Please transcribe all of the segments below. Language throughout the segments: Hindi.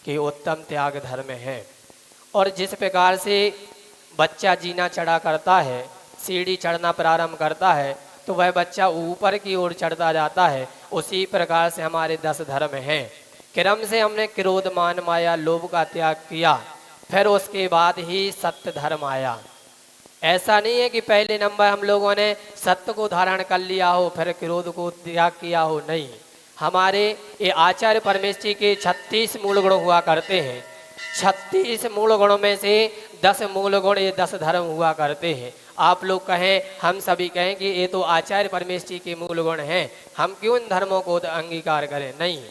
कि उत्तम त्याग धर्म है। और जिस प्रकार से बच्चा जीना चढ़ा करता है, सीढ़ी चढ़ना प्रारंभ करता है तो वह बच्चा ऊपर की ओर चढ़ता जाता है, उसी प्रकार से हमारे 10 धर्म हैं। क्रम से हमने क्रोध मान माया लोभ का त्याग किया, फिर उसके बाद ही सत्य धर्म आया। ऐसा नहीं है कि पहले नंबर हम लोगों ने सत्य को धारण कर लिया हो फिर क्रोध को त्याग किया हो, नहीं। हमारे ये आचार्य परमेश्वर के 36 मूल गुण हुआ करते हैं। 36 मूल गुणों में से 10 मूल गुण ये 10 धर्म हुआ करते हैं। आप लोग कहें, हम सभी कहें कि ये तो आचार्य परमेश्वर के मूल गुण हैं, हम क्यों इन धर्मों को अंगीकार करें? नहीं,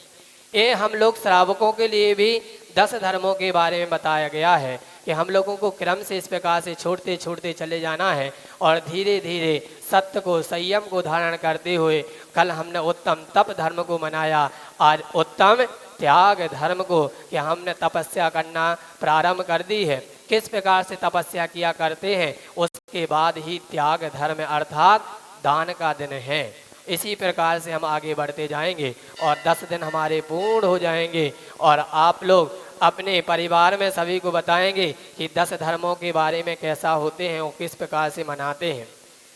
ये हम लोग श्रावकों के लिए भी 10 धर्मों के बारे में बताया गया है कि हम लोगों को क्रम से इस प्रकार से छोड़ते छोड़ते चले जाना है और धीरे धीरे सत्य को संयम को धारण करते हुए, कल हमने उत्तम तप धर्म को मनाया, आज उत्तम त्याग धर्म को कि हमने तपस्या करना प्रारंभ कर दी है। किस प्रकार से तपस्या किया करते हैं, उसके बाद ही त्याग धर्म अर्थात दान का दिन है। इसी प्रकार से हम आगे बढ़ते जाएंगे और 10 दिन हमारे पूर्ण हो जाएंगे और आप लोग अपने परिवार में सभी को बताएंगे कि 10 धर्मों के बारे में कैसा होते हैं और किस प्रकार से मनाते हैं।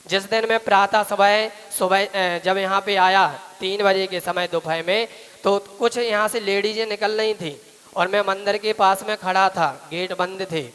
जिस दिन मैं प्रातः सुबह जब यहाँ पे आया 3 बजे के समय दोपहर में, तो कुछ यहाँ से लेडीजें निकल रही थी और मैं मंदिर के पास में खड़ा था, गेट बंद थे।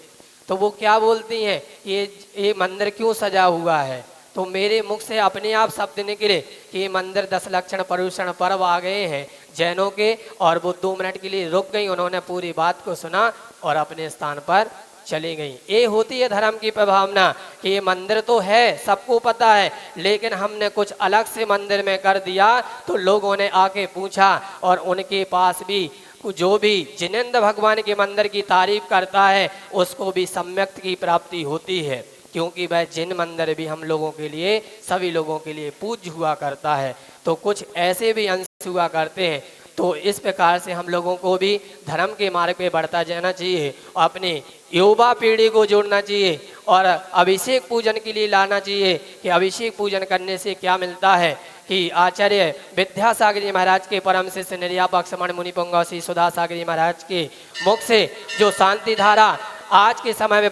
तो वो क्या बोलती हैं, ये मंदिर क्यों सजा हुआ है? तो मेरे मुख से अपने आप शब्द निकले कि ये मंदिर 10 लक्षण पर्यूषण पर्व आ गए हैं जैनों के, और वो 2 मिनट के लिए रुक गई, उन्होंने पूरी बात को सुना और अपने स्थान पर चली गई। ये होती है धर्म की प्रभावना कि ये मंदिर तो है, सबको पता है, लेकिन हमने कुछ अलग से मंदिर में कर दिया तो लोगों ने आके पूछा और उनके पास भी जो भी जिनेंद्र भगवान के मंदिर की तारीफ करता है उसको भी सम्यक्त की प्राप्ति होती है, क्योंकि वह जिन मंदिर भी हम लोगों के लिए सभी लोगों के लिए पूज्य हुआ करता है। तो कुछ ऐसे भी अंश हुआ करते हैं। तो इस प्रकार से हम लोगों को भी धर्म के मार्ग पे बढ़ता जाना चाहिए, अपनी युवा पीढ़ी को जोड़ना चाहिए और अभिषेक पूजन के लिए लाना चाहिए कि अभिषेक पूजन करने से क्या मिलता है कि आचार्य विद्यासागर जी महाराज के परम शिष्य निर्यापक समण मुनि पुंगव श्री सुधा सागर जी महाराज के मुख से जो शांति धारा आज के समय में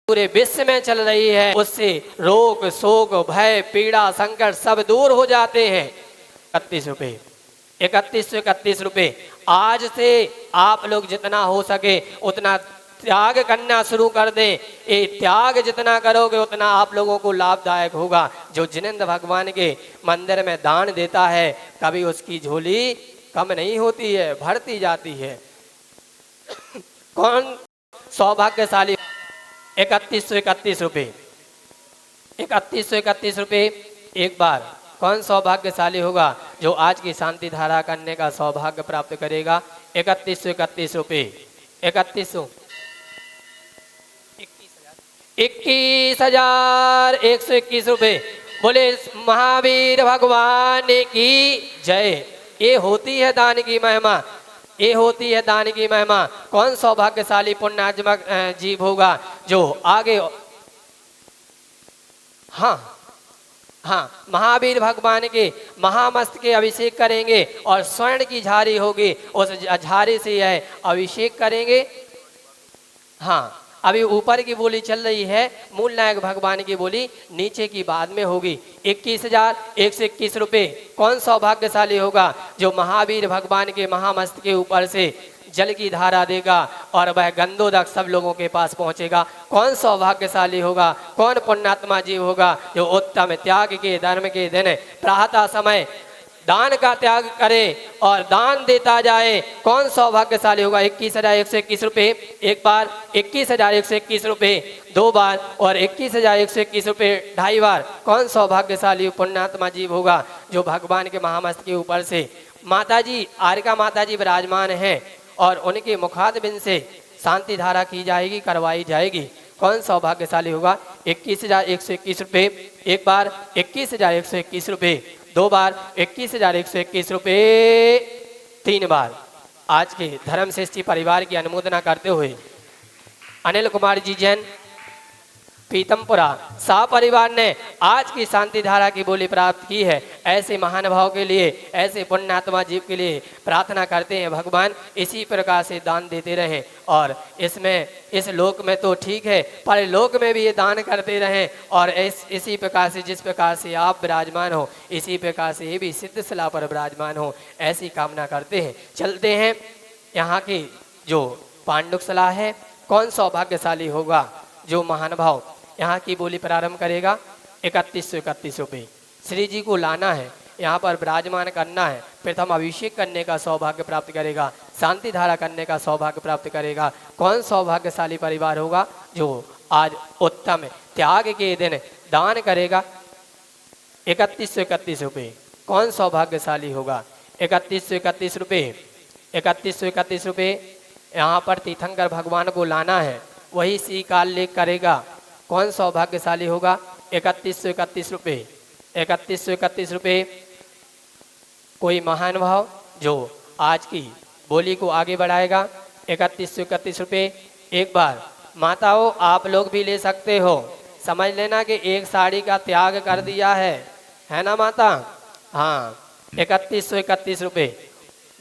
पूरे विश्व में चल रही है, उससे रोग शोक भय पीड़ा संकट सब दूर हो जाते हैं। 31 रुपये 31 रुपये। आज से आप लोग जितना हो सके उतना त्याग करना शुरू कर दें। ये त्याग जितना करोगे उतना आप लोगों को लाभदायक होगा। जो जिनेंद्र भगवान के मंदिर में दान देता है कभी उसकी झोली कम नहीं होती है, भरती जाती है। कौन सौभाग्यशाली? 3131 रुपये 3131 रुपये। एक बार कौन सौभाग्यशाली होगा जो आज की शांति धारा करने का सौभाग्य प्राप्त करेगा? 3131 रुपये। 21,121 रुपये। बोले महावीर भगवान की जय। ये होती है दान की महिमा, ये होती है दान की महिमा। कौन सौभाग्यशाली पुण्यात्मक जीव होगा जो आगे, हाँ महावीर भगवान के महामस्त के अभिषेक करेंगे और स्वर्ण की झारी होगी, उस झारी से यह अभिषेक करेंगे। हाँ, अभी ऊपर की बोली चल रही है, मूल नायक भगवान की बोली नीचे की बाद में होगी। 21,121 रुपये। कौन सौभाग्यशाली होगा जो महावीर भगवान के महामस्त के ऊपर से जल की धारा देगा और वह गंधोदक सब लोगों के पास पहुंचेगा? कौन सौभाग्यशाली होगा, कौन पुण्यात्मा जीव होगा जो उत्तम त्याग के धर्म के दिन प्रातः समय दान का त्याग करे और दान देता जाए? कौन सौभाग्यशाली होगा? 21,121 रुपये एक बार, 21,121 रुपये दो बार और 21,121 रुपये ढाई बार। कौन सौभाग्यशाली पुण्यात्मा जीव होगा जो भगवान के महामस्त के ऊपर से माताजी आरिका माताजी विराजमान हैं और उनके मुखारबिंद से शांति धारा की जाएगी, करवाई जाएगी? कौन सौभाग्यशाली होगा? 21,121 रुपये एक बार, 21,121 रुपये दो बार, 21,121 रुपये तीन बार। आज के धर्म श्रेष्ठी परिवार की अनुमोदना करते हुए अनिल कुमार जी जैन, पीतमपुरा शाह परिवार ने आज की शांति धारा की बोली प्राप्त की है। ऐसे महान भाव के लिए, ऐसे पुण्यात्मा जीव के लिए प्रार्थना करते हैं भगवान इसी प्रकार से दान देते रहें। और इसमें इस लोक में तो ठीक है, पर लोक में भी ये दान करते रहें। और इसी प्रकार से जिस प्रकार से आप विराजमान हो, इसी प्रकार से ये भी सिद्धशिला पर विराजमान हो, ऐसी कामना करते हैं। चलते हैं यहाँ की जो पांडुकशिला है, कौन सौभाग्यशाली होगा जो महान भाव यहाँ की बोली प्रारंभ करेगा। 3131 रुपये श्री जी को लाना है, यहाँ पर विराजमान करना है, प्रथम अभिषेक करने का सौभाग्य प्राप्त करेगा, शांति धारा करने का सौभाग्य प्राप्त करेगा। कौन सौभाग्यशाली परिवार होगा जो आज उत्तम त्याग के दिन दान करेगा। 3131 रुपये कौन सौभाग्यशाली होगा। 3131 रुपये 3131 रुपये यहाँ पर तीर्थंकर भगवान को लाना है, वही श्री काल लेख करेगा। कौन सौभाग्यशाली होगा। 3131 रुपये 3131 रुपये कोई महान भाव जो आज की बोली को आगे बढ़ाएगा। 3131 रुपये एक बार माताओं आप लोग भी ले सकते हो, समझ लेना कि एक साड़ी का त्याग कर दिया है ना माता। हाँ 3131 रुपये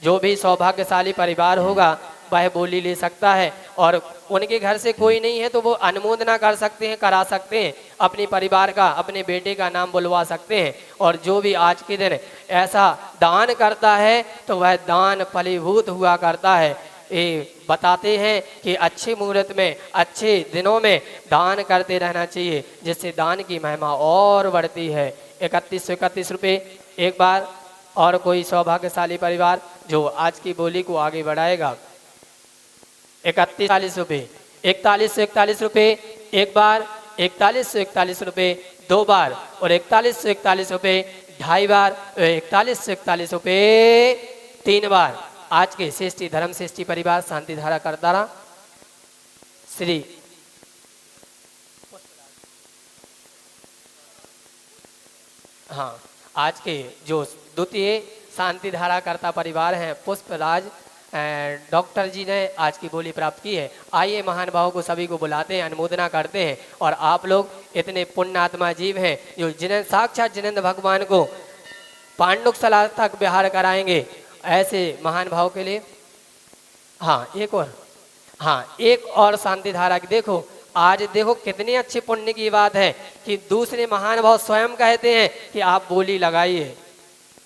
जो भी सौभाग्यशाली परिवार होगा वह बोली ले सकता है। और उनके घर से कोई नहीं है तो वो अनुमोदना कर सकते हैं, करा सकते हैं, अपने परिवार का, अपने बेटे का नाम बुलवा सकते हैं। और जो भी आज के दिन ऐसा दान करता है तो वह दान फलीभूत हुआ करता है। ये बताते हैं कि अच्छे मुहूर्त में, अच्छे दिनों में दान करते रहना चाहिए, जिससे दान की महिमा और बढ़ती है। 3131 रुपये एक बार। और कोई सौभाग्यशाली परिवार जो आज की बोली को आगे बढ़ाएगा। 3141 रुपये 4141 रुपये एक बार, 4141 रुपये दो बार, और 4141 रुपये ढाई बार, 4141 रुपये तीन बार। आज के श्रेष्ठी धर्म श्रेष्ठी परिवार शांति धारा करता रहा श्री हाँ आज के जो द्वितीय शांति धारा करता परिवार हैं पुष्पराज डॉक्टर जी ने आज की बोली प्राप्त की है। आइए महान भाव को सभी को बुलाते हैं, अनुमोदना करते हैं। और आप लोग इतने पुण्यात्मा जीव हैं जो जिन्हें साक्षात जिनेंद्र भगवान को पांडुकशिला तक विहार कराएंगे, ऐसे महान भाव के लिए एक और शांति धारा की देखो। आज देखो कितनी अच्छी पुण्य की बात है कि दूसरे महान भाव स्वयं कहते हैं कि आप बोली लगाइए।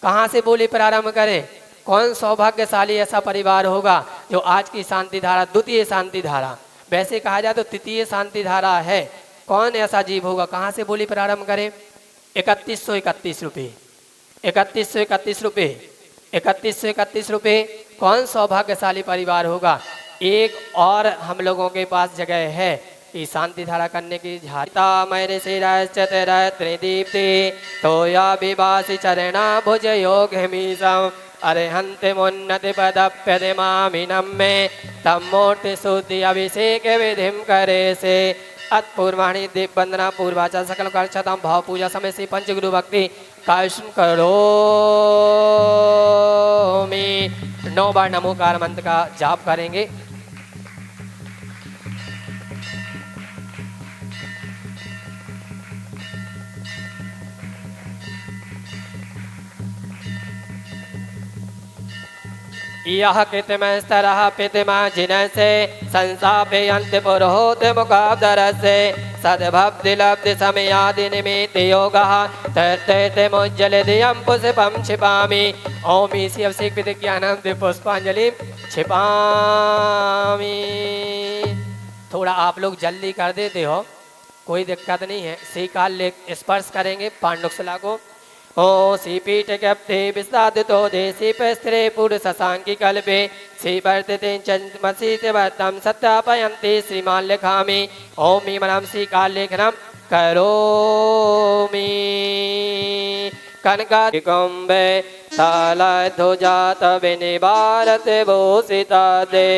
कहाँ से बोली प्रारंभ करें। कौन सौभाग्यशाली ऐसा परिवार होगा जो आज की शांति धारा, द्वितीय शांति धारा, वैसे कहा जाए तो तृतीय शांति धारा है, कौन ऐसा जीव होगा। कहाँ से बोली प्रारंभ करें। 3131 रुपये 3131 रुपये 3131 रुपये कौन सौभाग्यशाली परिवार होगा। एक और हम लोगों के पास जगह है कि शांति धारा करने की। झारिता मेरे दीप्ति तोया विवासी चरणा भुज योग मीसम अरहंते मुन्नति पदप्यदिमामिनं में तमोर्ति शुद्धि अभिषेक विधिम करे से अत्पूर्वाणी दीप वंदना पूर्वाचा सकल कर्षताम भाव पूजा समय से पंचगुरु भक्ति कायम करो में 9 बार नमोकार मंत्र का जाप करेंगे। यह कृतमस्तरः पितमा जिनसे संसापयन्ति पुरोहित मुखाब्दरस्य सद्भक्ति लब्धि समयादि निमित्त योगः तर्तयते मुज्जल दियं पुष्पं क्षिपामि। ओम इसी अभिषेक विधि ज्ञानम पुष्पांजलि क्षिपामि। थोड़ा आप लोग जल्दी कर देते हो, कोई दिक्कत नहीं है। श्री काल लेख स्पर्श करेंगे पांडुकशिला को। ओ श्रीपीठ कप्ते विस्तादितो देशी स्त्रे पुरुष सांख्य कल्पे श्री वर्तते चमसीत वर्तम सत्यापयन्ति श्रीमान लिखामि। ओम मीमरम श्री काल लेखनम करोमि। कनकादिकुम्भे तालध्वजात विनिवारत भूषिता दे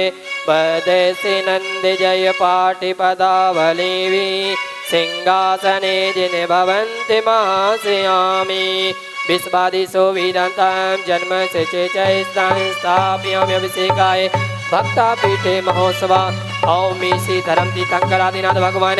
वदेशि नंद जय पाटि पदावली सिंहासने जिन भवन्ति महाश्रियामि। विश्वादिशो विदन्तं जन्म से स्थाप्यामि अभिषेकाय भक्ता पीठे महोत्सवा। ओम श्री धर्म तीर्थंकरादिनाथ भगवान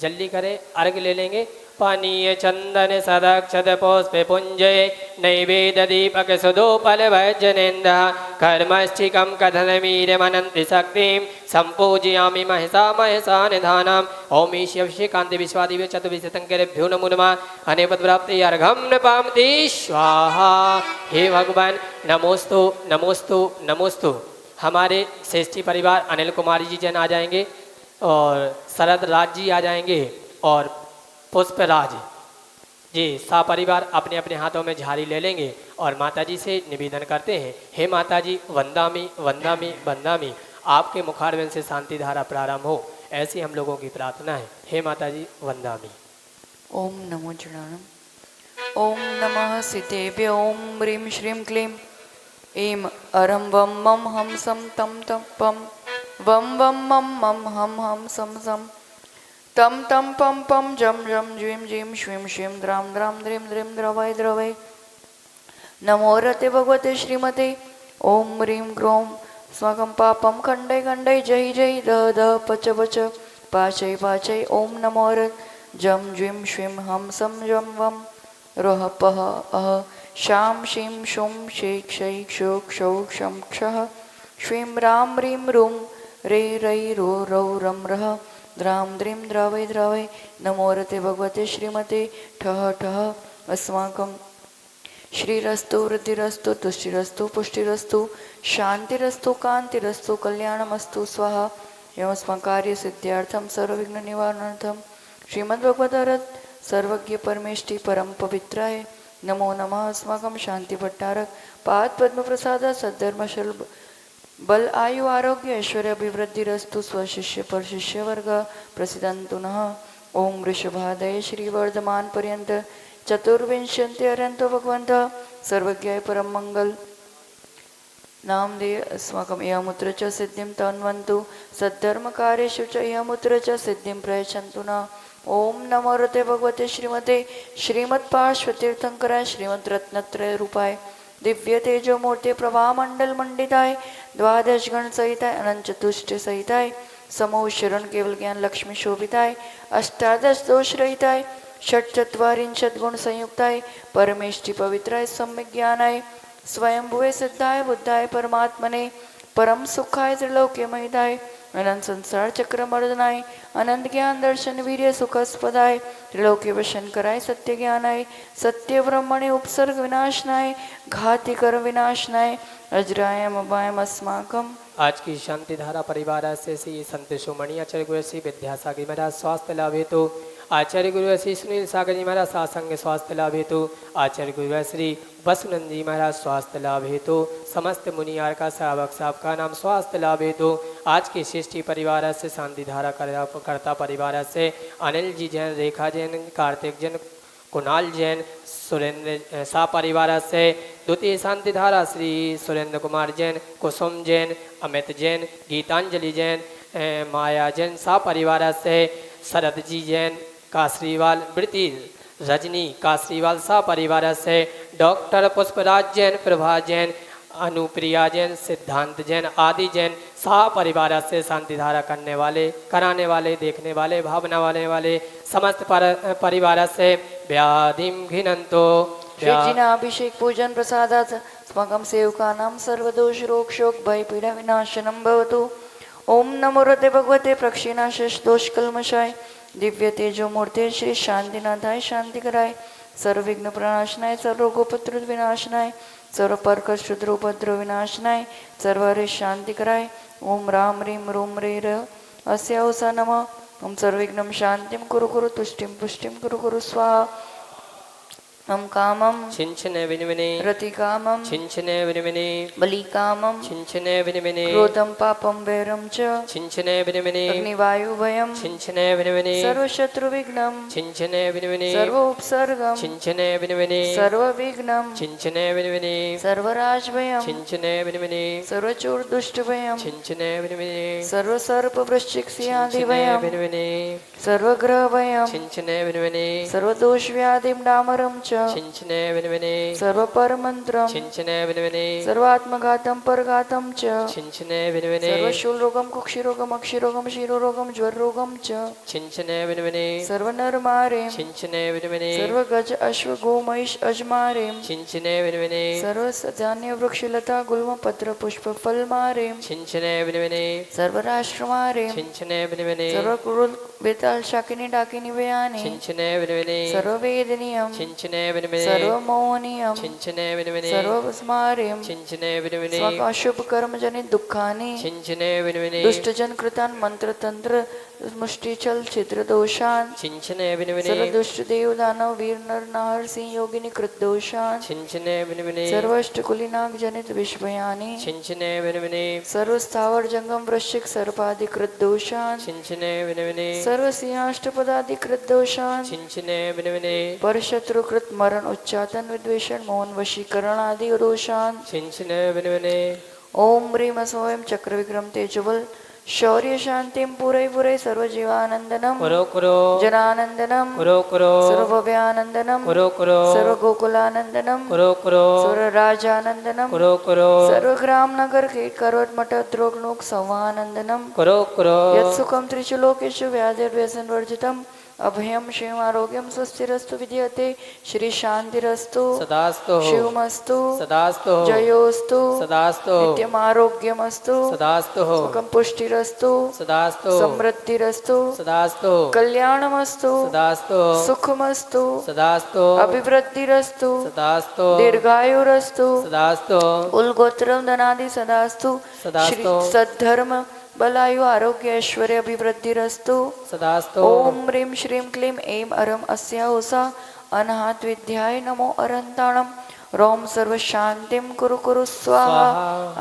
जल्दी करें, अर्घ ले लेंगे। पानीय चंदन सदक्षत पुष्पे पुंजे नैवेद्य दीपक सुदोपल भजनेन्द्र कर्मश्चिकं कथनमीरमनन्ति शक्तिं सम्पूजयामि महसा महसा निधानम् ओम ईश्वश्य कांति विश्वादिव्य चतुर्विशतंकरेभ्यो नमो नमः अनेपद प्राप्ति अर्घम न पामति स्वाहा। हे भगवान नमोस्तु नमोस्तु नमोस्तु। हमारे श्रेष्ठी परिवार अनिल कुमारी जी जैन आ जाएंगे और शरद राज जी आ जाएंगे और पुष्पराज जी सा परिवार अपने अपने हाथों में झाड़ी ले लेंगे और माता जी से निवेदन करते हैं। हे माता जी वंदामी वंदामी वंदामी, आपके मुखारविंद से शांति धारा प्रारंभ हो, ऐसी हम लोगों की प्रार्थना है। हे माता जी वंदामी। ओम नमो जनानम। ओम नमः सिद्धेभ्य ओम ह्रीं श्रीं क्लीं ऐं अरं वं मं हम सं तं तं पं वं वं मं मं हम हम सं सं तं तं पं पं जं जं ज्वीं जीं श्वीं श्रीं द्रां द्रां द्रीं द्रीं द्रवै द्रवै। नमो रते भगवते श्रीमते ओम ह्रीं ग्रों स्वागं पापं खण्डै खण्डै जय जय दह दह पच पच पाचै पाचै। ओम नमो रत जं ज्वीं श्वीं हम सं जं वं रः पः अह शां शीं शुं शैं क्षै क्षोः क्षौः क्षं क्षः श्वीं रां ह्रीं रुं रे रै रो रौ रं रः द्रां द्रीं द्रावै द्रावै। नमो रते भगवते श्रीमते ठः ठः अस्माकं श्रीरस्तु वृद्धिरस्तु तुष्टिरस्तु पुष्टिरस्तु शांतिरस्तु कांतिरस्तु कल्याणमस्तु स्वाहा। एवं कार्य सिद्ध्यार्थम सर्वविघ्न निवारणार्थम श्रीमद्भगवद्गीता सर्वज्ञ परमेष्टि परम पवित्राय नमो नमः। अस्माकं शांति भट्टारक पाद पद्म प्रसाद सद्धर्मशल बल आयु आरोग्य ऐश्वर्य अभिवृद्धिरस्तु स्वशिष्य पर शिष्य वर्ग प्रसिद्धन्तु नः। ओम वृषभादय श्रीवर्धमान पर्यंत चतुर्विंशति अर्यंतो भगवंत सर्वज्ञाय परम मंगल नाम दे अस्माकं यमुत्र च सिद्धिं तन्वन्तु सद्धर्म कार्येषु च यमुत्र च सिद्धिं प्रयच्छन्तु न। ओम नमो रते भगवते श्रीमते श्रीमत्पार्श्वतीर्थंकराय श्रीमद्रत्नत्रय रूपाय दिव्य तेजो मूर्ति प्रभा मंडल मंडिताय द्वादश गण सहिताय अनंत चतुष्ट सहिताय समूह शरण केवल ज्ञान लक्ष्मी शोभिताय अष्टादश दोष रहिताय षट चत्वारिंशत् गुण संयुक्ताय परमेष्टि पवित्राय सम्यक ज्ञानाय स्वयंभुवे सिद्धाय बुद्धाय परमात्मने परम सुखाय त्रिलोक्य महिताय अनंत संसार चक्र मर्दनाय अनंत ज्ञान दर्शन वीर्य सुखस्पदाय त्रिलोक्य वशन कराय सत्य ज्ञानाय सत्य ब्रह्मणे उपसर्ग विनाशनाय घाति कर विनाशनाय अजरायम अपायम अस्माकम। आज की शांति धारा परिवार से श्री संत शिरोमणि आचार्य गुरु श्री विद्यासागर महाराज स्वास्थ्य लाभ हेतु आचार्य गुरु श्री सुनील सागर जी महाराज सासंग स्वास्थ्य लाभ हेतु आचार्य गुरु श्री वसुनंद जी महाराज स्वास्थ्य लाभ हेतु समस्त मुनियार का श्रावक साहब का नाम स्वास्थ्य लाभ हेतु आज के सृष्टि परिवार से शांति धारा करता परिवार से अनिल जी जैन रेखा जैन कार्तिक जैन कुणाल जैन सुरेंद्र सा परिवार से द्वितीय शांति धारा श्री सुरेंद्र कुमार जैन कुसुम जैन अमित जैन गीतांजलि जैन माया जैन सा परिवार से शरद जी जैन कासरीवाल वृत्ति रजनी कासरीवाल सा परिवार से डॉक्टर पुष्पराज जैन प्रभा जैन अनुप्रिया जैन सिद्धांत जैन आदि जैन सा परिवार से शांति धारा करने वाले कराने वाले देखने वाले भावना वाले समस्त परिवार से व्याधिम घिनंतो श्रीजिनाभिषेक पूजन प्रसादात् अस्माकं सेवकानां सर्वदोष रोग शोक भय पीड़ा विनाशनं भवतु। ओम नमो रते भगवते प्रक्षिणाशेष दोष कल्मषाय दिव्य तेजो मूर्ति श्री शांतिनाथाय शांति कराय सर्वविघ्न प्रणाशनाय सर्वरोगोपद्र विनाशनाय सर्व परकर शुद्र उपद्रव विनाशनाय सर्वहरे शांति कराय। ओम राम ह्रीं रूम रे र अस्यावसा नमः। ओम सर्वविघ्नं शांतिं कुरु कुरु तुष्टिं पुष्टिं कुरु कुरु स्वाहा। हम कामम छिंचने विनिविने रतिकामम छिंचने विनिविने बलिकामम छिंचने विनिविने क्रोधम पापम वैरम च छिंचने विनिविने अग्निवायु भयम छिंचने विनिविने सर्वशत्रु विघ्नम छिंचने विनिविने सर्व उपसर्गम छिंचने विनिविने सर्व विघ्नम छिंचने विनिविने सर्वराज भयम छिंचने विनिविने सर्वचूर दुष्ट भयम छिंचने विनिविने सर्व सर्प वृश्चिक सिंहादि भयम विनिविने सर्वग्रह भयम छिंचने विनिविने सर्वदोष व्याधिम डामरम च छिंचने विनविने सर्वपरमन्त्रं छिंचने विनविने सर्वात्मघातं परघातं च छिंचने विनविने सर्वशूलरोगं कुक्षिरोगं अक्षिरोगं शिरोरोगं ज्वररोगं च छिंचने विनविने सर्वनरमारें छिंचने विनविने सर्वगज अश्व गोमहिष अजमारें छिंचने विनविने सर्वधान्य वृक्षलता गुल्म पत्र पुष्प फलमारें छिंचने विनविने सर्वराष्ट्रमारें छिंचने विनविने सर्वकुरुल बेताल शाकिनी डाकिनी व्याने छिंचने विनविने सर्ववेदनीयं छिंचने विनविने सर्वमोहनीयं छिंचने विनविने सर्वस्मारें छिंचने विनविने स्वकाशुभ कर्म जनित दुःखानि छिंचने विनविने दुष्टजन कृतान मंत्र तंत्र मुष्टिचल छिद्र दोषान छिंचने विनविने सर्व दुष्ट देव दानव वीर नर नाहर सिंह योगिनी कृत दोषान छिंचने विनविने सर्वष्टकुलिनाग जनित विश्वयानी छिंचने विनविने सर्व स्थावर जंगम वृश्चिक सर्पादि कृत दोषान छिंचने विनविने सर्व सिंहाष्टपदादि कृत दोषान छिंचने विनविने परशत्रु कृत मरण उच्चाटन विद्वेषण मौन वशीकरण आदि दोषान छिंचने विनविने ओम ह्रीम स्वयं चक्र विक्रम तेजबल शौर्य शांतिम पुरै पुरै सर्व जीवानंदनम कुरो कुरो जनानंदनम कुरो कुरो सर्वभयानंदनम कुरो कुरो सर्व गोकुलानंदनम कुरो कुरो सर्व राजानंदनम कुरो कुरो सर्व ग्राम नगर के करोट मठ द्रोग लोक संवानंदनम कुरो कुरो यत्सुखम त्रिषु लोकेषु व्याधिर्व्यसन वर्जितम अभयम शिव आरोग्यम स्वस्तिरस्तु विद्यते श्री शांतिरस्तु सदास्तु शिवमस्तु सदास्तु जयोस्तु सदास्तु नित्यम आरोग्यमस्तु सदास्तु सुखम पुष्टिरस्तु सदास्तु समृद्धिरस्तु सदास्तु कल्याणमस्तु सदास्तु सुखमस्तु सदास्तु अभिवृद्धिरस्तु सदास्तु दीर्घायुरस्तु सदास्तु कुलगोत्रम धनादि सदास्तु श्री सदास्तु सद्धर्म बलायु आरोग्य ऐश्वर्य अभिवृद्धिरस्तु सदास्तु ओम ह्रीं श्रीं क्लीं ऐं अरम अस्या उषा अनाहत विद्याय नमो अरन्ताणं रोम सर्व शांतिं कुरु कुरु स्वाहा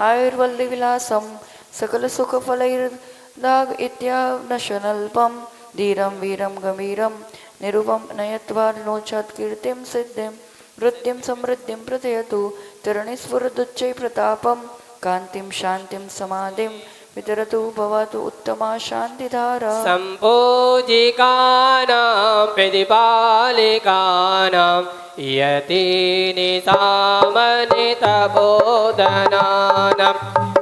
आयुर्वल्ली विलासम सकल सुख फलैर्दाग इत्यानशनल्पम धीरं वीरं गंभीरं निरुपम नयत्वा नोचात् कीर्तिं सिद्धिं वृद्धिं समृद्धिं प्रदयतु तरणीस्फुरदुच्चै प्रतापं कान्तिं शान्तिं समाधिं वितरतु भवतु उत्तमा शान्तिधारा सम्पूजिकानां प्रतिपालिकानां यतीनिसामनितबोधनानां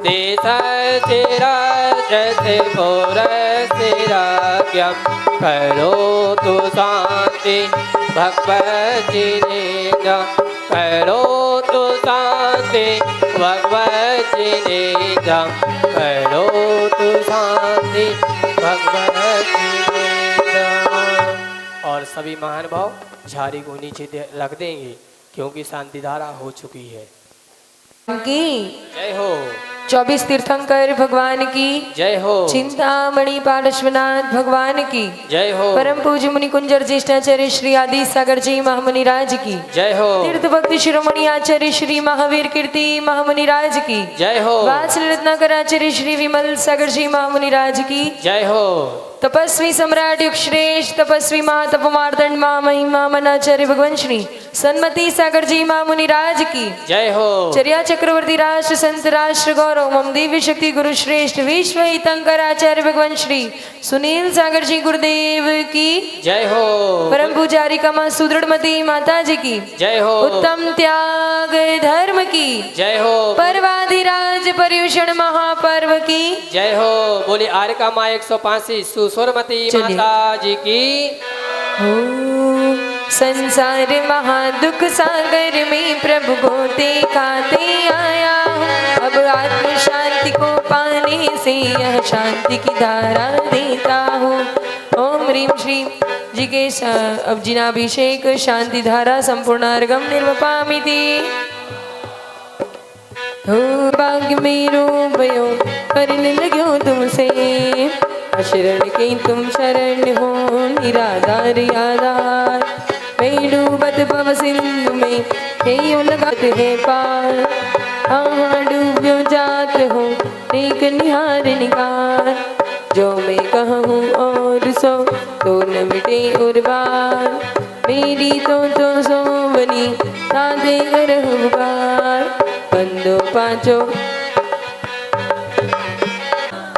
देशस्थिरजतिपुरस्थिराज्ञं करोतु शान्ति भगवज्जिनेन्द्र करोतु शान्ति भगवज्जिनेन्द्र करोतु शान्ति भगवज्जिनेन्द्र। और सभी महानुभाव झाड़ी को नीचे रख देंगे क्योंकि शांति धारा हो चुकी है। की जय हो 24 तीर्थंकर भगवान की जय हो चिंतामणि पार्श्वनाथ भगवान की जय हो परम पूज्य मुनि कुंजर ज्येष्ठाचार्य श्री आदि सागर जी महामुनि राज की जय हो तीर्थ भक्ति शिरोमणि आचार्य श्री महावीर कीर्ति महामुनि राज की जय हो वात्सल रत्नाकर आचार्य श्री विमल सागर जी महामुनि राज की जय हो तपस्वी सम्राट युग श्रेष्ठ तपस्वी महातपमार्दंड महामहिमा मनाचार्य भगवान श्री सन्मति सागर जी महामुनि राज की जय हो चर्या चक्रवर्ती राष्ट्र संत राष्ट्र गौरव मम दिव्य शक्ति गुरु श्रेष्ठ विश्व हितंकर आचार्य भगवान श्री सुनील सागर जी गुरुदेव की जय हो परम पुजारी कमा सुदृढ़मती माता जी की जय हो उत्तम त्याग धर्म की जय हो पर्वाधिराज पर्युषण महापर्व की जय हो बोली आर्य का माँ 185 सुस्वरमती चलिए। माता जी की ओम संसार महादुख सागर में प्रभु को दिखाते आया हूँ अब आत्म शांति को पाने से यह शांति की धारा देता हूँ ओम ह्रीं श्रीं जी के अब जिनाभिषेक शांति धारा संपूर्ण अर्घम निर्वपामिति हो भाग्य मेरो भयो करने लग्यो तुमसे शरण के तुम शरण हो निराधार आधार मैं डूबत भव सिंधु में हे यो लगत है पार हाँ डूब्यो जात हो एक निहार निकार जो मैं कहूँ और सो तो न मिटे और बार मेरी तो सोवनी तादे रहबार बंदो पाँचों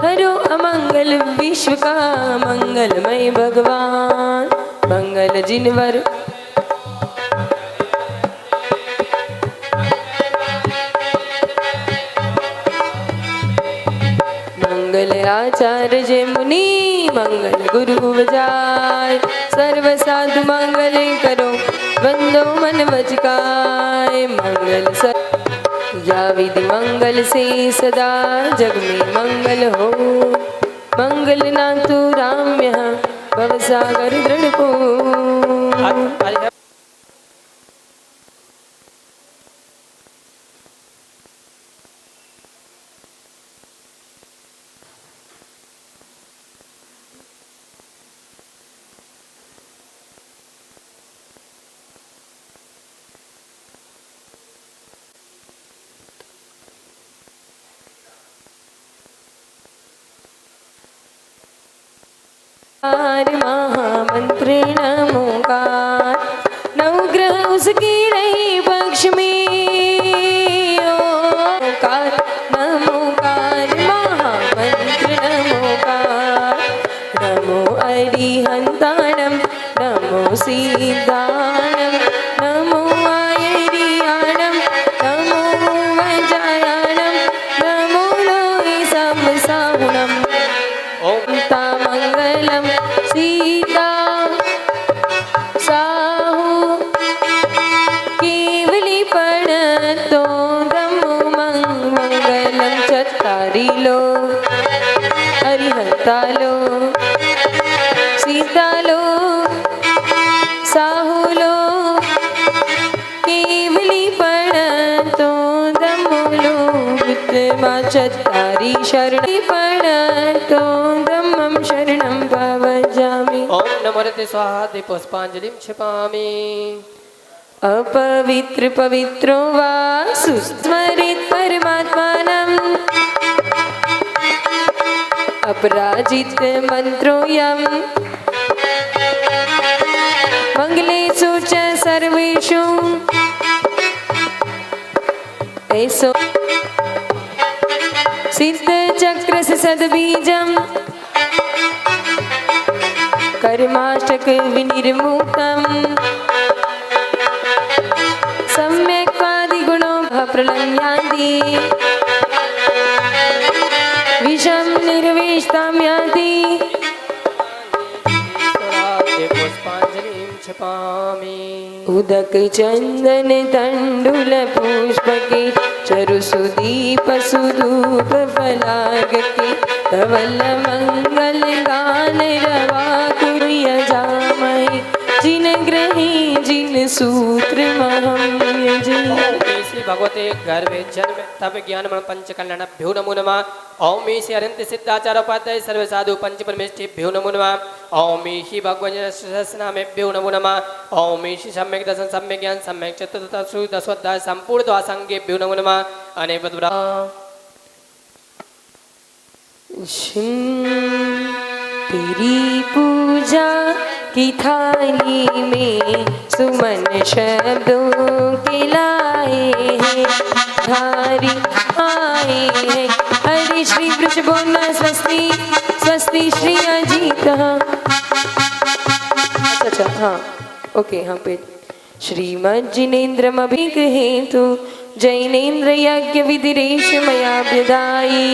हरो अमंगल विश्व का मंगलमय भगवान मंगल जिनवर मंगल आचार्य मुनि मंगल गुरु बजाय सर्व साधु मंगल करो बंदो मन बचकाय मंगल या विधि मंगल से सदा जग में मंगल हो मंगल नातु राम्य भव सागर दृढ़ को महामंत्र नमोकार नवग्रह उसकी रही पक्ष में ओकार नमोकार महामंत्र नमोकार नमो अरिहंताणम नमो सीताणम नमो आयरियाणम नमो वजायाणम नमो लोहि समसाहुणम ओम तामंगलम सीता साहू केवली पणतो दमो मंगलम चत्तारी लो हरिहंता लो सीता लो साहू लो केवली पणतो दमो लो विद्मा चत्तारी शरणी पणतो दमम शरणं भवजामि ओम नमोते स्वाहा दीपोष्पांजलिं क्षिपामि अपवित्र पवित्रो वा सुस्मरित परमात्मानम् अपराजित मंत्रोऽयं मंगलेषु च सर्वेषु ऐसो सिद्ध चक्रस्य सद्बीजम् कर्माष्टक विनिर्मुक्तम् सम्यक् पादिगुणो प्रलम्यान्ति विषं निर्वेष्टां यान्ति दीपोष्पांजलिं क्षिपामि उदक चंदन तंडुल पुष्पके चरु सुदीप सुधूप फलाग के धवल मंगल गान रवा कुरिय जामय जिन ग्रही जिन सूत्र महम यजे ओम श्री भगवते गर्भे जन्म तप ज्ञान मन पंच कल्याणभ्यो नमो नमः ओम श्री अनंत सिद्धाचार उपाध्याय सर्व साधु पंच परमेष्ठिभ्यो नमो नमः ओम श्री भगवत सहस्रनामेभ्यो नमो नमः ओम श्री सम्यक दर्शन सम्यक ज्ञान सम्यक चतुर्दशु दशोध्याय संपूर्ण द्वासंगेभ्यो नमो नमः अनेक तेरी पूजा की थाली में सुमन शब्दों के लाए हैं धारी आए हैं हरे श्री वृष बोलना स्वस्ति स्वस्ति श्री अजीत अच्छा हाँ ओके हाँ पे श्रीमद जिनेन्द्रम अभिगहेतु जैनेन्द्र यज्ञ विधिरेश मया व्यदायी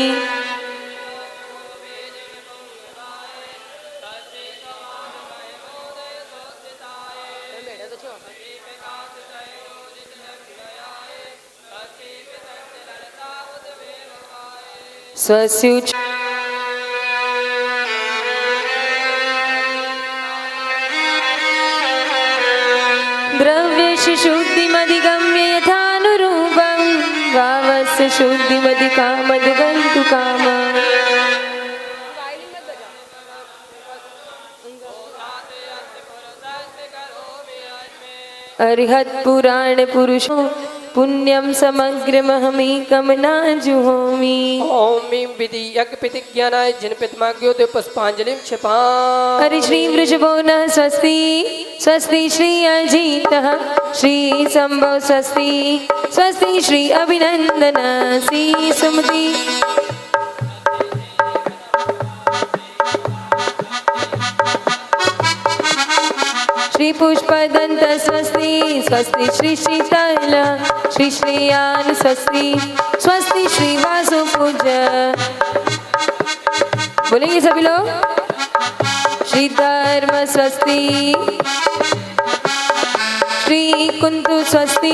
स्वस्युच द्रव्यस्य शुद्धिमधिगम्य यथानुरूपं भावस्य शुद्धिमधिकामद्गन्तु कामः अरिहत पुराण पुरुषो पुण्यम समग्रमहमेकं न जुहोमि ओम विधि यज्ञ पिति ज्ञानाय जिन पितमाज्ञो दे पुष्पांजलिं क्षिपामि हरि श्री वृषभो नः स्वस्ति स्वस्ति श्री अजितः श्री संभव स्वस्ति स्वस्ति श्री अभिनंदन श्री सुमति श्री पुष्पदंत स्वस्ति स्वस्ति श्री शीतल श्री श्रेयान स्वस्ति स्वस्ति श्री वासुपूज बोलेंगे सभी लोग। श्री धर्म स्वस्ति, श्री कुंतु स्वस्ति,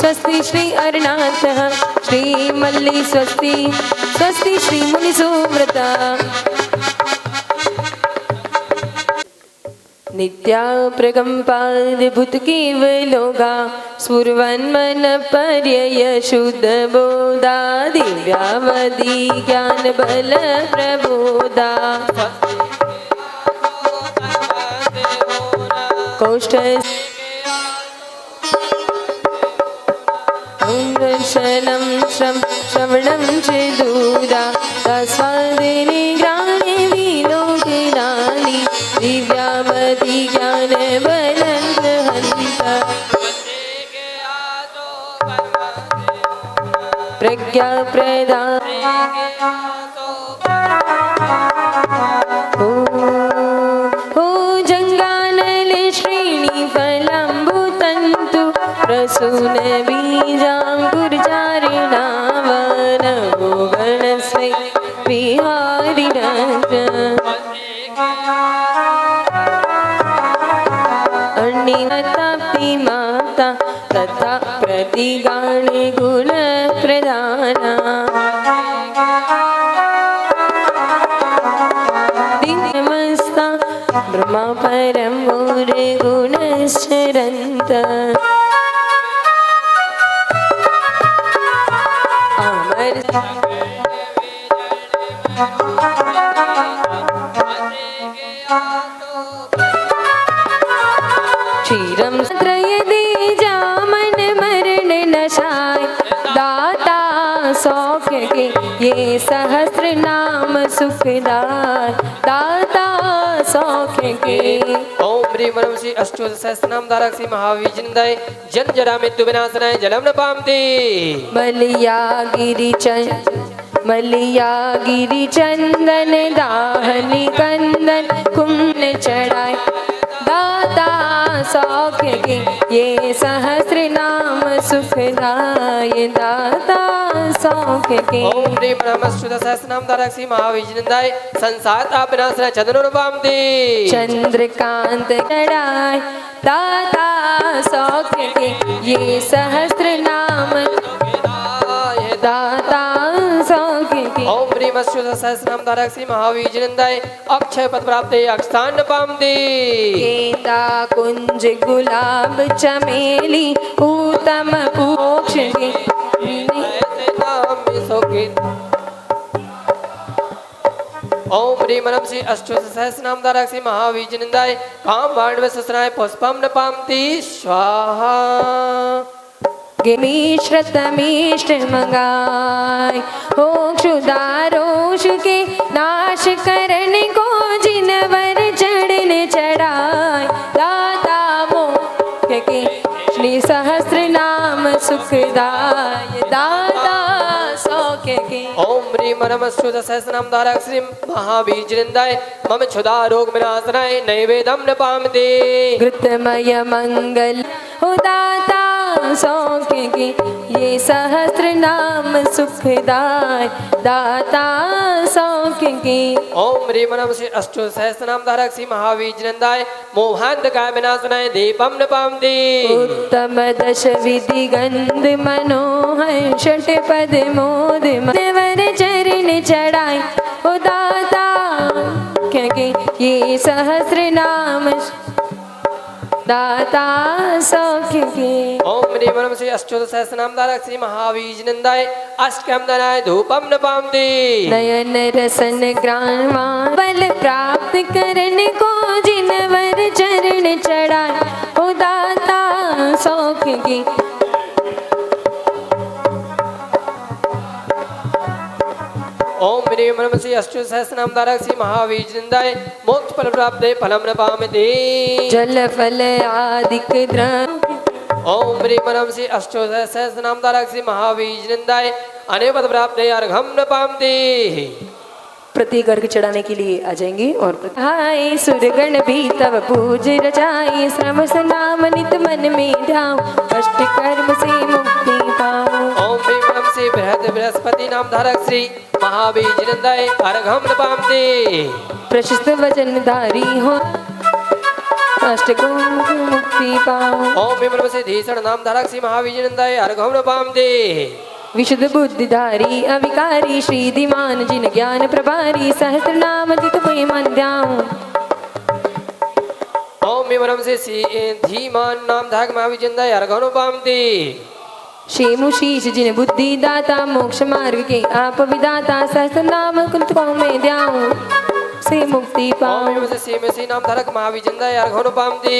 स्वस्ति श्री अरनाथ, श्री मल्ली स्वस्ति, स्वस्ति श्री मुनि सुव्रता। नित्या प्रकंपाद्भुत केवलोगा स्फुर्वन्मन पर्यय शुद्ध बोधा दिव्यावधि ज्ञान बल प्रबोधा। कोष्ठ दर्शनं श्रवणं च दूरा तस्मादिनी ग्राणे विलोकिनानि दिव्यावधि ज्ञान बलंत हंत। प्रज्ञा प्रदान जंगानल श्रेणी फलंबुतंतु प्रसून बीजांकुरचारिणावन गणस्वै विहारिणाच। अण्णिमताप्ति माता तथा प्रतिगाणे गुण प्रदाना। दिनमस्ता ब्रह्मा परम मोरे गुणश्चरन्त। अमर क्षीरम त्रय दे जामन मरण नशाय दाता सौख्य के ये सहस्र नाम सुखदाय दाता सौख्य के। ओम ह्रीं वरं श्री अष्टोत्तर सहस्रनाम धारक श्री महावीर्यनिदाय जन्म जरा मृत्यु विनाशनाय जलम न पामते। मलिया गिरि चंदन दाहनी कंदन कुम्न चढ़ाए दाता सौख्य के ये सहस्र नाम सुखदाय दाता सौख्य के। ओम ह्रीं वरं अष्टोत्तर सहस्रनाम धारक श्री महावीर्यनिदाय संसार ताप विनाशनाय चंद्र न पामते। चंद्रकांत चढ़ाए दाता सौख्य के ये सहस्र नाम दाता सौख्य के। ओम ह्रीं अष्टोत्तर सहस्रनाम धारक श्री महावीर्यनिदाय अक्षय पद प्राप्ते अक्षतान न पामते। गेंदा कुंज गुलाब चमेली उत्तम पोक्ष के ओम ह्रीं वरं श्री अष्टोत्तर सहस्रनाम धारक श्री महावीर्यनिदाय काम वाण्व ससनाय पुष्पम न पामति स्वाहा। मिश्रतमिष्ट मंगाय हो क्षुदारोष के नाश करने को जिनवर चढ़ने चढ़ाए दाता मोक्ष के श्री सहस्र नाम सुखदाय दाता सौख्य के। ओम ह्रीं वरं अष्टोत्तर सहस्रनाम धारक श्री महावीर्यनिदाय मम क्षुधा रोग विनाशनाय नैवेद्यं न पामते। घृतमय मंगल हो दाता सौख्य के ये सहस्र नाम सुखदाय दाता सौख्य के। ओम ह्रीं वरं श्री अष्टोत्तर सहस्रनाम धारक श्री महावीर्यनिदाय मोहांधकार विनाशनाय दीपं न पामते। उत्तम दश विधि गंध मनोहर षट पद मोद मनवर चरण चढ़ाए ओ दाता क्योंकि ये सहस्र नाम दाता सौख्य के। ओम ह्रीं वरं श्री अष्टोत्तर सहस्रनाम धारक श्री महावीर्यनिदाय अष्टकमदनाय धूपं न पामते। नयन रसन ग्रामा बल प्राप्त करने को जिनवर चरण चढ़ाए ओ दाता सौख्य के। ओम ह्रीं वरं श्री अष्टोत्तर सहस्रनाम धारक श्री महावीर्यनिदाय मोक्ष फल प्राप्ते फलं न पामते। जल फल आदिक द्रव्य। ओम ह्रीं वरं श्री अष्टोत्तर सहस्रनाम धारक श्री महावीर्यनिदाय अनेक पद प्राप्ते अर्घं न पामते। प्रति गर्ग चढ़ाने के लिए आ जाएंगे और हाय सुरगण भी तब पूज रचाए श्रम नाम नित मन में ध्याओ कष्ट कर्म से मुक्ति पाओ। ओम ह्रीं वरं से बृहस्पति नाम धारक श्री महावीर जिनंदय अर्घम नपामते। प्रशस्त वचनधारी हो अष्टको मुक्ति पाओ। ओम विमल से धीषण नाम धारक श्री महावीर जिनंदय अर्घम नपामते। विशुद्ध बुद्धिधारी अविकारी श्री धीमान जिन ज्ञान प्रभारी सहस्र नाम जित मैं मन ध्याऊं। ओम विमल से धीमान नाम धारक महावीर जिनंदय अर्घम नपामते। शेमु शीश जिन बुद्धि दाता मोक्ष मार्ग के आप विदाता सहस्र नाम कुंत को मैं ध्याऊं से मुक्ति पाऊं। से नाम धारक महावीर जिनंदय अर्घम नपामते।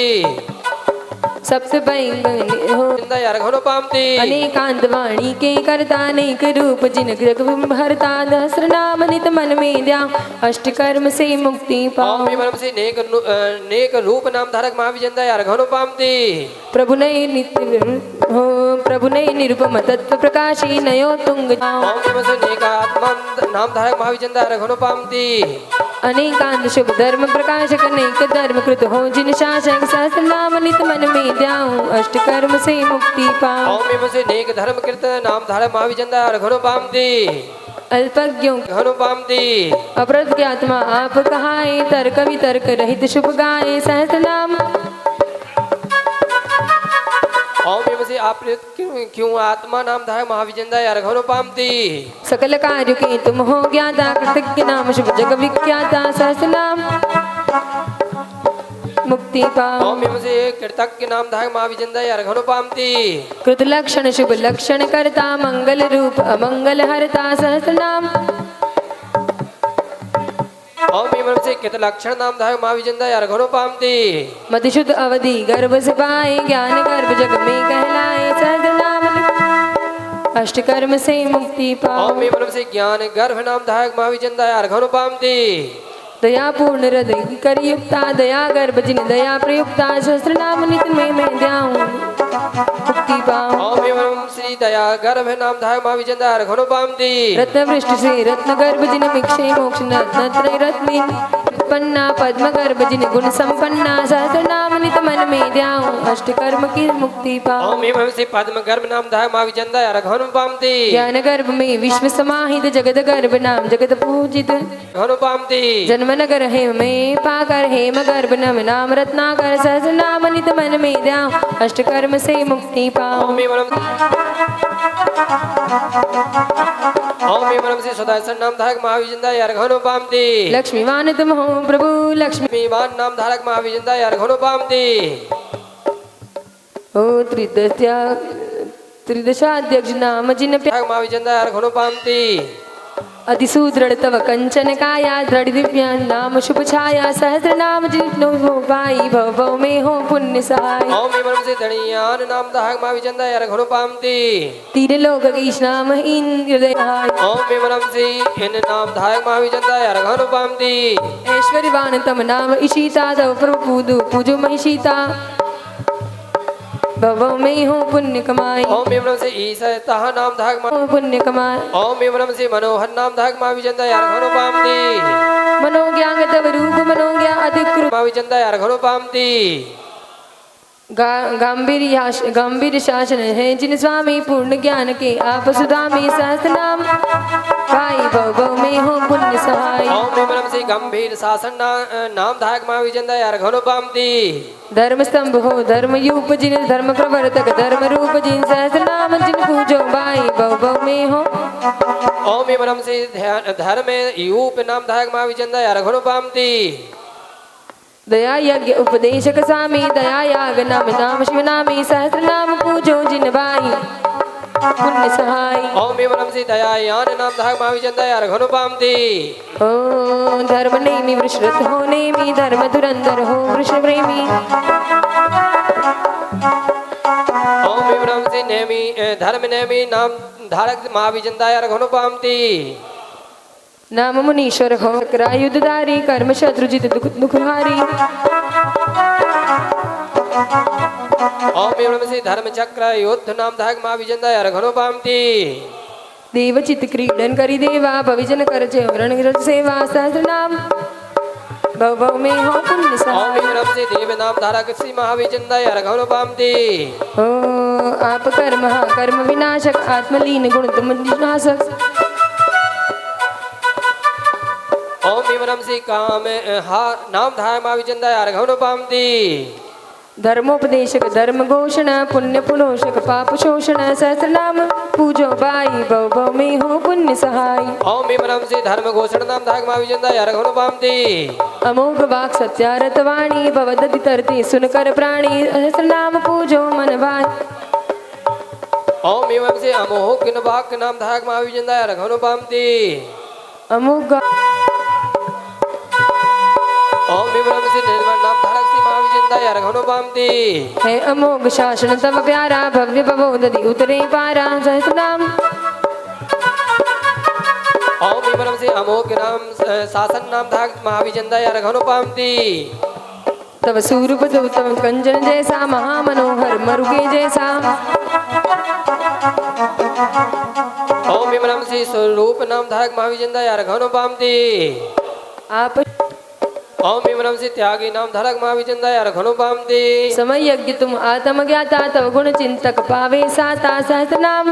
सप्त बैंगन हो जिनंदय अर्घम नपामते। अनेकांत वाणी के करता अनेक रूप जिन जग भरता सहस्र नाम नित मन में ध्याऊं अष्ट कर्म से मुक्ति पाऊं। ओम विमल से नेक रूप नाम धारक महावीर जिनंदय अर्घम नपामते। प्रभु ने नित्य हो प्रभु ने निरुपम तत्व प्रकाशी नयो तुंग। ओम विमल से नेक आत्मा नाम धारक महावीर जिनंदय अर्घम नपामते। अनेकांत शुभ धर्म प्रकाशक अनेक धर्म कृत हो जिन शासक सहस्र नाम नित मन में ध्याऊं अष्ट कर्म से मुक्ति पाऊं। ओम विमल से नेक धर्म कृत नाम धारक महावीर जिनंदय अर्घम नपामते। अल्पज्ञों अर्घम नपामते। अप्रज्ञात्मा आप कहाए तर्क वितर्क रहित शुभ गाए सहस्र नाम। ओम विमल से आप क्यों आत्मा नाम धारक महावीर जिनंदय अर्घम नपामते। सकल कार्य के तुम हो ज्ञाता कृतज्ञ नाम शुभ जग विख्याता सहस्र नाम मुक्ति पाओ। ओम विमल से कृतज्ञ नाम धारक महावीर जिनंदय अर्घम नपामते। कृत लक्षण शुभ लक्षण करता मंगल रूप अमंगल हरता सहस्र नाम। ओम विमल से कृत लक्षण नाम धारक महावीर जिनंदय अर्घम नपामते। मतिशुद्ध अवधि गर्भ से पाए ज्ञान गर्भ जग में कहलाए सहस्र नाम अष्ट कर्म से मुक्ति पाओ। ओम विमल से ज्ञान गर्भ नाम धारक महावीर जिनंदय अर्घम नपामते। दया पूर्ण हृदय कर युक्ता दया गर्भ जिन दया प्रयुक्ता सहस्र नाम नित में मैं ध्याऊं मुक्ति पाऊं। ओम विमल श्री दया गर्भ नाम धारक महावीर जिनंदय अर्घम नपामते। रत्न वृष्टि से रत्न गर्भ जिन मिक्षे मोक्ष रत्न रत्नी उत्पन्ना पद्म गर्भ जिन गुण संपन्ना सहस्र नाम नित मन में ध्याऊं अष्ट कर्म की मुक्ति पाऊं। ओम विमल से पद्म गर्भ नाम धारक महावीर जिनंदय अर्घम नपामते। ज्ञान गर्भ में विश्व समाहित जगत गर्भ नाम जगत पूजित अर्घम नपामते। जन्म नगर हेम में पाकर हेम गर्भ नम नाम रत्नाकर सहस्र नाम नित मन में ध्याऊं अष्ट कर्म से मुक्ति पाऊं। ओम विमल से सुदर्शन नाम धारक महावीर जिनंदय अर्घम नपामते। लक्ष्मीवान तुम हो प्रभु लक्ष्मी लक्ष्मीवान नाम धारक महावीर जिनंदय अर्घम नपामते। ओ त्रिदशाध्यक्ष नाम जिन धारक महावीर जिनंदय अर्घम नपामते। अतिसुदृढ़ तव कंचन काया दृढ़ दिव्या नाम शुभ छाया सहस्र नाम जिन हो पाई भव भव में हो पुण्य सहाय। ओम विमल से धनियान नाम धारक महावीर जिनंदय अर्घम नपामते। तीन लोक ईश नाम हृदय ओम विमल से इन नाम धारक महावीर जिनंदय अर्घम नपामते। ऐश्वर्यवान तम नाम ईशिता तव प्रभु पूजो महिषीता भव में हो पुण्य कमाई। ओम विमल से ईशता नाम धारक हो पुण्य कमाई। ओम विमल से मनोहर नाम धारक महावीर जिनंदय अर्घम नपामते। मनोज्ञान तव रूप मनोज्ञा अधिकृत महावीर जिनंदय अर्घम नपामते। गंभीर शासन है जिन स्वामी पूर्ण ज्ञान के आप सुधा में सहस्र नाम भाई भव भव में हो पुण्य सहाय। ओम विमल से गंभीर शासन नाम धारक महावीर जिनंदय अर्घम नपामते। धर्म स्तंभ हो धर्म यूप जिन धर्म प्रवर्तक धर्म रूप जिन सहस्र नाम जिन पूजो भाई भव भव में हो। ओम विमल से धर्म यूप नाम धारक महावीर जिनंदय अर्घम नपामते। दया यज्ञ उपदेशक स्वामी दया याग नाम नाम शिव नामी सहस्र नाम पूजो जिन भाई पुण्य सहाय। ओम विमल से दयायान नाम धारक महावीर जिनंदय अर्घम नपामते। ओ धर्म नेमी वृषरथ हो नेमी धर्म धुरंधर हो वृष प्रेमी। ओम विमल से नेमी धर्म नेमी नाम धारक महावीर जिनंदय अर्घम नपामते। नाम मुनीश्वर हो युद्धधारी कर्म शत्रुजित दुखहारी। ओम विमल से धर्म चक्र युद्ध नाम धारक महावीर जिनंदय अर्घम नपामते। देवचित क्रीडन करी देवा भविजन कर रण सेवा सहस्र नाम भव भव में हो पुण्य ओम सहाय। विक्रम से देव नाम धारक श्री महाविचंदाय अर्घन पामती। ओ आप कर्म कर्म विनाशक आत्मलीन गुण तुम विनाशक। ओम विक्रम से काम नाम धारक महाविचंदाय अर्घन पामती। धर्मोपदेशक धर्म घोषण पुण्य पुलोषक पाप शोषण सहस्रनाम पूजो बाई भव भव में हो पुण्य सहाय। ओम विक्रम से धर्म घोषण नाम धारक महाविचंदाय अर्घन पामती। अमोघ वाक सत्यारत वाणी भवदति तरते सुनकर प्राणी सहस्रनाम पूजो मन भाई। ओम विक्रम से अमोह किन वाक नाम धारक महाविचंदाय अर्घन पामती। अमोघ ओम विक्रम से निर्मल नाम धारक श्री महाविचंदाय अर्घन पामती। है अमोघ शासन तब प्यारा भव्य भवोदधि उतरे पारा सहस्रनाम। ओम विक्रम से अमोघ नाम शासन नाम धारक महाविचंदाय अर्घन पामती। तब स्वरूप उत्तम कंचन जैसा महामनोहर मरुगे जैसा। ओम विक्रम से स्वरूप नाम धारक महाविचंदाय अर्घन पामती। आप ओम विक्रम से त्यागी नाम धारक महाविचंदाय अर्घन पामती। समय यज्ञ तुम आत्म ज्ञाता तव गुण चिंतक पावे साता सहस्रनाम।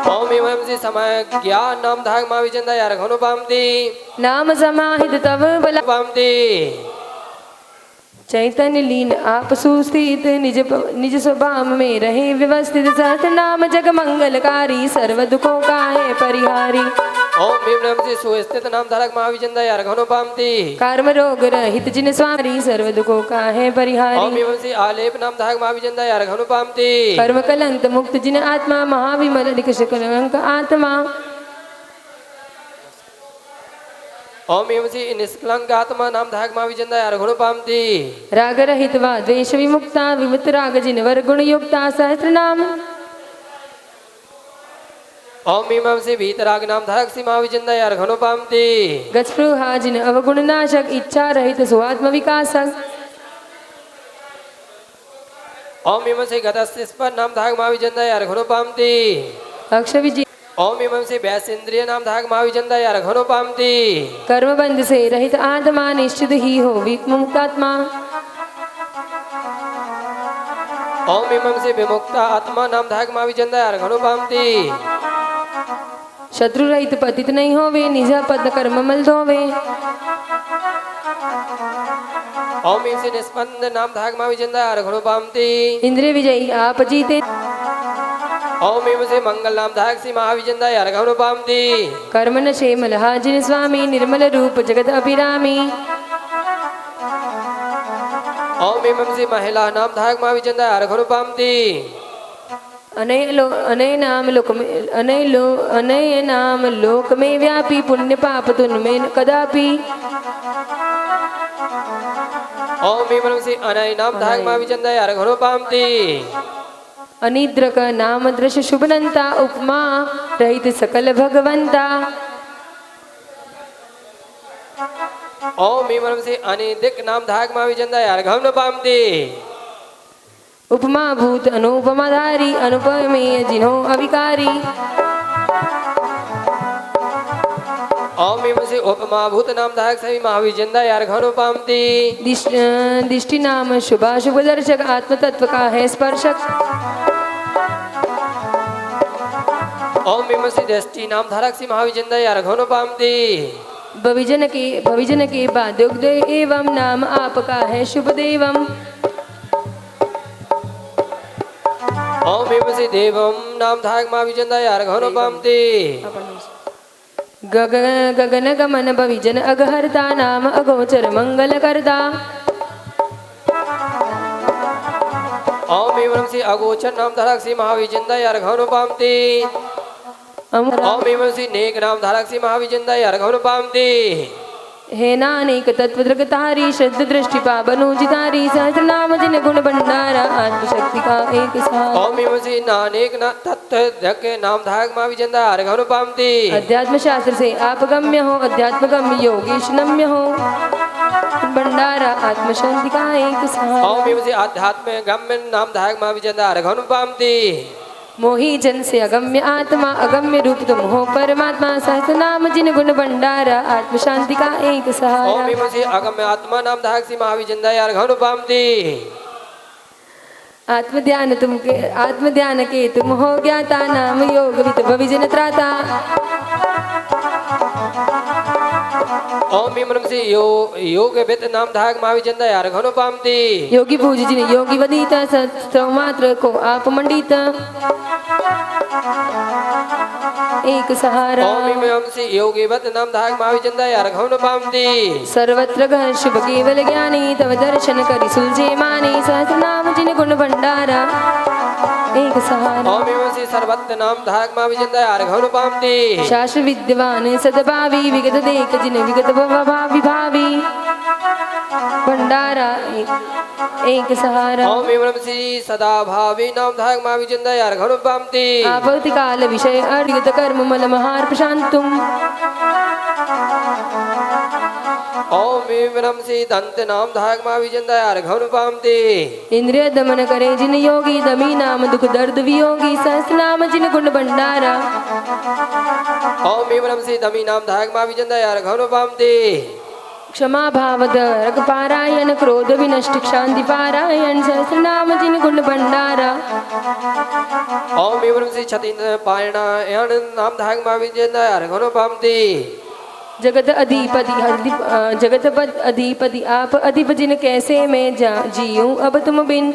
ओम विक्रम से समय ज्ञान नाम धारक महाविचंदाय अर्घन पामती। नाम समाहित तव बल पामती। चैतन्य लीन आप सुस्थित निज स्वभाव में रहे व्यवस्थित सहस्रनाम जग मंगलकारी सर्व दुखों का है परिहारी। ओम विक्रम से सुस्थित नाम धारक महाविचंदाय अर्घन पामती। कर्म रोग रहित जिन स्वामी सर्व दुखों का है ओम परिहारी। विक्रम से आलेप नाम धारक महाविचंदाय अर्घन पामती। कर्म कलंक मुक्त जिन आत्मा महाविमल निकष कलंक आत्मा। ओम विक्रम से निष्कलंक आत्मा नाम धारक महाविचंदाय अर्घन पामती। राग रहित वा द्वेष विमुक्ता विमुक्त राग जिन वर गुण युक्ता सहस्रनाम। ओम विक्रम से वीतराग नाम धारक श्री महाविचंदाय अर्घन पामती। गजस्पृहा जिन अवगुण नाशक इच्छा रहित स्वात्म विकासक। ओम विक्रम से गतस्पर नाम धारक महाविचंदाय अर्घन पामती। अक्ष विजय ओम विक्रम से व्यास इंद्रिय नाम धारक महाविचंदाय अर्घन पामती। कर्म बंध से रहित आत्मा निश्चित ही हो विमुक्तात्मा। ओम विक्रम से विमुक्ता आत्मा नाम धारक महाविचंदाय अर्घन पामती। शत्रु रहित पतित नहीं होवे निज पद कर्म मल धोवे। ओम विक्रम से निष्पन्द नाम धारक महाविचंदाय अर्घन पामती। इंद्रिय विजयी आप जीते ओम विक्रम से मंगल नाम धारक श्री महाविचंदाय अर्घन पामती। कर्म न क्षेमल जिन स्वामी निर्मल रूप जगत अभिरामी। ओम विक्रम से महिला नाम धारक महाविचंदाय अर्घन पामती। अनय नाम लोक में व्यापी पुण्य पाप तुन में कदापि। ओम विक्रम से अनय नाम धारक महाविचंदाय अर्घन पामती। अनिद्रक नाम दृश्य शुभनंता उपमा रहित सकल भगवंता। ओम विक्रम से अनिदिक नाम धारक महाविचंदाय अर्घन पामती। उपमा भूत अनुपमाधारी अनुपमेय जिन्हो अविकारी। ओम विक्रम से उपमा भूत नाम धारक श्री महाविचंदाय अर्घन पामती। दृष्टि नाम शुभा शुभ दर्शक आत्म तत्व का है स्पर्शक। ओम विक्रम से दृष्टि नाम धारक श्री महाविचंदाय अर्घन पामती। भविजन के बाध्योग्ध एवं नाम आपका है शुभ देवम। ओम विक्रम से देवम नाम धारक महाविचंदाय अर्घन पामती। गगन गमन भविजन अगहर्ता नाम अगोचर मंगल करता। ओम विक्रम से अगोचर नाम धारक श्री महाविचंदाय अर्घन पामती। ओम विक्रम से नेक नाम धारक श्री महाविचंदाय अर्घन पामती। हे नानेक तत्व दृगतारी श्रद्ध दृष्टि पावनो जितारी सहस्रनाम जिन गुण भंडारा आत्मशक्ति का एक सार। ओम विक्रम से नानेक तत्व नाम धारक महाविचंदाय अर्घन पामती। अध्यात्म शास्त्र से आप गम्य हो अध्यात्म गम्य योगेश नम्य हो भंडारा आत्मशांति का एक सार। ओम विक्रम से आध्यात्म गम्य नाम धारक महाविचंदाय अर्घन पामती। मोही जन से अगम्य आत्मा अगम्य रूप तुम हो परमात्मा सहस्र नाम जिन गुण भंडारा आत्म शांति का एक ओम सहारा। भीम से अगम्य आत्मा नाम धाक सी महावी जिंदा यार घन पामती। आत्म ध्यान के तुम हो ज्ञाता नाम योग वित भविजन त्राता। ओम भीम से योग वित नाम धाक महावी जिंदा यार घन पामती। योगी पूज जिन योगी वदित सत्सव मात्र को आप मंडित एक सहारा। ओम भीम से योगी वित नाम धाक महावी जिंदा यार घन पामती। सर्वत्र घन शुभ केवल ज्ञानी तव दर्शन करि सुलझे मानी सहस्र नाम जिन गुण भंडारा एक सहारा। ओम भीम से सर्वत्र नाम धाक महावी जिंदा यार घन पामती। शास्त्र विद्वान सदभावी विगत देख जिन विगत भावी भावी भंडारा एक सहारा। ओम भीम से सदा भावी नाम धाक महावी जिंदा यार घन पामती। आपत्ति काल विषय अर्घित कर्म मल महार प्रशांतुम। ओम भीम से दंत नाम धाक महावी जिंदा यार घन पामती। इंद्रिय दमन करे जिन योगी दमी नाम दुख दर्द वियोगी सहस्र नाम जिन गुण भंडारा। ओम भीम से दमी नाम धाक महावी जिंदा यार घन पामती। क्षमा भाव दरक पारायण क्रोध विनष्ट शांति पारायण सहस्र नाम जिन गुण भंडारा। ओम भीम से छतिन पायणायण नाम धाक महावी जिंदा यार घन पामती। जगत अधिपति आप अधिप जिन कैसे मैं जीऊं अब तुम बिन।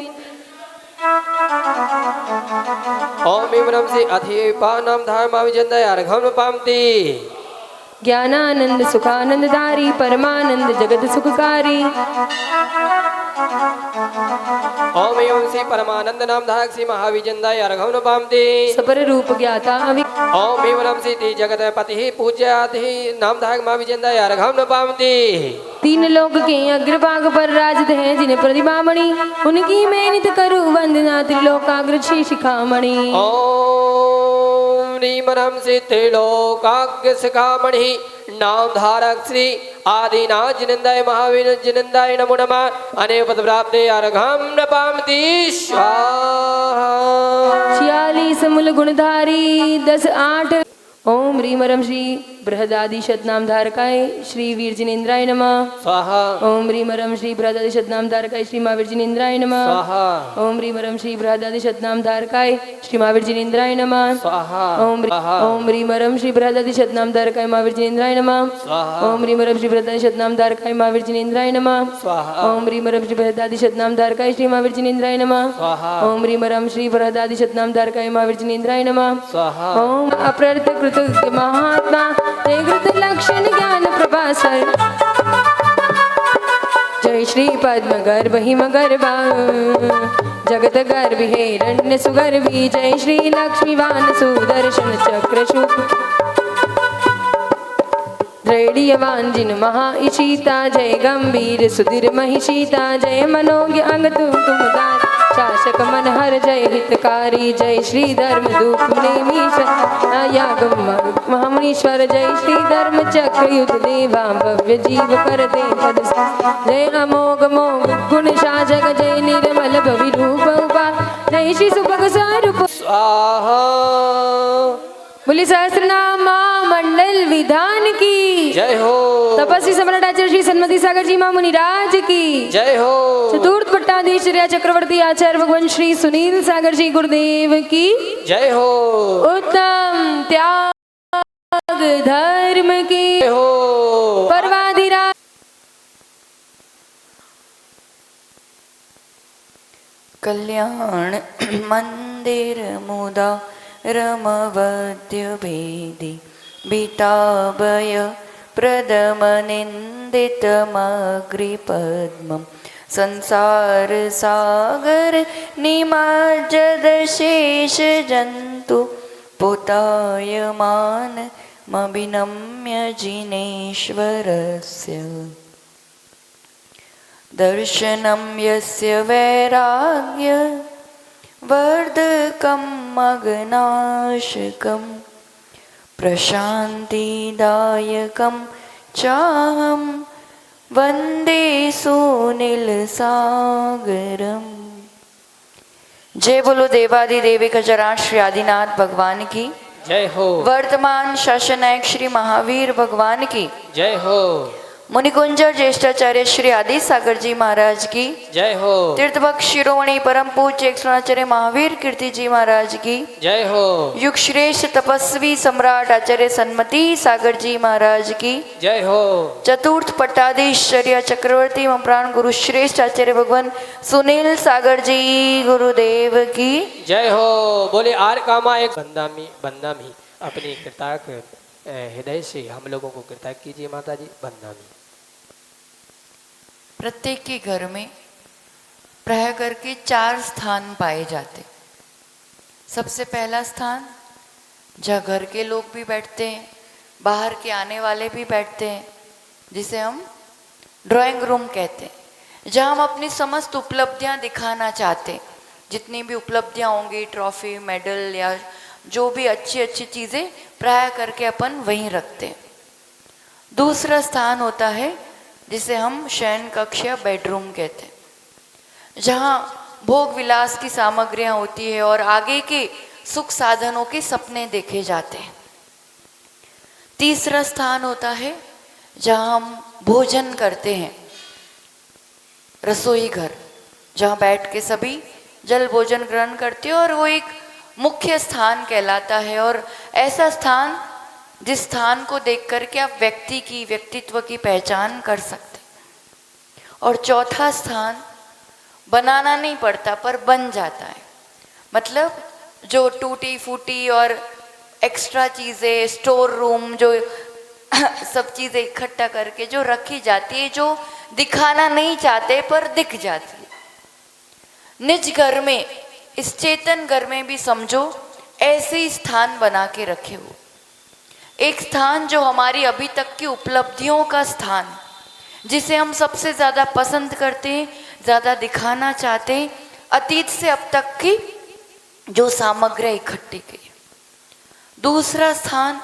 ओम भीम से अधिपा नाम धाक महावी जिंदा यार घन पामती। ज्ञानानंद सुखानंद दारी परमानंद जगत सुखकारी। ओम भीम से परमानंद नाम धाक सी महावी जिंदा यार घन पामती। सपर रूप ज्ञाता ओम भीम से ती जगत पति पूज्याति नाम धाक महावी जिंदा यार घन पामती। तीन लोक के अग्रभाग पर राजत है जिन्हें प्रतिभामणि उनकी मैं नित करूं वंदना त्रिलोकाग्र शिखामणि। ओम ह्रीम से त्रिलोकाग्र शिखामणि नाम धारक श्री आदिनाथ जिनंदाय महावीर जिनंदाय नमो नमः अनेपद प्राप्ते अर्घम न पामती स्वाहा। 46 मूल गुणधारी 10 8। ओम ह्रीम श्री बृहदादि शतनाम धारकाय श्री वीर जिनेन्द्राय नमः स्वाहा। ओम ह्रीम श्री बृहदादि शतनाम धारकाय श्री महावीर जिनेन्द्राय नमः स्वाहा। ओम ह्रीम श्री बृहदादि शतनाम धारकाय श्री महावीर जिनेन्द्राय नमः स्वाहा। ओम ह्रीम श्री बृहदादि शतनाम धारकाय महावीर जिनेन्द्राय नमः स्वाहा। ओम ह्रीम श्री बृहदादि शतनाम धारकाय महावीर जिनेन्द्राय नमः स्वाहा। ओम ह्रीम श्री बृहदादि शतनाम धारकाय श्री महावीर जिनेन्द्राय नमः स्वाहा। ओम ह्रीम श्री बृहदादि शतनाम धारकाय महावीर जिनेन्द्राय नमः स्वाहा। ओम अप्रत कृतज्ञ महात्मा जय कृत लक्षण ज्ञान प्रभासर जय श्री पद्म गर्भ हिम गर्भा जगत गर्भ हिरण्य सुगर्भी जय श्री लक्ष्मीवान सुदर्शन चक्र शुभ दैडीयवान जिन महा इशिता जय गंभीर सुधीर महिषीता जय मनोज्ञ अंग तुम दान शासक मन हर जय हितकारी जय श्री धर्म दूप महामुनीश्वर जय श्री धर्म चक्र युद्ध देवा भव्य जीव कर दे पद जय अमोघ मोघ गुण शासक जय निर्मल भवि रूप उपा जय श्री सुभग स्वरूप स्वाहा। बोली सहस्रनाम मंडल विधान की जय हो। तपस्वी सम्राट आचार्य श्री सन्मति सागर जी महामुनिराज की जय हो। चतुर्थ पट्टाधीश्वर्य चक्रवर्ती आचार्य भगवान श्री सुनील सागर जी गुरुदेव की जय हो। उत्तम त्याग धर्म की जय हो। परवाधिराज कल्याण मंदिर मुदा रमवद्य भेदी बीताभय प्रदमनिन्दितमग्रिपद्मं संसार सागर निमज्जद शेष जन्तु पुतायमान मभिनम्य जिनेश्वरस्य दर्शनं यस्य वैराग्य वर्धकं मग्नाशकं प्रशान्तिदायकं चाहं वन्दे सुनीलसागरम् जय बोलो देवादिदेव गजराज श्री आदिनाथ भगवान की जय हो। वर्तमान शासनायक श्री महावीर भगवान की जय हो। मुनिकुंजर ज्येष्ठाचार्य श्री आदि सागर जी महाराज की जय हो। तीर्थभक्त शिरोमणि परम पूज्य आचार्य महावीर कीर्ति जी महाराज की जय हो। युग श्रेष्ठ तपस्वी सम्राट आचार्य सन्मति सागर जी महाराज की जय हो। चतुर्थ पट्टाधीश्चर्य चक्रवर्ती प्राण गुरु श्रेष्ठ आचार्य भगवान सुनील सागर जी गुरुदेव की जय हो। बोले आर कामा एक बंदामी अपनी कृतज्ञ हृदय से हम लोगों को कृतज्ञ कीजिए माता जी। बंदामी। प्रत्येक के घर में प्राय करके 4 स्थान पाए जाते। सबसे पहला स्थान जहाँ घर के लोग भी बैठते हैं, बाहर के आने वाले भी बैठते हैं, जिसे हम ड्राइंग रूम कहते हैं, जहाँ हम अपनी समस्त उपलब्धियाँ दिखाना चाहते हैं। जितनी भी उपलब्धियाँ होंगी, ट्रॉफी, मेडल या जो भी अच्छी अच्छी चीज़ें प्राय करके अपन वहीं रखते हैं। दूसरा स्थान होता है जिसे हम शयन कक्ष या बेडरूम कहते हैं, जहाँ भोग विलास की सामग्रियाँ होती है और आगे के सुख साधनों के सपने देखे जाते हैं। तीसरा स्थान होता है जहाँ हम भोजन करते हैं, रसोई घर, जहाँ बैठ के सभी जल भोजन ग्रहण करते हैं और वो एक मुख्य स्थान कहलाता है। और ऐसा स्थान जिस स्थान को देख करके आप व्यक्तित्व की पहचान कर सकते। और चौथा स्थान बनाना नहीं पड़ता पर बन जाता है, मतलब जो टूटी फूटी और एक्स्ट्रा चीज़ें, स्टोर रूम, जो सब चीज़ें इकट्ठा करके जो रखी जाती है, जो दिखाना नहीं चाहते पर दिख जाती है। निज घर में, इस चेतन घर में भी समझो ऐसे ही स्थान बना के रखे हो। एक स्थान जो हमारी अभी तक की उपलब्धियों का स्थान, जिसे हम सबसे ज़्यादा पसंद करते हैं, ज़्यादा दिखाना चाहते हैं, अतीत से अब तक की जो सामग्री इकट्ठी की। दूसरा स्थान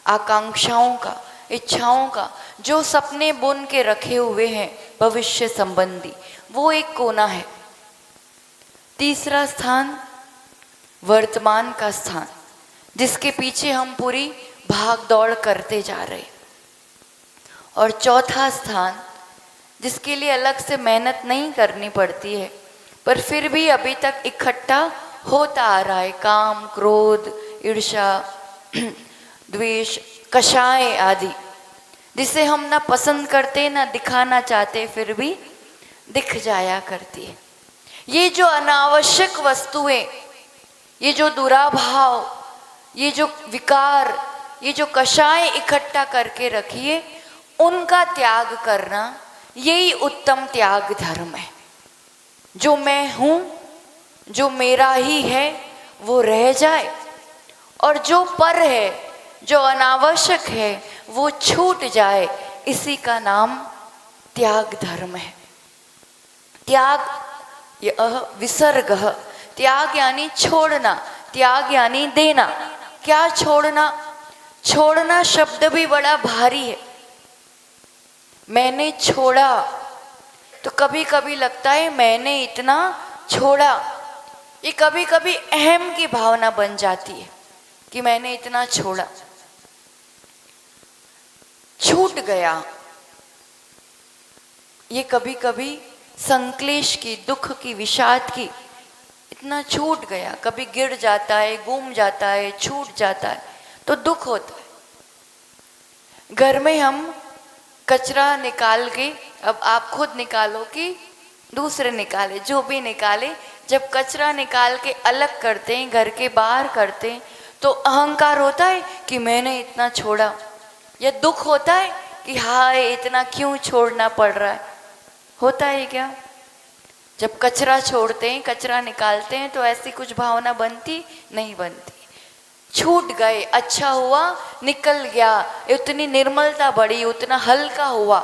आकांक्षाओं का, इच्छाओं का, जो सपने बुन के रखे हुए हैं भविष्य संबंधी, वो एक कोना है। तीसरा स्थान वर्तमान का स्थान, जिसके पीछे हम पूरी भाग दौड़ करते जा रहे हैं। और चौथा स्थान जिसके लिए अलग से मेहनत नहीं करनी पड़ती है पर फिर भी अभी तक इकट्ठा होता आ रहा है, काम, क्रोध, ईर्ष्या, द्वेष, कषाय आदि, जिसे हम ना पसंद करते ना दिखाना चाहते, फिर भी दिख जाया करती है। ये जो अनावश्यक वस्तुएं, ये जो दुराभाव, ये जो विकार, ये जो कषाय इकट्ठा करके रखिए, उनका त्याग करना यही उत्तम त्याग धर्म है। जो मैं हूँ, जो मेरा ही है, वो रह जाए, और जो पर है, जो अनावश्यक है, वो छूट जाए। इसी का नाम त्याग धर्म है। त्याग विसर्ग, त्याग यानी छोड़ना, त्याग यानी देना। क्या छोड़ना? छोड़ना शब्द भी बड़ा भारी है। मैंने छोड़ा, तो कभी कभी लगता है मैंने इतना छोड़ा। ये कभी कभी अहम की भावना बन जाती है कि मैंने इतना छोड़ा, छूट गया। ये कभी कभी संक्लेश की, दुख की, विषाद की, इतना छूट गया। कभी गिर जाता है, गुम जाता है, छूट जाता है तो दुख होता है। घर में हम कचरा निकाल के, अब आप खुद निकालो कि दूसरे निकाले, जो भी निकाले, जब कचरा निकाल के अलग करते हैं, घर के बाहर करते हैं, तो अहंकार होता है कि मैंने इतना छोड़ा, या दुख होता है कि हाय इतना क्यों छोड़ना पड़ रहा है। होता है क्या? जब कचरा छोड़ते हैं, कचरा निकालते हैं, तो ऐसी कुछ भावना बनती नहीं बनती। छूट गए, अच्छा हुआ, निकल गया, उतनी निर्मलता बढ़ी, उतना हल्का हुआ,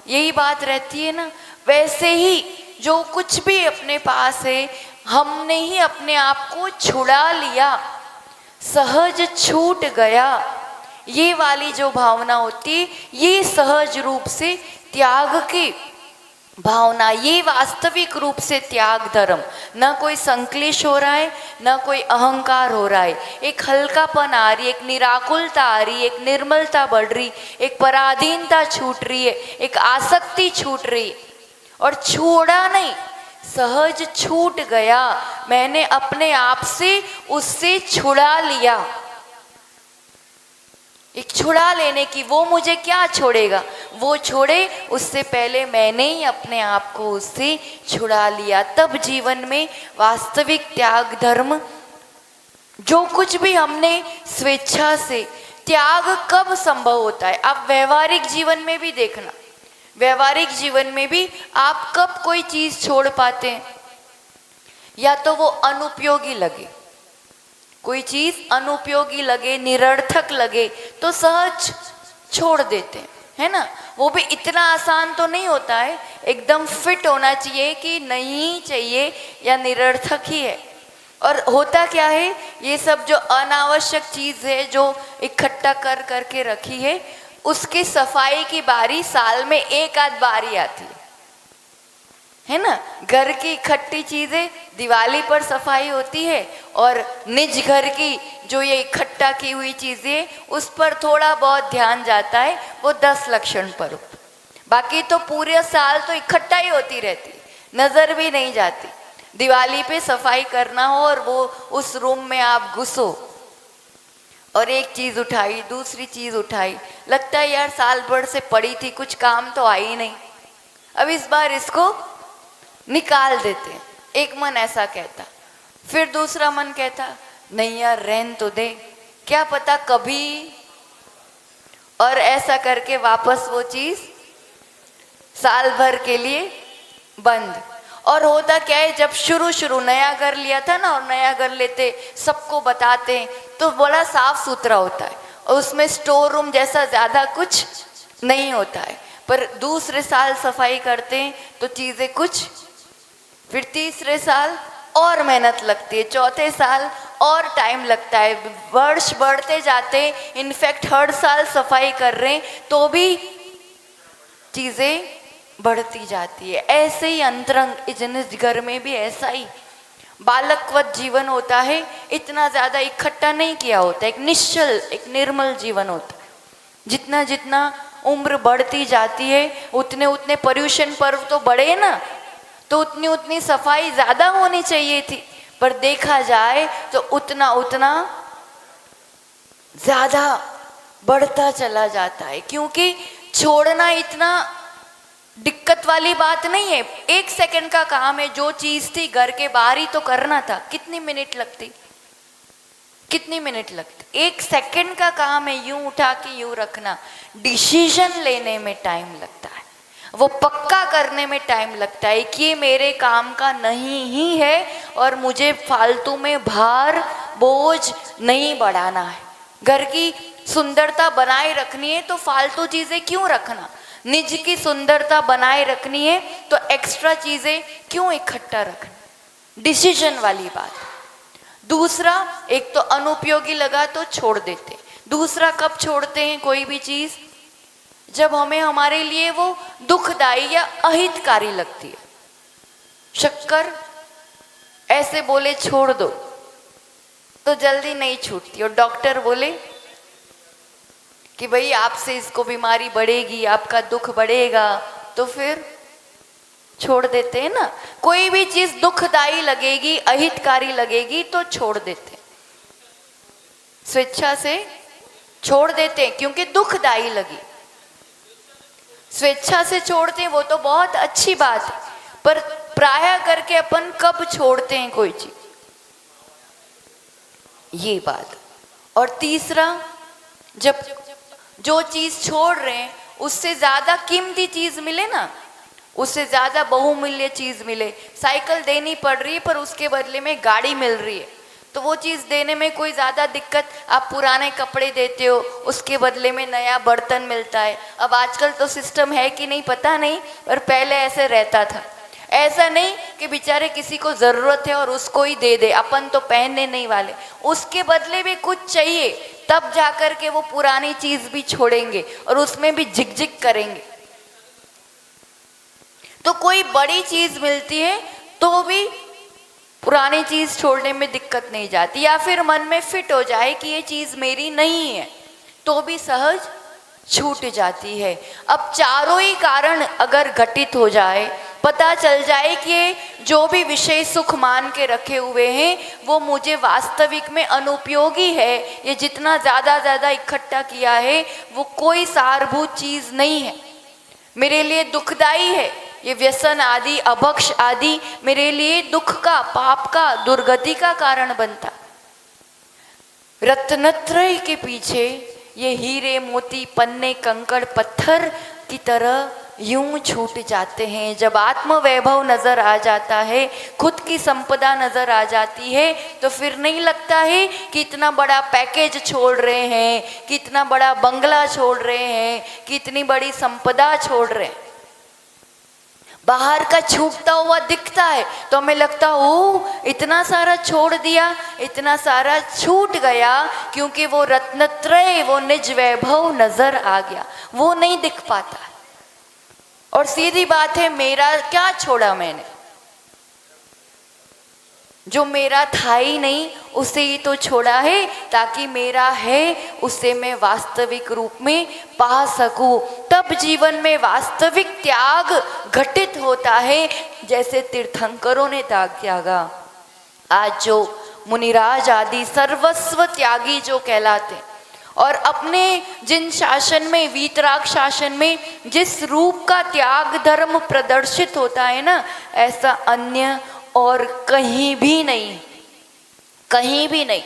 यही बात रहती है ना। वैसे ही जो कुछ भी अपने पास है, हमने ही अपने आप को छुड़ा लिया, सहज छूट गया, ये वाली जो भावना होती है, ये सहज रूप से त्याग की भावना, ये वास्तविक रूप से त्याग धर्म। न कोई संक्लेश हो रहा है, न कोई अहंकार हो रहा है, एक हल्कापन आ रही है, एक निराकुलता आ रही है, एक निर्मलता बढ़ रही, एक पराधीनता छूट रही है, एक आसक्ति छूट रही है। और छोड़ा नहीं, सहज छूट गया, मैंने अपने आप से उससे छुड़ा लिया। एक छुड़ा लेने की, वो मुझे क्या छोड़ेगा, वो छोड़े उससे पहले मैंने ही अपने आप को उससे छुड़ा लिया। तब जीवन में वास्तविक त्याग धर्म, जो कुछ भी हमने स्वेच्छा से त्याग, कब संभव होता है? आप व्यवहारिक जीवन में भी देखना, व्यवहारिक जीवन में भी आप कब कोई चीज छोड़ पाते हैं? या तो वो अनुपयोगी लगे, कोई चीज अनुपयोगी लगे, निरर्थक लगे तो सहज छोड़ देते हैं, है ना। वो भी इतना आसान तो नहीं होता है, एकदम फिट होना चाहिए कि नहीं चाहिए या निरर्थक ही है। और होता क्या है, ये सब जो अनावश्यक चीज है जो इकट्ठा कर करके रखी है, उसकी सफाई की बारी साल में एक आध बारी आती है ना। घर की इकट्ठी चीजें दिवाली पर सफाई होती है, और निज घर की जो ये इकट्ठा की हुई चीजें, उस पर थोड़ा बहुत ध्यान जाता है, वो 10 लक्षण पर। बाकी तो पूरे साल तो इकट्ठा ही होती रहती, नजर भी नहीं जाती। दिवाली पे सफाई करना हो और वो उस रूम में आप घुसो और एक चीज उठाई, दूसरी चीज उठाई, लगता है यार साल भर से पड़ी थी, कुछ काम तो आई नहीं, अब इस बार इसको निकाल देते हैं। एक मन ऐसा कहता, फिर दूसरा मन कहता नहीं यार रहन तो दे, क्या पता कभी, और ऐसा करके वापस वो चीज साल भर के लिए बंद। और होता क्या है, जब शुरू नया घर लिया था ना, और नया घर लेते सबको बताते तो बड़ा साफ सुथरा होता है, और उसमें स्टोर रूम जैसा ज्यादा कुछ नहीं होता है। पर दूसरे साल सफाई करते हैं तो चीजें कुछ, फिर तीसरे साल और मेहनत लगती है, चौथे साल और टाइम लगता है, वर्ष बढ़ते जाते हैं। इनफैक्ट हर साल सफाई कर रहे हैं तो भी चीजें बढ़ती जाती है। ऐसे ही अंतरंग इस घर में भी ऐसा ही बालकवत जीवन होता है, इतना ज्यादा इकट्ठा नहीं किया होता, एक निश्चल, एक निर्मल जीवन होता है। जितना जितना उम्र बढ़ती जाती है, उतने उतने पर्यूषण पर्व तो बढ़े ना, तो उतनी उतनी सफाई ज्यादा होनी चाहिए थी, पर देखा जाए तो उतना उतना ज्यादा बढ़ता चला जाता है। क्योंकि छोड़ना इतना दिक्कत वाली बात नहीं है, 1 सेकंड का काम है। जो चीज थी घर के बाहर ही तो करना था, कितनी मिनट लगती, कितनी मिनट लगती, 1 सेकंड का काम है, यूं उठा के यूं रखना। डिसीजन लेने में टाइम लगता है, वो पक्का करने में टाइम लगता है कि ये मेरे काम का नहीं ही है और मुझे फालतू में भार बोझ नहीं बढ़ाना है। घर की सुंदरता बनाए रखनी है तो फालतू चीजें क्यों रखना, निज की सुंदरता बनाए रखनी है तो एक्स्ट्रा चीजें क्यों इकट्ठा रखना। डिसीजन वाली बात। दूसरा, एक तो अनुपयोगी लगा तो छोड़ देते। दूसरा कब छोड़ते हैं कोई भी चीज, जब हमें हमारे लिए वो दुखदाई या अहितकारी लगती है। शक्कर ऐसे बोले छोड़ दो तो जल्दी नहीं छूटती, और डॉक्टर बोले कि भाई आपसे इसको बीमारी बढ़ेगी, आपका दुख बढ़ेगा, तो फिर छोड़ देते हैं ना। कोई भी चीज दुखदाई लगेगी, अहितकारी लगेगी तो छोड़ देते, स्वेच्छा से छोड़ देते हैं क्योंकि दुखदाई लगी। स्वेच्छा से छोड़ते हैं वो तो बहुत अच्छी बात है, पर प्राय करके अपन कब छोड़ते हैं कोई चीज, ये बात। और तीसरा, जब जो चीज छोड़ रहे हैं उससे ज्यादा कीमती चीज मिले ना, उससे ज्यादा बहुमूल्य चीज मिले, साइकिल देनी पड़ रही है पर उसके बदले में गाड़ी मिल रही है, तो वो चीज देने में कोई ज्यादा दिक्कत। आप पुराने कपड़े देते हो, उसके बदले में नया बर्तन मिलता है। अब आजकल तो सिस्टम है कि नहीं पता नहीं, पर पहले ऐसे रहता था। ऐसा नहीं कि बेचारे किसी को जरूरत है और उसको ही दे दे, अपन तो पहनने नहीं वाले, उसके बदले भी कुछ चाहिए, तब जाकर के वो पुरानी चीज भी छोड़ेंगे और उसमें भी झिकझिक करेंगे। तो कोई बड़ी चीज मिलती है तो भी पुरानी चीज छोड़ने में दिक्कत नहीं जाती, या फिर मन में फिट हो जाए कि ये चीज मेरी नहीं है तो भी सहज छूट जाती है। अब चारों ही कारण अगर घटित हो जाए, पता चल जाए कि ये जो भी विषय सुख मान के रखे हुए हैं वो मुझे वास्तविक में अनुपयोगी है, ये जितना ज़्यादा इकट्ठा किया है वो कोई सारभूत चीज़ नहीं है, मेरे लिए दुखदाई है, ये व्यसन आदि अभक्ष आदि मेरे लिए दुख का, पाप का, दुर्गति का कारण बनता। रत्नत्रय के पीछे ये हीरे मोती पन्ने कंकड़ पत्थर की तरह यूं छूट जाते हैं। जब आत्म वैभव नजर आ जाता है, खुद की संपदा नजर आ जाती है, तो फिर नहीं लगता है कि इतना बड़ा पैकेज छोड़ रहे हैं, कि इतना बड़ा बंगला छोड़ रहे हैं, कि इतनी बड़ी संपदा छोड़ रहे हैं। बाहर का छूटता हुआ दिखता है तो हमें लगता ओ इतना सारा छोड़ दिया, इतना सारा छूट गया, क्योंकि वो रत्नत्रय, वो निज वैभव नजर आ गया, वो नहीं दिख पाता। और सीधी बात है, मेरा क्या छोड़ा मैंने, जो मेरा था ही नहीं उसे ही तो छोड़ा है, ताकि मेरा है उसे मैं वास्तविक रूप में पा सकूं। तब जीवन में वास्तविक त्याग घटित होता है, जैसे तीर्थंकरों ने त्यागा। आज जो मुनिराज आदि सर्वस्व त्यागी जो कहलाते, और अपने जिन शासन में, वीतराग शासन में जिस रूप का त्याग धर्म प्रदर्शित होता है ना, ऐसा अन्य और कहीं भी नहीं, कहीं भी नहीं।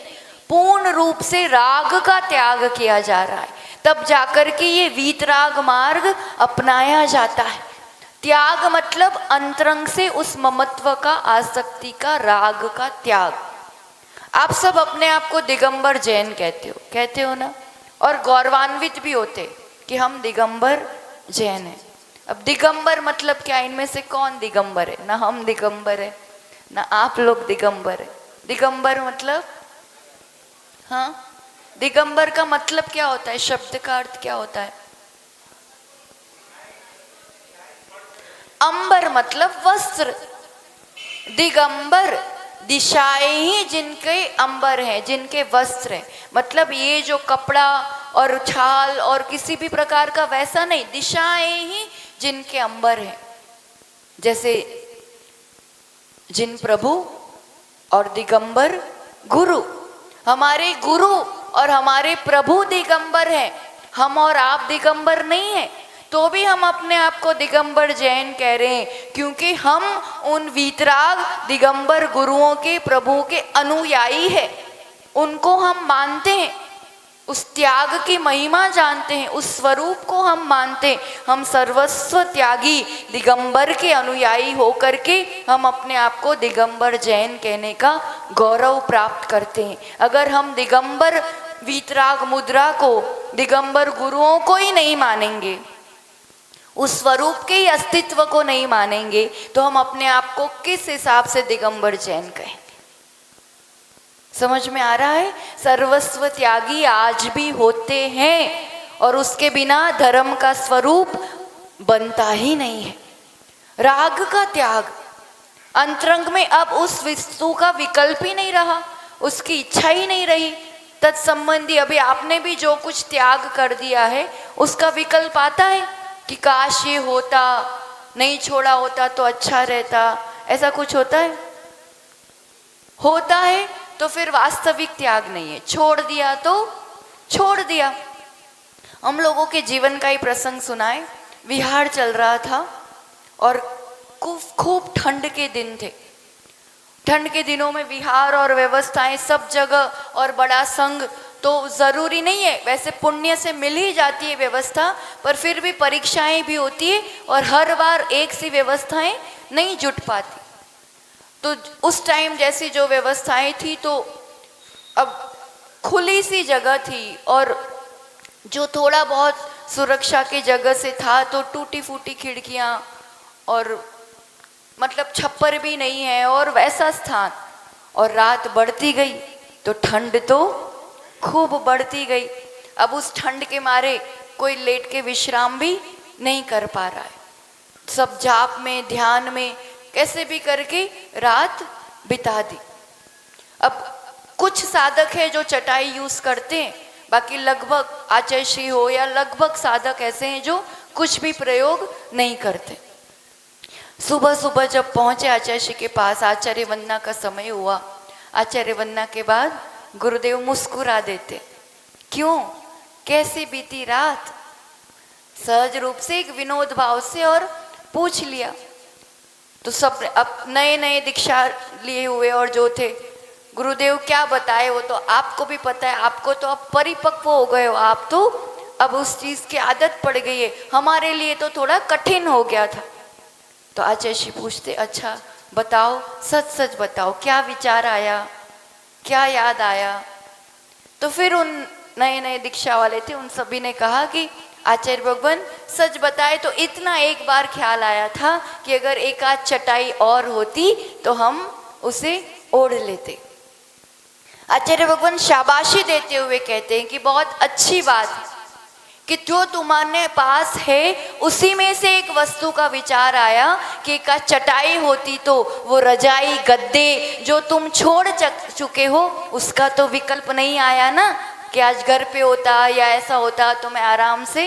पूर्ण रूप से राग का त्याग किया जा रहा है, तब जाकर के ये वीतराग मार्ग अपनाया जाता है। त्याग मतलब अंतरंग से उस ममत्व का, आसक्ति का, राग का त्याग। आप सब अपने आप को दिगंबर जैन कहते हो ना, और गौरवान्वित भी होते कि हम दिगंबर जैन हैं। अब दिगंबर मतलब क्या, इनमें से कौन दिगंबर है? ना हम दिगंबर है, ना आप लोग दिगंबर है। दिगंबर मतलब, हाँ, दिगंबर का मतलब क्या होता है? शब्द का अर्थ क्या होता है? अंबर मतलब वस्त्र। दिगंबर दिशाएं ही जिनके अंबर हैं, जिनके वस्त्र हैं। मतलब ये जो कपड़ा और छाल और किसी भी प्रकार का वैसा नहीं, दिशाएं ही जिनके अंबर हैं। जैसे जिन प्रभु और दिगंबर गुरु, हमारे गुरु और हमारे प्रभु दिगंबर हैं, हम और आप दिगंबर नहीं हैं, तो भी हम अपने आप को दिगंबर जैन कह रहे हैं, क्योंकि हम उन वीतराग दिगंबर गुरुओं के, प्रभु के अनुयायी हैं। उनको हम मानते हैं, उस त्याग की महिमा जानते हैं, उस स्वरूप को हम मानते हैं। हम सर्वस्व त्यागी दिगंबर के अनुयायी होकर के हम अपने आप को दिगंबर जैन कहने का गौरव प्राप्त करते हैं। अगर हम दिगंबर वीतराग मुद्रा को, दिगंबर गुरुओं को ही नहीं मानेंगे, उस स्वरूप के ही अस्तित्व को नहीं मानेंगे, तो हम अपने आप को किस हिसाब से दिगंबर जैन कहेंगे? समझ में आ रहा है? सर्वस्व त्यागी आज भी होते हैं, और उसके बिना धर्म का स्वरूप बनता ही नहीं है। राग का त्याग, अंतरंग में अब उस वस्तु का विकल्प ही नहीं रहा, उसकी इच्छा ही नहीं रही। तत्संबंधी अभी आपने भी जो कुछ त्याग कर दिया है, उसका विकल्प आता है कि काश ये होता, नहीं छोड़ा होता तो अच्छा रहता, ऐसा कुछ होता है? होता है तो फिर वास्तविक त्याग नहीं है। छोड़ दिया तो छोड़ दिया। हम लोगों के जीवन का ही प्रसंग सुनाए। विहार चल रहा था और खूब ठंड के दिन थे। ठंड के दिनों में विहार और व्यवस्थाएं सब जगह, और बड़ा संघ तो ज़रूरी नहीं है, वैसे पुण्य से मिल ही जाती है व्यवस्था, पर फिर भी परीक्षाएं भी होती है और हर बार एक सी व्यवस्थाएं नहीं जुट पाती। तो उस टाइम जैसी जो व्यवस्थाएं थी, तो अब खुली सी जगह थी, और जो थोड़ा बहुत सुरक्षा की जगह से था तो टूटी फूटी खिड़कियां, और मतलब छप्पर भी नहीं है, और वैसा स्थान। और रात बढ़ती गई तो ठंड तो खूब बढ़ती गई। अब उस ठंड के मारे कोई लेट के विश्राम भी नहीं कर पा रहा है। सब जाप में, ध्यान में, कैसे भी करके रात बिता दी। अब कुछ साधक है जो चटाई यूज करते हैं, बाकी लगभग आचार्य श्री हो या लगभग साधक ऐसे हैं जो कुछ भी प्रयोग नहीं करते। सुबह सुबह जब पहुंचे आचार्य श्री के पास, आचार्य वंदना का समय हुआ। आचार्य वंदना के बाद गुरुदेव मुस्कुरा देते। क्यों, कैसी बीती रात, सहज रूप से एक विनोद भाव से और पूछ लिया। तो सब अब नए नए दीक्षा लिए हुए और जो थे, गुरुदेव क्या बताए वो तो आपको भी पता है, आपको तो अब परिपक्व हो गए हो, आप तो अब उस चीज की आदत पड़ गई है, हमारे लिए तो थोड़ा कठिन हो गया था। तो आचार्य श्री पूछते, अच्छा बताओ, सच सच बताओ, क्या विचार आया, क्या याद आया। तो फिर उन नए नए दीक्षा वाले थे, उन सभी ने कहा कि आचार्य भगवान सच बताए तो इतना एक बार ख्याल आया था कि अगर एक आध चटाई और होती तो हम उसे ओढ़ लेते। आचार्य भगवान शाबाशी देते हुए कहते हैं कि बहुत अच्छी बात है कि जो तुम्हारे पास है उसी में से एक वस्तु का विचार आया कि एक चटाई होती तो वो रजाई गद्दे जो तुम छोड़ चुके हो उसका तो विकल्प नहीं आया ना, कि आज घर पे होता या ऐसा होता तो मैं आराम से।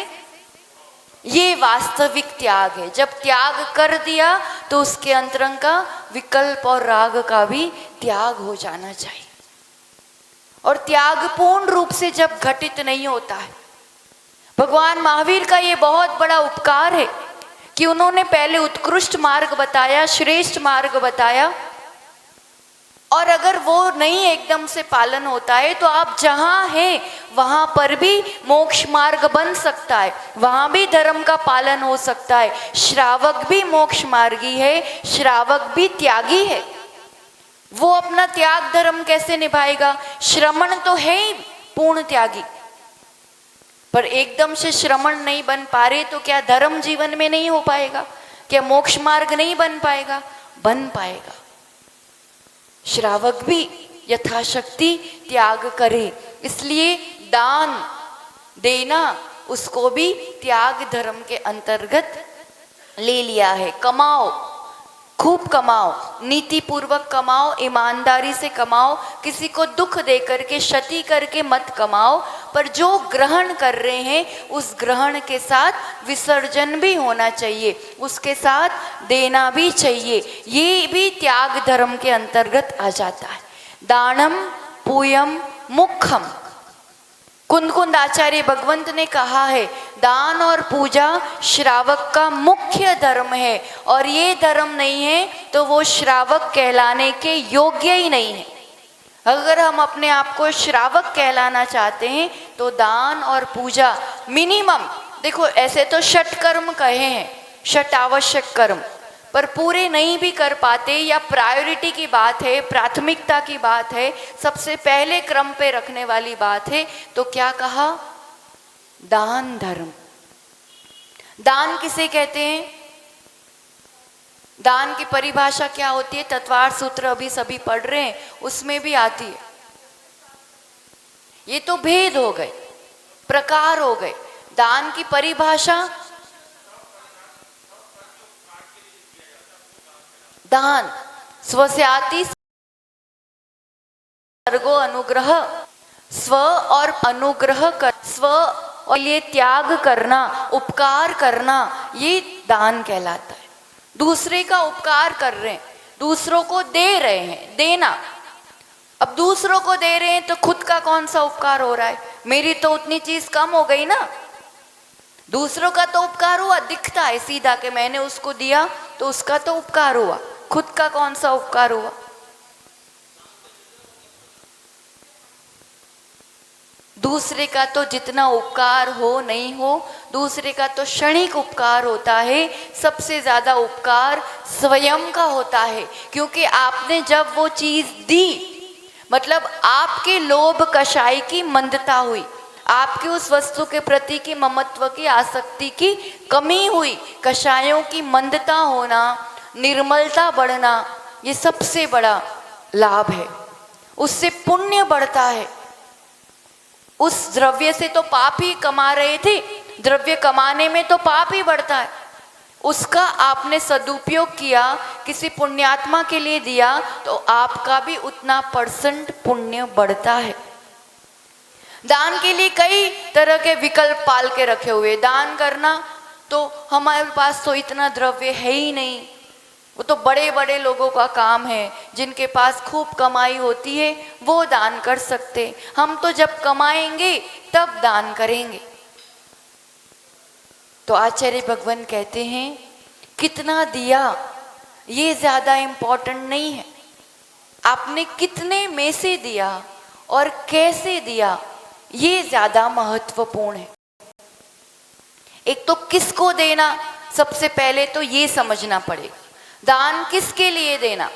ये वास्तविक त्याग है। जब त्याग कर दिया तो उसके अंतरंग का विकल्प और राग का भी त्याग हो जाना चाहिए। और त्याग पूर्ण रूप से जब घटित नहीं होता है, भगवान महावीर का ये बहुत बड़ा उपकार है कि उन्होंने पहले उत्कृष्ट मार्ग बताया, श्रेष्ठ मार्ग बताया, और अगर वो नहीं एकदम से पालन होता है तो आप जहाँ हैं वहाँ पर भी मोक्ष मार्ग बन सकता है, वहाँ भी धर्म का पालन हो सकता है। श्रावक भी मोक्ष मार्गी है, श्रावक भी त्यागी है। वो अपना त्याग धर्म कैसे निभाएगा? श्रमण तो है ही पूर्ण त्यागी, पर एकदम से श्रमण नहीं बन पा रहे तो क्या धर्म जीवन में नहीं हो पाएगा? क्या मोक्ष मार्ग नहीं बन पाएगा? बन पाएगा। श्रावक भी यथाशक्ति त्याग करे, इसलिए दान देना उसको भी त्याग धर्म के अंतर्गत ले लिया है। कमाओ, खूब कमाओ, नीति पूर्वक कमाओ, ईमानदारी से कमाओ, किसी को दुख दे करके क्षति करके मत कमाओ, पर जो ग्रहण कर रहे हैं उस ग्रहण के साथ विसर्जन भी होना चाहिए, उसके साथ देना भी चाहिए। ये भी त्याग धर्म के अंतर्गत आ जाता है। दानम पूयम मुखम, कुंद आचार्य भगवंत ने कहा है दान और पूजा श्रावक का मुख्य धर्म है, और ये धर्म नहीं है तो वो श्रावक कहलाने के योग्य ही नहीं है। अगर हम अपने आप को श्रावक कहलाना चाहते हैं तो दान और पूजा मिनिमम, देखो ऐसे तो षट कर्म कहे हैं, षट आवश्यक कर्म, पर पूरे नहीं भी कर पाते या प्रायोरिटी की बात है, प्राथमिकता की बात है, सबसे पहले क्रम पे रखने वाली बात है, तो क्या कहा? दान धर्म। दान किसे कहते हैं? दान की परिभाषा क्या होती है? तत्वार्थ सूत्र अभी सभी पढ़ रहे हैं, उसमें भी आती है। ये तो भेद हो गए, प्रकार हो गए। दान की परिभाषा, दान स्वस्याति सर्गो अनुग्रह, स्व और अनुग्रह कर, स्व और लिए त्याग करना, उपकार करना, ये दान कहलाता है। दूसरे का उपकार कर रहे हैं, दूसरों को दे रहे हैं, देना। अब दूसरों को दे रहे हैं तो खुद का कौन सा उपकार हो रहा है? मेरी तो उतनी चीज कम हो गई ना। दूसरों का तो उपकार हुआ, दिखता है सीधा कि मैंने उसको दिया तो उसका तो उपकार हुआ, खुद का कौन सा उपकार हुआ? दूसरे का तो जितना उपकार हो नहीं हो, दूसरे का तो क्षणिक उपकार होता है, सबसे ज्यादा उपकार स्वयं का होता है। क्योंकि आपने जब वो चीज दी, मतलब आपके लोभ कषाय की मंदता हुई, आपकी उस वस्तु के प्रति की ममत्व की आसक्ति की कमी हुई, कषायों की मंदता होना, निर्मलता बढ़ना, ये सबसे बड़ा लाभ है। उससे पुण्य बढ़ता है। उस द्रव्य से तो पाप ही कमा रहे थे, द्रव्य कमाने में तो पाप ही बढ़ता है। उसका आपने सदुपयोग किया, किसी पुण्यात्मा के लिए दिया, तो आपका भी उतना % पुण्य बढ़ता है। दान के लिए कई तरह के विकल्प पाल के रखे हुए। दान करना तो हमारे पास तो इतना द्रव्य है ही नहीं, वो तो बड़े बड़े लोगों का काम है, जिनके पास खूब कमाई होती है वो दान कर सकते। हम तो जब कमाएंगे तब दान करेंगे। तो आचार्य भगवान कहते हैं कितना दिया ये ज्यादा इम्पोर्टेंट नहीं है, आपने कितने में से दिया और कैसे दिया ये ज्यादा महत्वपूर्ण है। एक तो किसको देना, सबसे पहले तो ये समझना पड़ेगा। दान किसके लिए देना?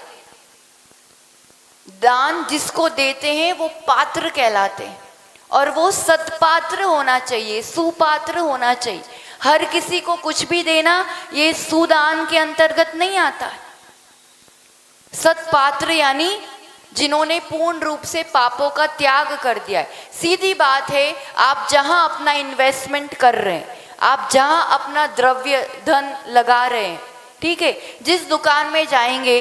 दान जिसको देते हैं वो पात्र कहलाते हैं, और वो सत्पात्र होना चाहिए, सुपात्र होना चाहिए। हर किसी को कुछ भी देना ये सुदान के अंतर्गत नहीं आता है। सत्पात्र यानी जिन्होंने पूर्ण रूप से पापों का त्याग कर दिया है। सीधी बात है, आप जहां अपना इन्वेस्टमेंट कर रहे हैं, आप जहां अपना द्रव्य धन लगा रहे हैं, ठीक है, जिस दुकान में जाएंगे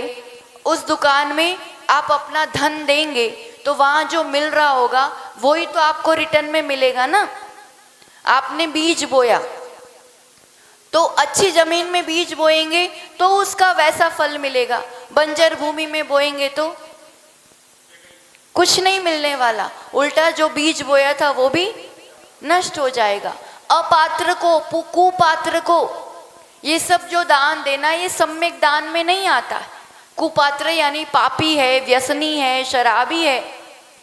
उस दुकान में आप अपना धन देंगे तो वहां जो मिल रहा होगा वही तो आपको रिटर्न में मिलेगा ना। आपने बीज बोया तो अच्छी जमीन में बीज बोएंगे तो उसका वैसा फल मिलेगा, बंजर भूमि में बोएंगे तो कुछ नहीं मिलने वाला, उल्टा जो बीज बोया था वो भी नष्ट हो जाएगा। अपात्र को, कुपात्र को ये सब जो दान देना ये सम्यक दान में नहीं आता है। कुपात्र यानी पापी है, व्यसनी है, शराबी है,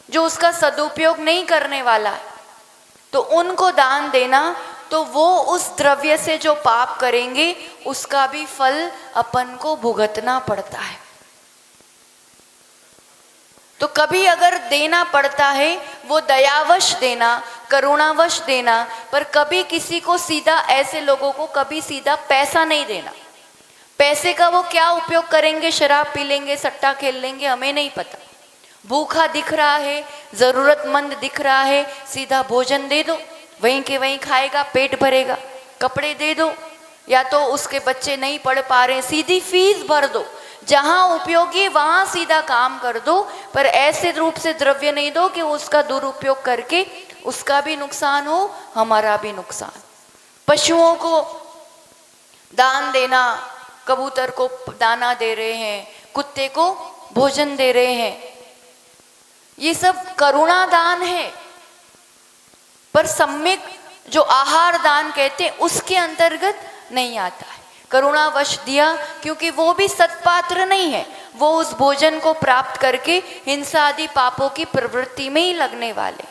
जो उसका सदुपयोग नहीं करने वाला है, तो उनको दान देना तो वो उस द्रव्य से जो पाप करेंगे उसका भी फल अपन को भुगतना पड़ता है। तो कभी अगर देना पड़ता है वो दयावश देना, करुणावश देना, पर कभी किसी को सीधा, ऐसे लोगों को कभी सीधा पैसा नहीं देना। पैसे का वो क्या उपयोग करेंगे, शराब पी लेंगे, सट्टा खेल लेंगे, हमें नहीं पता। भूखा दिख रहा है, जरूरतमंद दिख रहा है, सीधा भोजन दे दो, वहीं के वहीं खाएगा, पेट भरेगा। कपड़े दे दो, या तो उसके बच्चे नहीं पढ़ पा रहे, सीधी फीस भर दो, जहां उपयोगी वहां सीधा काम कर दो, पर ऐसे रूप से द्रव्य नहीं दो कि उसका दुरुपयोग करके उसका भी नुकसान हो, हमारा भी नुकसान। पशुओं को दान देना, कबूतर को दाना दे रहे हैं, कुत्ते को भोजन दे रहे हैं, ये सब करुणा दान है, पर सम्यक जो आहार दान कहते हैं उसके अंतर्गत नहीं आता है। करुणावश दिया क्योंकि वो भी सत्पात्र नहीं है, वो उस भोजन को प्राप्त करके हिंसा आदि पापों की प्रवृत्ति में ही लगने वाले।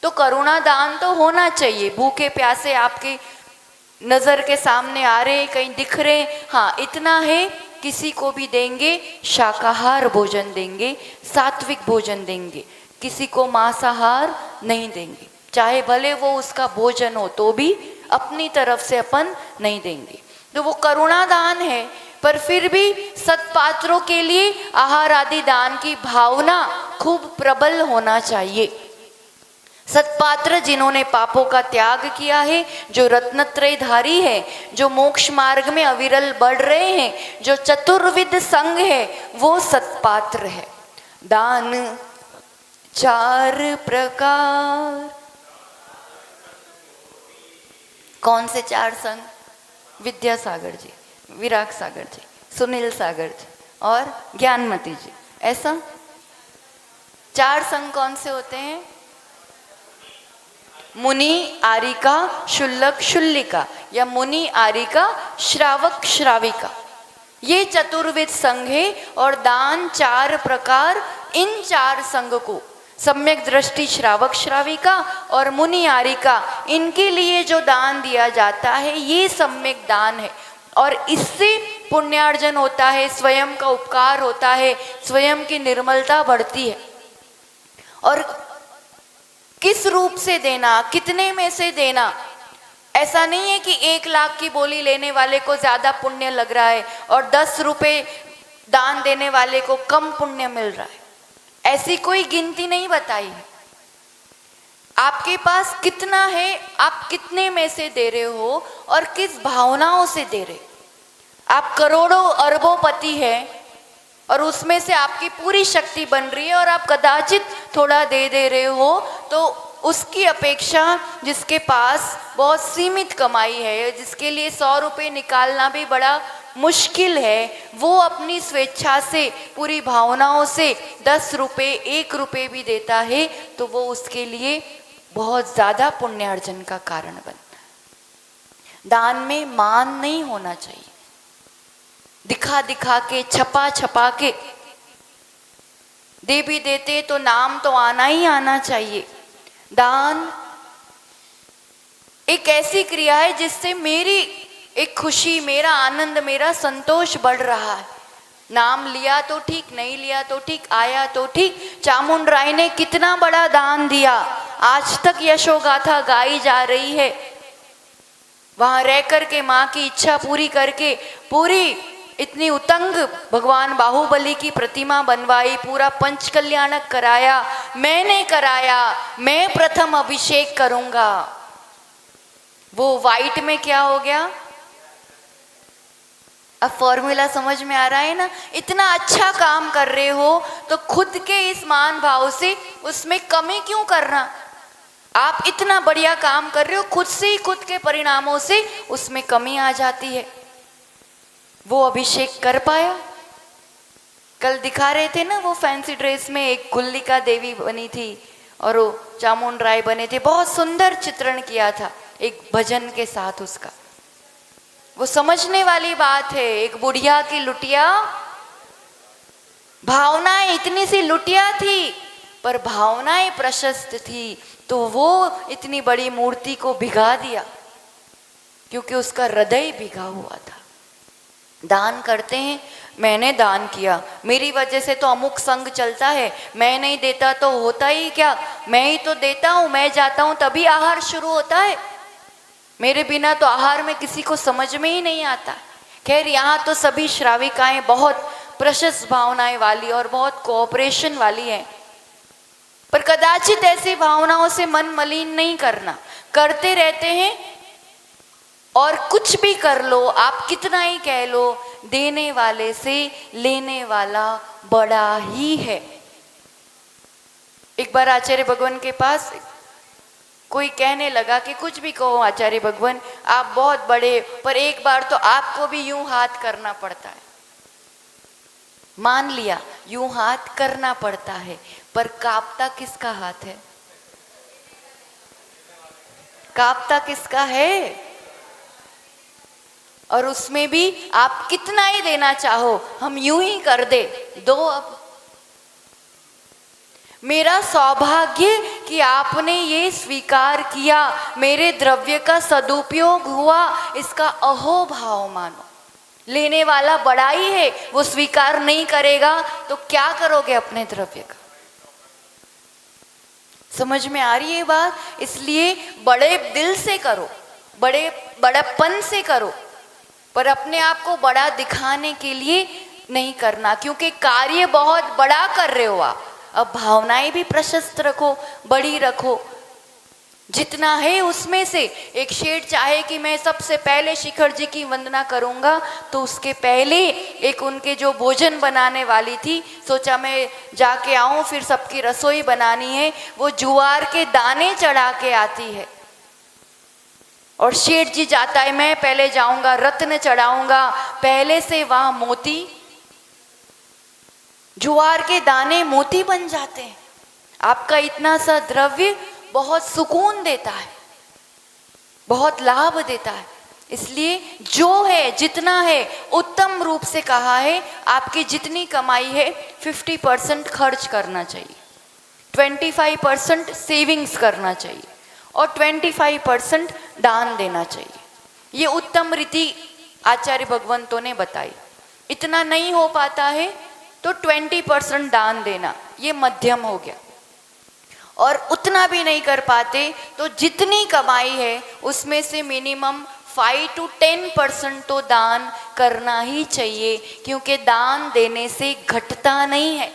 तो करुणा दान तो होना चाहिए। भूखे प्यासे आपके नजर के सामने आ रहे, कहीं दिख रहे, हाँ इतना है, किसी को भी देंगे शाकाहार भोजन देंगे, सात्विक भोजन देंगे, किसी को मांसाहार नहीं देंगे, चाहे भले वो उसका भोजन हो तो भी अपनी तरफ से अपन नहीं देंगे। तो वो करुणा दान है, पर फिर भी सत्पात्रों के लिए आहार आदि दान की भावना खूब प्रबल होना चाहिए। सत्पात्र जिन्होंने पापों का त्याग किया है, जो रत्नत्रयधारी है, जो मोक्ष मार्ग में अविरल बढ़ रहे हैं, जो चतुर्विध संग है, वो सत्पात्र है। दान 4 प्रकार। कौन से 4 संग? विद्यासागर जी, विराग सागर जी, सुनील सागर जी और ज्ञानमती जी। ऐसा 4 संग कौन से होते हैं? मुनि, आरिका, शुल्लक, शुल्लिका, या मुनि, आरिका, श्रावक, श्राविका, ये चतुर्विध संघ है। और दान 4 प्रकार, इन 4 संघ को सम्यक दृष्टि श्रावक श्राविका और मुनि आरिका, इनके लिए जो दान दिया जाता है ये सम्यक दान है, और इससे पुण्यार्जन होता है, स्वयं का उपकार होता है, स्वयं की निर्मलता बढ़ती है। और किस रूप से देना, कितने में से देना, ऐसा नहीं है कि 1 लाख की बोली लेने वाले को ज्यादा पुण्य लग रहा है और 10 रुपए दान देने वाले को कम पुण्य मिल रहा है, ऐसी कोई गिनती नहीं बताई है। आपके पास कितना है, आप कितने में से दे रहे हो और किस भावनाओं से दे रहे, आप करोड़ों अरबों पति है और उसमें से आपकी पूरी शक्ति बन रही है और आप कदाचित थोड़ा दे रहे हो, तो उसकी अपेक्षा जिसके पास बहुत सीमित कमाई है, जिसके लिए 100 रुपये निकालना भी बड़ा मुश्किल है, वो अपनी स्वेच्छा से पूरी भावनाओं से 10 रुपये 1 रुपये भी देता है, तो वो उसके लिए बहुत ज़्यादा पुण्यार्जन का कारण बनता है। दान में मान नहीं होना चाहिए, दिखा दिखा के छपा छपा के दे भी देते तो नाम तो आना ही आना चाहिए। दान एक ऐसी क्रिया है जिससे मेरी एक खुशी, मेरा आनंद, मेरा संतोष बढ़ रहा है। नाम लिया तो ठीक, नहीं लिया तो ठीक, आया तो ठीक। चामुंड राय ने कितना बड़ा दान दिया, आज तक यशोगाथा गाई जा रही है। वहां रह करके माँ की इच्छा पूरी करके पूरी इतनी उतंग भगवान बाहुबली की प्रतिमा बनवाई, पूरा पंचकल्याणक कराया, मैंने कराया, मैं प्रथम अभिषेक करूंगा। वो वाइट में क्या हो गया? अब फॉर्मूला समझ में आ रहा है ना? इतना अच्छा काम कर रहे हो तो खुद के इस मान भाव से उसमें कमी क्यों करना? आप इतना बढ़िया काम कर रहे हो, खुद से ही खुद के परिणामों से उसमें कमी आ जाती है। वो अभिषेक कर पाया। कल दिखा रहे थे ना, वो फैंसी ड्रेस में एक गुल्लिका देवी बनी थी और वो चामुंड राय बने थे। बहुत सुंदर चित्रण किया था एक भजन के साथ उसका। वो समझने वाली बात है। एक बुढ़िया की लुटिया, भावनाएं इतनी सी लुटिया थी पर भावनाएं प्रशस्त थी, तो वो इतनी बड़ी मूर्ति को भिगा दिया क्योंकि उसका हृदय भिगा हुआ था। दान करते हैं, मैंने दान किया, मेरी वजह से तो अमुक संघ चलता है, मैं नहीं देता तो होता ही क्या, मैं ही तो देता हूँ, मैं जाता हूँ तभी आहार शुरू होता है, मेरे बिना तो आहार में किसी को समझ में ही नहीं आता। खैर यहाँ तो सभी श्राविकाएं बहुत प्रशस्त भावनाएं वाली और बहुत कोऑपरेशन वाली हैं, पर कदाचित ऐसी भावनाओं से मन मलिन नहीं करना। करते रहते हैं और कुछ भी कर लो, आप कितना ही कह लो, देने वाले से लेने वाला बड़ा ही है। एक बार आचार्य भगवान के पास कोई कहने लगा कि कुछ भी कहो आचार्य भगवान, आप बहुत बड़े, पर एक बार तो आपको भी यूं हाथ करना पड़ता है। मान लिया यूं हाथ करना पड़ता है, पर कांपता किसका हाथ है? कांपता किसका है? और उसमें भी आप कितना ही देना चाहो, हम यूं ही कर दे, दो। अब मेरा सौभाग्य कि आपने ये स्वीकार किया, मेरे द्रव्य का सदुपयोग हुआ, इसका अहोभाव मानो। लेने वाला बड़ा ही है, वो स्वीकार नहीं करेगा तो क्या करोगे अपने द्रव्य का? समझ में आ रही है बात? इसलिए बड़े दिल से करो, बड़प्पन से करो, पर अपने आप को बड़ा दिखाने के लिए नहीं करना, क्योंकि कार्य बहुत बड़ा कर रहे हो आप। अब भावनाएं भी प्रशस्त रखो, बड़ी रखो, जितना है उसमें से। एक शेठ चाहे कि मैं सबसे पहले शिखर जी की वंदना करूंगा, तो उसके पहले एक उनके जो भोजन बनाने वाली थी, सोचा मैं जाके आऊं, फिर सबकी रसोई बनानी है, वो ज्वार के दाने चढ़ा के आती है और शेठ जी जाता है, मैं पहले जाऊंगा, रत्न चढ़ाऊंगा, पहले से वहां मोती, ज्वार के दाने मोती बन जाते हैं। आपका इतना सा द्रव्य बहुत सुकून देता है, बहुत लाभ देता है। इसलिए जो है, जितना है, उत्तम रूप से कहा है, आपकी जितनी कमाई है 50% खर्च करना चाहिए, 25% सेविंग्स करना चाहिए और 25% दान देना चाहिए। ये उत्तम रीति आचार्य भगवंतों ने बताई। इतना नहीं हो पाता है तो 20% दान देना, ये मध्यम हो गया। और उतना भी नहीं कर पाते तो जितनी कमाई है उसमें से मिनिमम 5 to 10% तो दान करना ही चाहिए, क्योंकि दान देने से घटता नहीं है।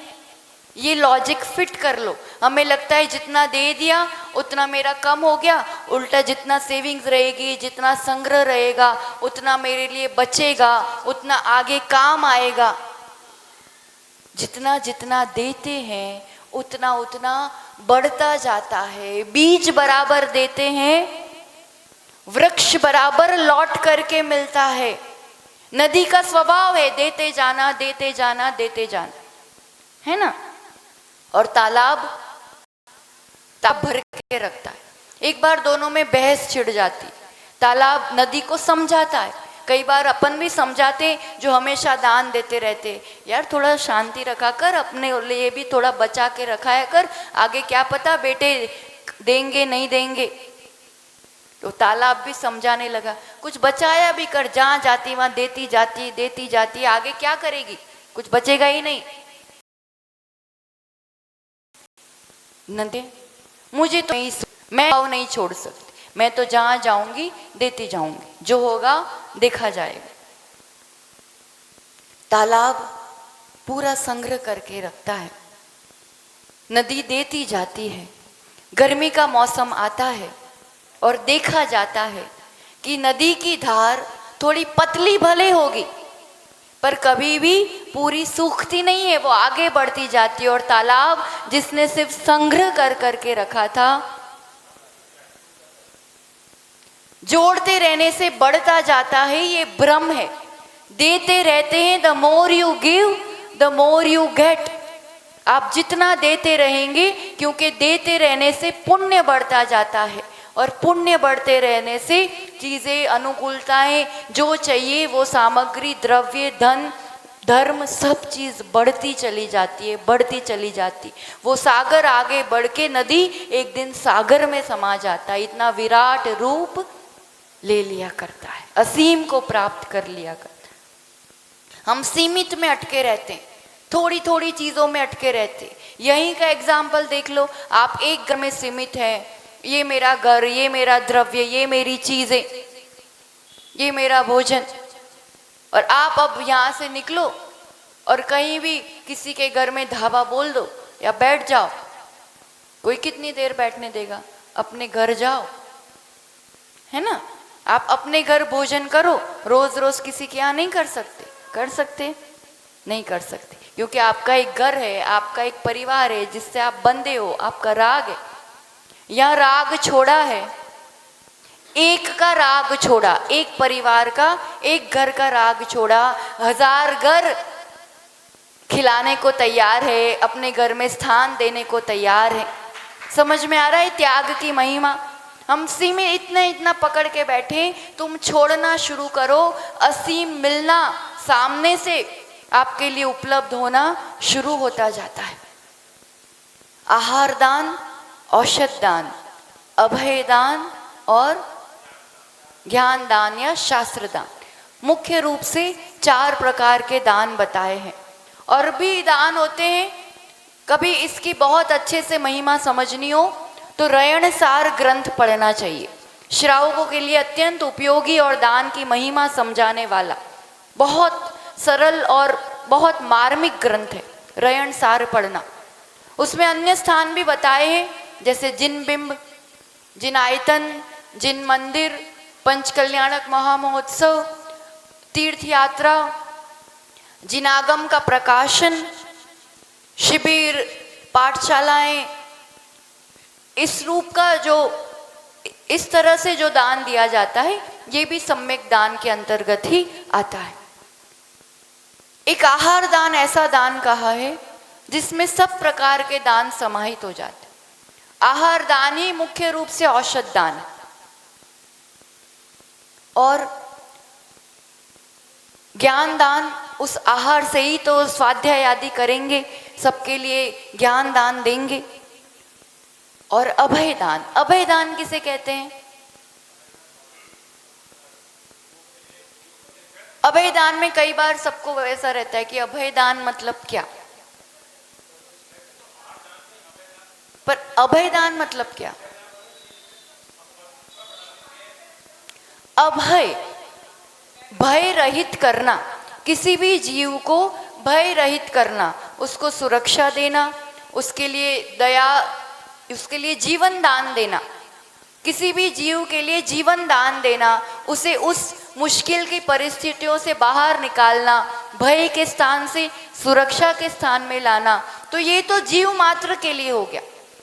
ये लॉजिक फिट कर लो। हमें लगता है जितना दे दिया उतना मेरा कम हो गया, उल्टा जितना सेविंग्स रहेगी, जितना संग्रह रहेगा, उतना मेरे लिए बचेगा, उतना आगे काम आएगा। जितना जितना देते हैं उतना उतना बढ़ता जाता है। बीज बराबर देते हैं, वृक्ष बराबर लौट करके मिलता है। नदी का स्वभाव है देते जाना, देते जाना, देते जाना, है ना। और तालाब भर के रखता है। एक बार दोनों में बहस छिड़ जाती, तालाब नदी को समझाता है। कई बार अपन भी समझाते जो हमेशा दान देते रहते, यार थोड़ा शांति रखा कर, अपने लिए भी थोड़ा बचा के रखाया कर, आगे क्या पता बेटे देंगे नहीं देंगे। तो तालाब भी समझाने लगा, कुछ बचाया भी कर, जहाँ जाती वहां देती जाती, देती जाती, आगे क्या करेगी, कुछ बचेगा ही नहीं। नदी मुझे तो नहीं, मैं नहीं छोड़ सकती, मैं तो जहां जाऊंगी देती जाऊंगी, जो होगा देखा जाएगा। तालाब पूरा संग्रह करके रखता है, नदी देती जाती है। गर्मी का मौसम आता है और देखा जाता है कि नदी की धार थोड़ी पतली भले होगी पर कभी भी पूरी सूखती नहीं है, वो आगे बढ़ती जाती है। और तालाब जिसने सिर्फ संग्रह कर करके रखा था, जोड़ते रहने से बढ़ता जाता है, ये भ्रम है। देते रहते हैं, the more you give the more you get. आप जितना देते रहेंगे, क्योंकि देते रहने से पुण्य बढ़ता जाता है, और पुण्य बढ़ते रहने से चीजें, अनुकूलताएं, जो चाहिए वो सामग्री, द्रव्य, धन, धर्म, सब चीज बढ़ती चली जाती है, बढ़ती चली जाती। वो सागर आगे बढ़ के नदी एक दिन सागर में समा जाता है, इतना विराट रूप ले लिया करता है, असीम को प्राप्त कर लिया करता है। हम सीमित में अटके रहते हैं, थोड़ी थोड़ी चीजों में अटके रहते हैं। यहीं का एग्जाम्पल देख लो, आप एक घर में सीमित है, ये मेरा घर, ये मेरा द्रव्य, ये मेरी चीजें, ये मेरा भोजन, और आप अब यहाँ से निकलो और कहीं भी किसी के घर में धाबा बोल दो या बैठ जाओ, कोई कितनी देर बैठने देगा, अपने घर जाओ, है ना। आप अपने घर भोजन करो, रोज रोज किसी के यहाँ नहीं कर सकते, कर सकते नहीं कर सकते, क्योंकि आपका एक घर है, आपका एक परिवार है जिससे आप बंधे हो, आपका राग है। यहाँ राग छोड़ा है, एक का राग छोड़ा, एक परिवार का, एक घर का राग छोड़ा, 1000 घर खिलाने को तैयार है, अपने घर में स्थान देने को तैयार है। समझ में आ रहा है त्याग की महिमा। हम सीमित इतना इतना पकड़ के बैठे, तुम छोड़ना शुरू करो, असीम मिलना सामने से आपके लिए उपलब्ध होना शुरू होता जाता है। आहार दान, औषध दान, अभय दान और ज्ञान दान या शास्त्र दान, मुख्य रूप से 4 प्रकार के दान बताए हैं। और भी दान होते हैं, कभी इसकी बहुत अच्छे से महिमा समझनी हो तो रयणसार ग्रंथ पढ़ना चाहिए। श्रावकों के लिए अत्यंत उपयोगी और दान की महिमा समझाने वाला बहुत सरल और बहुत मार्मिक ग्रंथ है रयणसार पढ़ना। उसमें अन्य स्थान भी बताए हैं, जैसे जिन बिंब, जिन आयतन, जिन मंदिर, पंचकल्याणक महामहोत्सव, तीर्थ यात्रा, जिनागम का प्रकाशन, शिविर, पाठशालाएं, इस रूप का जो इस तरह से जो दान दिया जाता है, ये भी सम्यक दान के अंतर्गत ही आता है। एक आहार दान ऐसा दान कहा है जिसमें सब प्रकार के दान समाहित हो जाते हैं। आहार दान ही मुख्य रूप से औषध दान है, और ज्ञान दान उस आहार से ही तो स्वाध्याय आदि करेंगे, सबके लिए ज्ञान दान देंगे। और अभय दान, अभय दान किसे कहते हैं? अभय दान में कई बार सबको ऐसा रहता है कि अभय दान मतलब क्या, पर अभय दान मतलब क्या? अभय, भय रहित करना, किसी भी जीव को भय रहित करना, उसको सुरक्षा देना, उसके लिए दया, उसके लिए जीवन दान देना, किसी भी जीव के लिए जीवन दान देना, उसे उस मुश्किल की परिस्थितियों से बाहर निकालना, भय के स्थान से सुरक्षा के स्थान में लाना, तो ये तो जीव मात्र के लिए हो गया।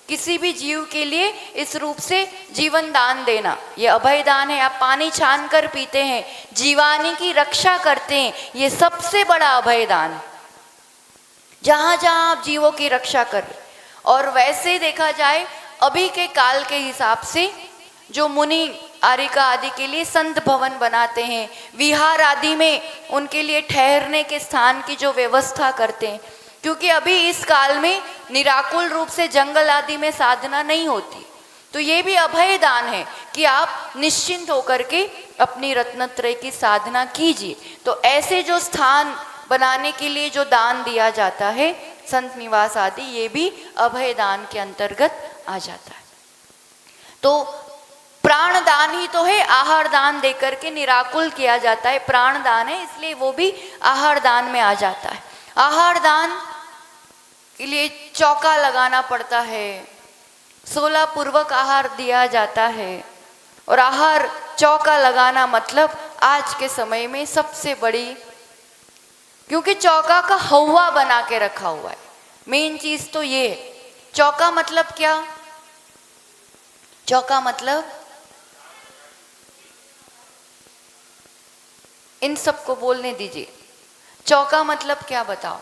किसी भी जीव के लिए इस रूप से जीवन दान देना, ये अभय दान है। आप पानी छान कर पीते हैं, जीवानी की रक्षा करते हैं, ये सबसे बड़ा अभय दान। जहाँ जहाँ आप जीवों की रक्षा कर रहे, और वैसे देखा जाए अभी के काल के हिसाब से जो मुनि आरिका आदि के लिए संत भवन बनाते हैं, विहार आदि में उनके लिए ठहरने के स्थान की जो व्यवस्था करते हैं, क्योंकि अभी इस काल में निराकुल रूप से जंगल आदि में साधना नहीं होती, तो ये भी अभय दान है कि आप निश्चिंत होकर के अपनी रत्नत्रय की साधना कीजिए। तो ऐसे जो स्थान बनाने के लिए जो दान दिया जाता है, संत निवास आदि, ये भी अभय दान के अंतर्गत आ जाता है। तो प्राण दान ही तो है, आहार दान देकर के निराकुल किया जाता है, प्राण दान है, इसलिए वो भी आहार दान में आ जाता है। आहार दान के लिए चौका लगाना पड़ता है, 16 पूर्वक आहार दिया जाता है, और आहार चौका लगाना मतलब आज के समय में सबसे बड़ी, क्योंकि चौका का हवा बना के रखा हुआ है। मेन चीज तो ये है। चौका मतलब क्या? चौका मतलब, इन सबको बोलने दीजिए, चौका मतलब क्या बताओ?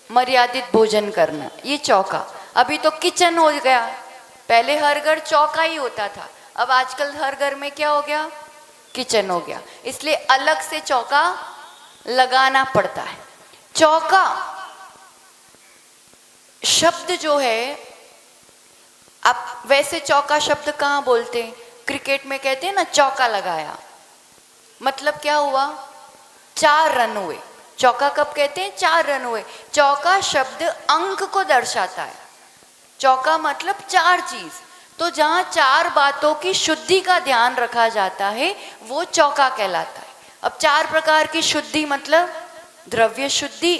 मर्यादित भोजन करना, ये चौका। अभी तो किचन हो गया, पहले हर घर चौका ही होता था, अब आजकल हर घर में क्या हो गया? किचन हो गया, इसलिए अलग से चौका लगाना पड़ता है। चौका शब्द जो है, आप वैसे चौका शब्द कहाँ बोलते हैं? क्रिकेट में कहते हैं ना चौका लगाया, मतलब क्या हुआ? 4 रन हुए। चौका कब कहते हैं? 4 रन हुए। चौका शब्द अंक को दर्शाता है। चौका मतलब 4 चीज, तो जहाँ 4 बातों की शुद्धि का ध्यान रखा जाता है वो चौका कहलाता है। अब 4 प्रकार की शुद्धि मतलब द्रव्य शुद्धि,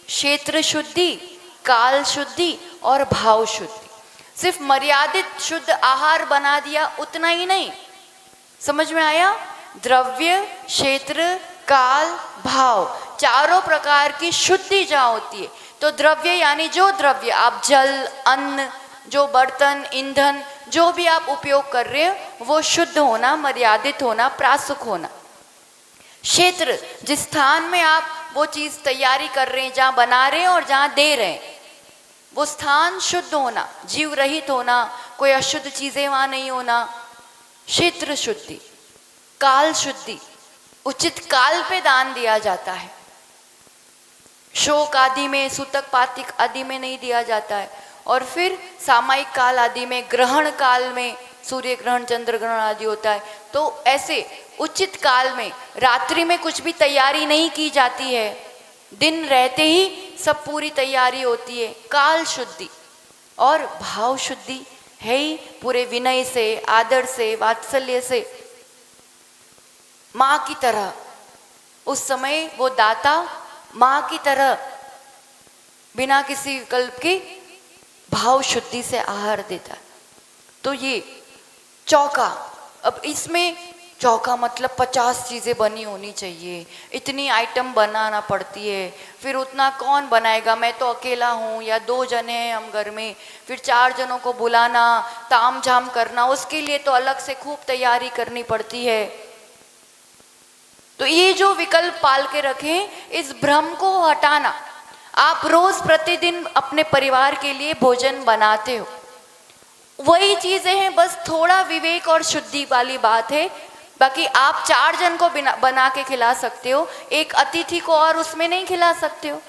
क्षेत्र शुद्धि, काल शुद्धि और भाव शुद्धि। सिर्फ मर्यादित शुद्ध आहार बना दिया उतना ही नहीं, समझ में आया? द्रव्य, क्षेत्र, काल, भाव, चारों प्रकार की शुद्धि जहाँ होती है, तो द्रव्य यानी जो द्रव्य आप जल, अन्न, जो बर्तन, ईंधन, जो भी आप उपयोग कर रहे हो वो शुद्ध होना, मर्यादित होना, प्रासुक होना। क्षेत्र, जिस स्थान में आप वो चीज तैयारी कर रहे हैं, जहाँ बना रहे हैं और जहाँ दे रहे हैं, वो स्थान शुद्ध होना, जीव रहित होना, कोई अशुद्ध चीजें वहां नहीं होना, क्षेत्र शुद्धि। काल शुद्धि, उचित काल पे दान दिया जाता है, शोक आदि में, सूतक पातिक आदि में नहीं दिया जाता है। और फिर सामायिक काल आदि में, ग्रहण काल में, सूर्य ग्रहण, चंद्र ग्रहण आदि होता है, तो ऐसे उचित काल में, रात्रि में कुछ भी तैयारी नहीं की जाती है, दिन रहते ही सब पूरी तैयारी होती है। काल शुद्धि। और भाव शुद्धि है ही पूरे विनय से, आदर से, वात्सल्य से, माँ की तरह। उस समय वो दाता माँ की तरह बिना किसी विकल्प के भाव शुद्धि से आहार देता है। तो ये चौका। अब इसमें चौका मतलब 50 चीज़ें बनी होनी चाहिए, इतनी आइटम बनाना पड़ती है, फिर उतना कौन बनाएगा? मैं तो अकेला हूँ या 2 जने हैं हम घर में, फिर 4 जनों को बुलाना, ताम झाम करना, उसके लिए तो अलग से खूब तैयारी करनी पड़ती है। तो ये जो विकल्प पाल के रखें, इस भ्रम को हटाना। आप रोज प्रतिदिन अपने परिवार के लिए भोजन बनाते हो, वही चीजें हैं, बस थोड़ा विवेक और शुद्धि वाली बात है। बाकी आप 4 जन को बना के खिला सकते हो, एक अतिथि को और उसमें नहीं खिला सकते हो?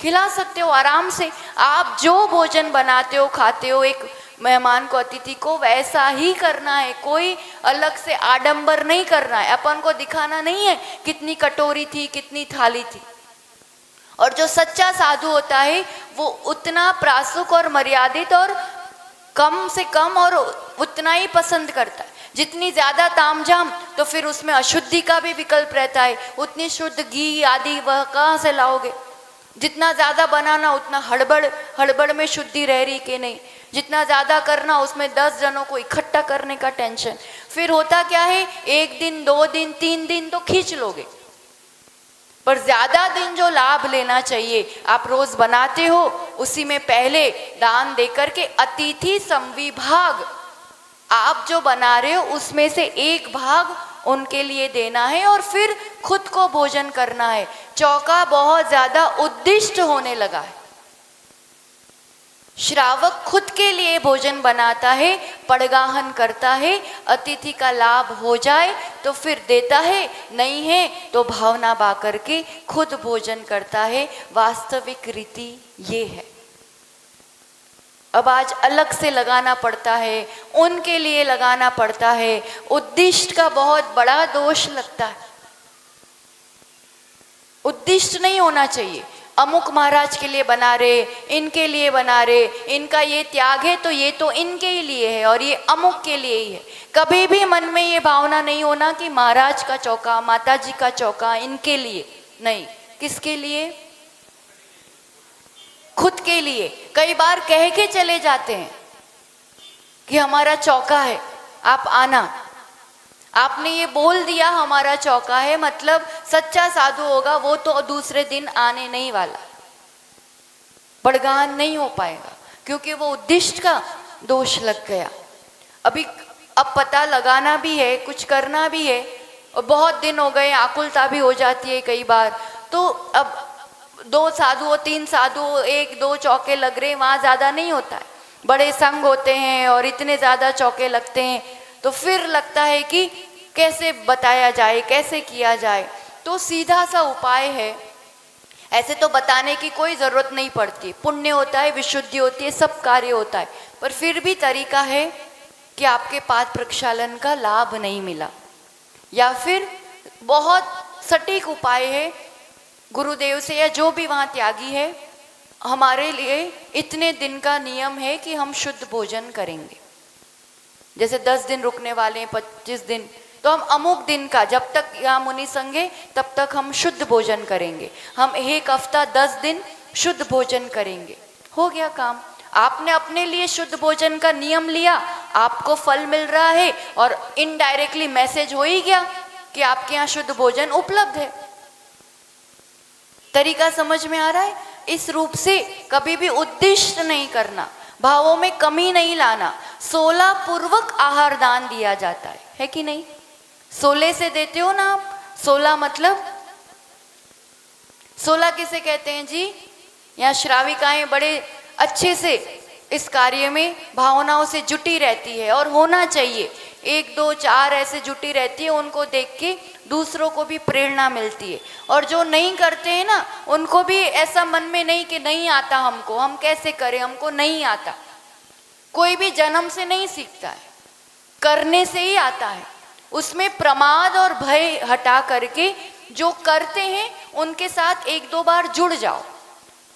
खिला सकते हो आराम से। आप जो भोजन बनाते हो, खाते हो, एक मेहमान को, अतिथि को वैसा ही करना है, कोई अलग से आडंबर नहीं करना है। अपन को दिखाना नहीं है कितनी कटोरी थी, कितनी थाली थी। और जो सच्चा साधु होता है वो उतना प्रासुक और मर्यादित और कम से कम और उतना ही पसंद करता है। जितनी ज्यादा तामझाम तो तो फिर उसमें अशुद्धि का भी विकल्प रहता है। उतनी शुद्ध घी आदि वह कहाँ से लाओगे? जितना ज़्यादा बनाना उतना हड़बड़ में शुद्धि रह रही कि नहीं। जितना ज़्यादा करना उसमें 10 जनों को इकट्ठा करने का टेंशन। फिर होता क्या है, 1 दिन 2 दिन 3 दिन तो खींच लोगे, पर ज़्यादा दिन जो लाभ लेना चाहिए आप रोज़ बनाते हो, उसी में पहले दान देकर के अतिथि संविभाग, आप जो बना रहे हो उसमें से 1 भाग उनके लिए देना है और फिर खुद को भोजन करना है। चौका बहुत ज़्यादा उद्दिष्ट होने लगा है। श्रावक खुद के लिए भोजन बनाता है, पड़गाहन करता है, अतिथि का लाभ हो जाए तो फिर देता है, नहीं है तो भावना बा करके खुद भोजन करता है। वास्तविक रीति ये है। अब आज अलग से लगाना पड़ता है, उनके लिए लगाना पड़ता है, उद्दिष्ट का बहुत बड़ा दोष लगता है। उद्दिष्ट नहीं होना चाहिए। अमुक महाराज के लिए बना रहे, इनके लिए बना रहे, इनका ये त्याग है तो ये तो इनके ही लिए है और ये अमुक के लिए ही है। कभी भी मन में ये भावना नहीं होना कि महाराज का चौका, माता जी का चौका इनके लिए नहीं। किसके लिए? खुद के लिए। कई बार कह के चले जाते हैं कि हमारा चौका है, आप आना। आपने ये बोल दिया हमारा चौका है, मतलब सच्चा साधु होगा वो तो दूसरे दिन आने नहीं वाला, बड़गान नहीं हो पाएगा, क्योंकि वो उद्दिष्ट का दोष लग गया। अब पता लगाना भी है, कुछ करना भी है, और बहुत दिन हो गए, आकुलता भी हो जाती है कई बार। तो अब 2 साधु 3 साधु 1-2 चौके लग रहे, वहाँ ज़्यादा नहीं होता है। बड़े संघ होते हैं और इतने ज़्यादा चौके लगते हैं, तो फिर लगता है कि कैसे बताया जाए, कैसे किया जाए। तो सीधा सा उपाय है, ऐसे तो बताने की कोई ज़रूरत नहीं पड़ती, पुण्य होता है, विशुद्धि होती है, सब कार्य होता है, पर फिर भी तरीका है कि आपके पाद प्रक्षालन का लाभ नहीं मिला, या फिर बहुत सटीक उपाय है गुरुदेव से या जो भी वहाँ त्यागी है, हमारे लिए इतने दिन का नियम है कि हम शुद्ध भोजन करेंगे। जैसे 10 दिन रुकने वाले हैं, 25 दिन, तो हम अमुक दिन का, जब तक यहाँ मुनि संग है तब तक हम शुद्ध भोजन करेंगे। हम 1 हफ्ता 10 दिन शुद्ध भोजन करेंगे। हो गया काम। आपने अपने लिए शुद्ध भोजन का नियम लिया, आपको फल मिल रहा है और इनडायरेक्टली मैसेज हो ही गया कि आपके यहाँ शुद्ध भोजन उपलब्ध है। तरीका समझ में आ रहा है? इस रूप से कभी भी उद्दिष्ट नहीं करना, भावों में कमी नहीं लाना। 16 पूर्वक आहार दान दिया जाता है कि नहीं? 16 से देते हो ना आप। 16 मतलब 16 किसे कहते हैं जी? यहाँ श्राविकाएं बड़े अच्छे से इस कार्य में भावनाओं से जुटी रहती है, और होना चाहिए। 1 2 4 ऐसे जुटी रहती है, उनको देख के दूसरों को भी प्रेरणा मिलती है। और जो नहीं करते हैं ना, उनको भी ऐसा मन में नहीं कि नहीं आता हमको, हम कैसे करें, हमको नहीं आता। कोई भी जन्म से नहीं सीखता है, करने से ही आता है। उसमें प्रमाद और भय हटा करके जो करते हैं उनके साथ 1-2 बार जुड़ जाओ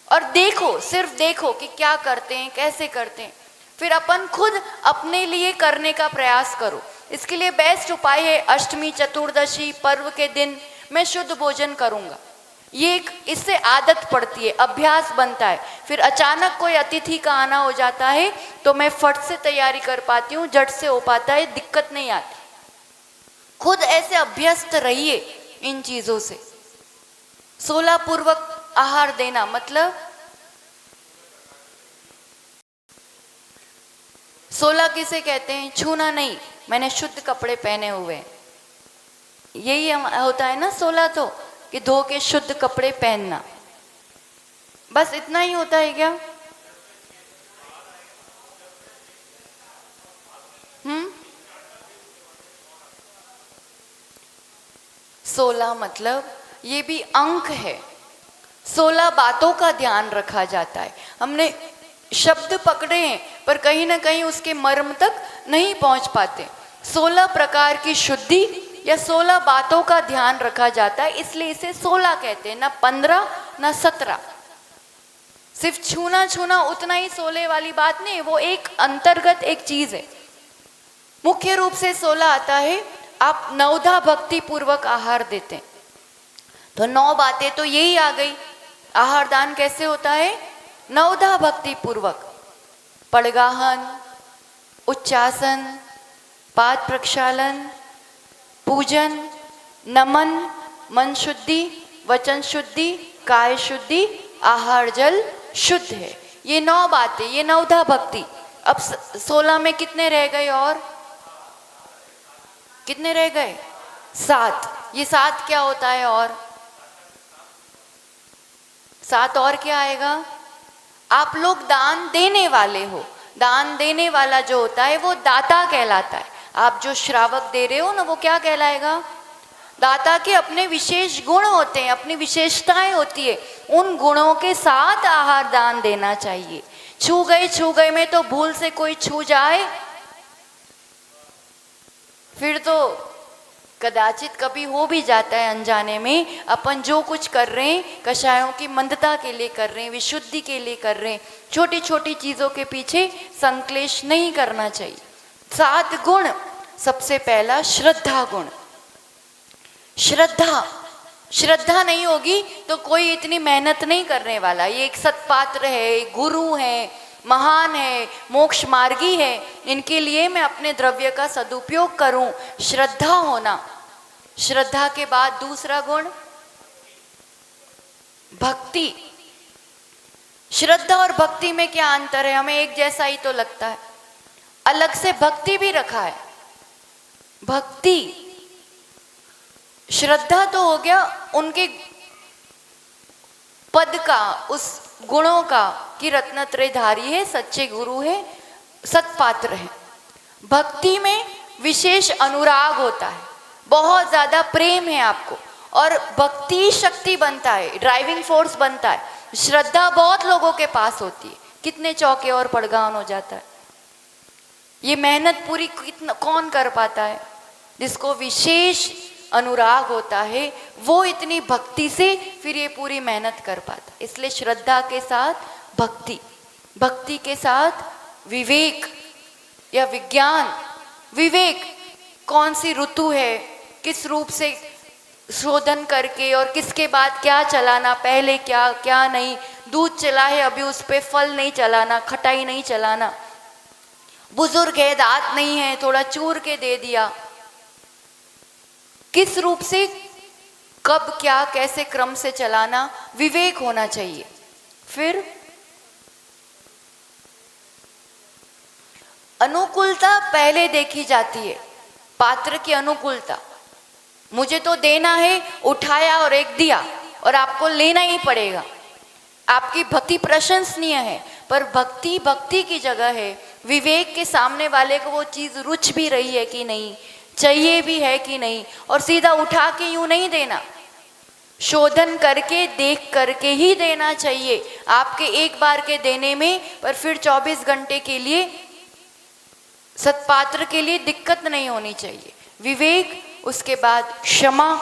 और देखो, सिर्फ देखो कि क्या करते हैं, कैसे करते हैं, फिर अपन खुद अपने लिए करने का प्रयास करो। इसके लिए बेस्ट उपाय है, अष्टमी चतुर्दशी पर्व के दिन मैं शुद्ध भोजन करूँगा। ये एक इससे आदत पड़ती है, अभ्यास बनता है। फिर अचानक कोई अतिथि का आना हो जाता है तो मैं फट से तैयारी कर पाती हूँ, झट से हो पाता है, दिक्कत नहीं आती। खुद ऐसे अभ्यस्त रहिए इन चीज़ों से। 16 पूर्वक आहार देना मतलब 16 किसे कहते हैं? छूना नहीं, मैंने शुद्ध कपड़े पहने हुए हैं, यही होता है ना 16 तो, कि धो के शुद्ध कपड़े पहनना। बस इतना ही होता है क्या? 16 मतलब ये भी अंक है। 16 बातों का ध्यान रखा जाता है। हमने शब्द पकड़े हैं पर कहीं ना कहीं उसके मर्म तक नहीं पहुंच पाते। 16 प्रकार की शुद्धि या 16 बातों का ध्यान रखा जाता है, इसलिए इसे 16 कहते हैं, ना 15 ना 17। सिर्फ छूना छूना उतना ही 16 वाली बात नहीं, वो एक अंतर्गत एक चीज है। मुख्य रूप से 16 आता है आप नवधा भक्ति पूर्वक आहार देते हैं। तो 9 बातें तो यही आ गई। आहार दान कैसे होता है? नवधा भक्ति पूर्वक। पड़गाहन, उच्चासन, पाद प्रक्षालन, पूजन, नमन, मन शुद्धि, वचन शुद्धि, काय शुद्धि, आहार जल शुद्ध है। ये 9 बातें, ये नवधा भक्ति। अब 16 में कितने रह गए? और कितने रह गए? 7। ये 7 क्या होता है? और 7 और क्या आएगा? आप लोग दान देने वाले हो। दान देने वाला जो होता है वो दाता कहलाता है। आप जो श्रावक दे रहे हो ना, वो क्या कहलाएगा? दाता के अपने विशेष गुण होते हैं, अपनी विशेषताएं होती है। उन गुणों के साथ आहार दान देना चाहिए। छू गए में तो भूल से कोई छू जाए, फिर तो कदाचित कभी हो भी जाता है अनजाने में। अपन जो कुछ कर रहे हैं कषायों की मंदता के लिए कर रहे हैं, विशुद्धि के लिए कर रहे हैं। छोटी छोटी चीजों के पीछे संक्लेश नहीं करना चाहिए। 7 गुण। सबसे पहला श्रद्धा गुण। श्रद्धा नहीं होगी तो कोई इतनी मेहनत नहीं करने वाला। ये एक सत्पात्र है, गुरु है, महान है, मोक्ष मार्गी है, इनके लिए मैं अपने द्रव्य का सदुपयोग करूं। श्रद्धा होना। श्रद्धा के बाद दूसरा गुण भक्ति। श्रद्धा और भक्ति में क्या अंतर है? हमें एक जैसा ही तो लगता है, अलग से भक्ति भी रखा है। भक्ति, श्रद्धा तो हो गया उनके पद का, उस गुणों का कि रत्नत्रयधारी है, सच्चे गुरु है, सत्पात्र है। भक्ति में विशेष अनुराग होता है, बहुत ज्यादा प्रेम है आपको, और भक्ति शक्ति बनता है, ड्राइविंग फोर्स बनता है। श्रद्धा बहुत लोगों के पास होती है, कितने चौके और पड़गान हो जाता है। ये मेहनत पूरी कितना कौन कर पाता है? जिसको विशेष अनुराग होता है वो इतनी भक्ति से फिर ये पूरी मेहनत कर पाता है। इसलिए श्रद्धा के साथ भक्ति, भक्ति के साथ विवेक या विज्ञान। विवेक, कौन सी ऋतु है, किस रूप से शोधन करके और किसके बाद क्या चलाना, पहले क्या क्या नहीं। दूध चला है अभी उस पे फल नहीं चलाना, खटाई नहीं चलाना। बुजुर्ग है, दांत नहीं है, थोड़ा चूर के दे दिया। किस रूप से, कब क्या, कैसे क्रम से चलाना, विवेक होना चाहिए। फिर अनुकूलता पहले देखी जाती है, पात्र की अनुकूलता। मुझे तो देना है, उठाया और एक दिया, और आपको लेना ही पड़ेगा। आपकी भक्ति प्रशंसनीय है, पर भक्ति भक्ति की जगह है। विवेक के सामने वाले को वो चीज रुच भी रही है कि नहीं, चाहिए भी है कि नहीं, और सीधा उठा के यूं नहीं देना। शोधन करके, देख करके ही देना चाहिए। आपके एक बार के देने में पर फिर 24 घंटे के लिए सत्पात्र के लिए दिक्कत नहीं होनी चाहिए। विवेक, उसके बाद क्षमा।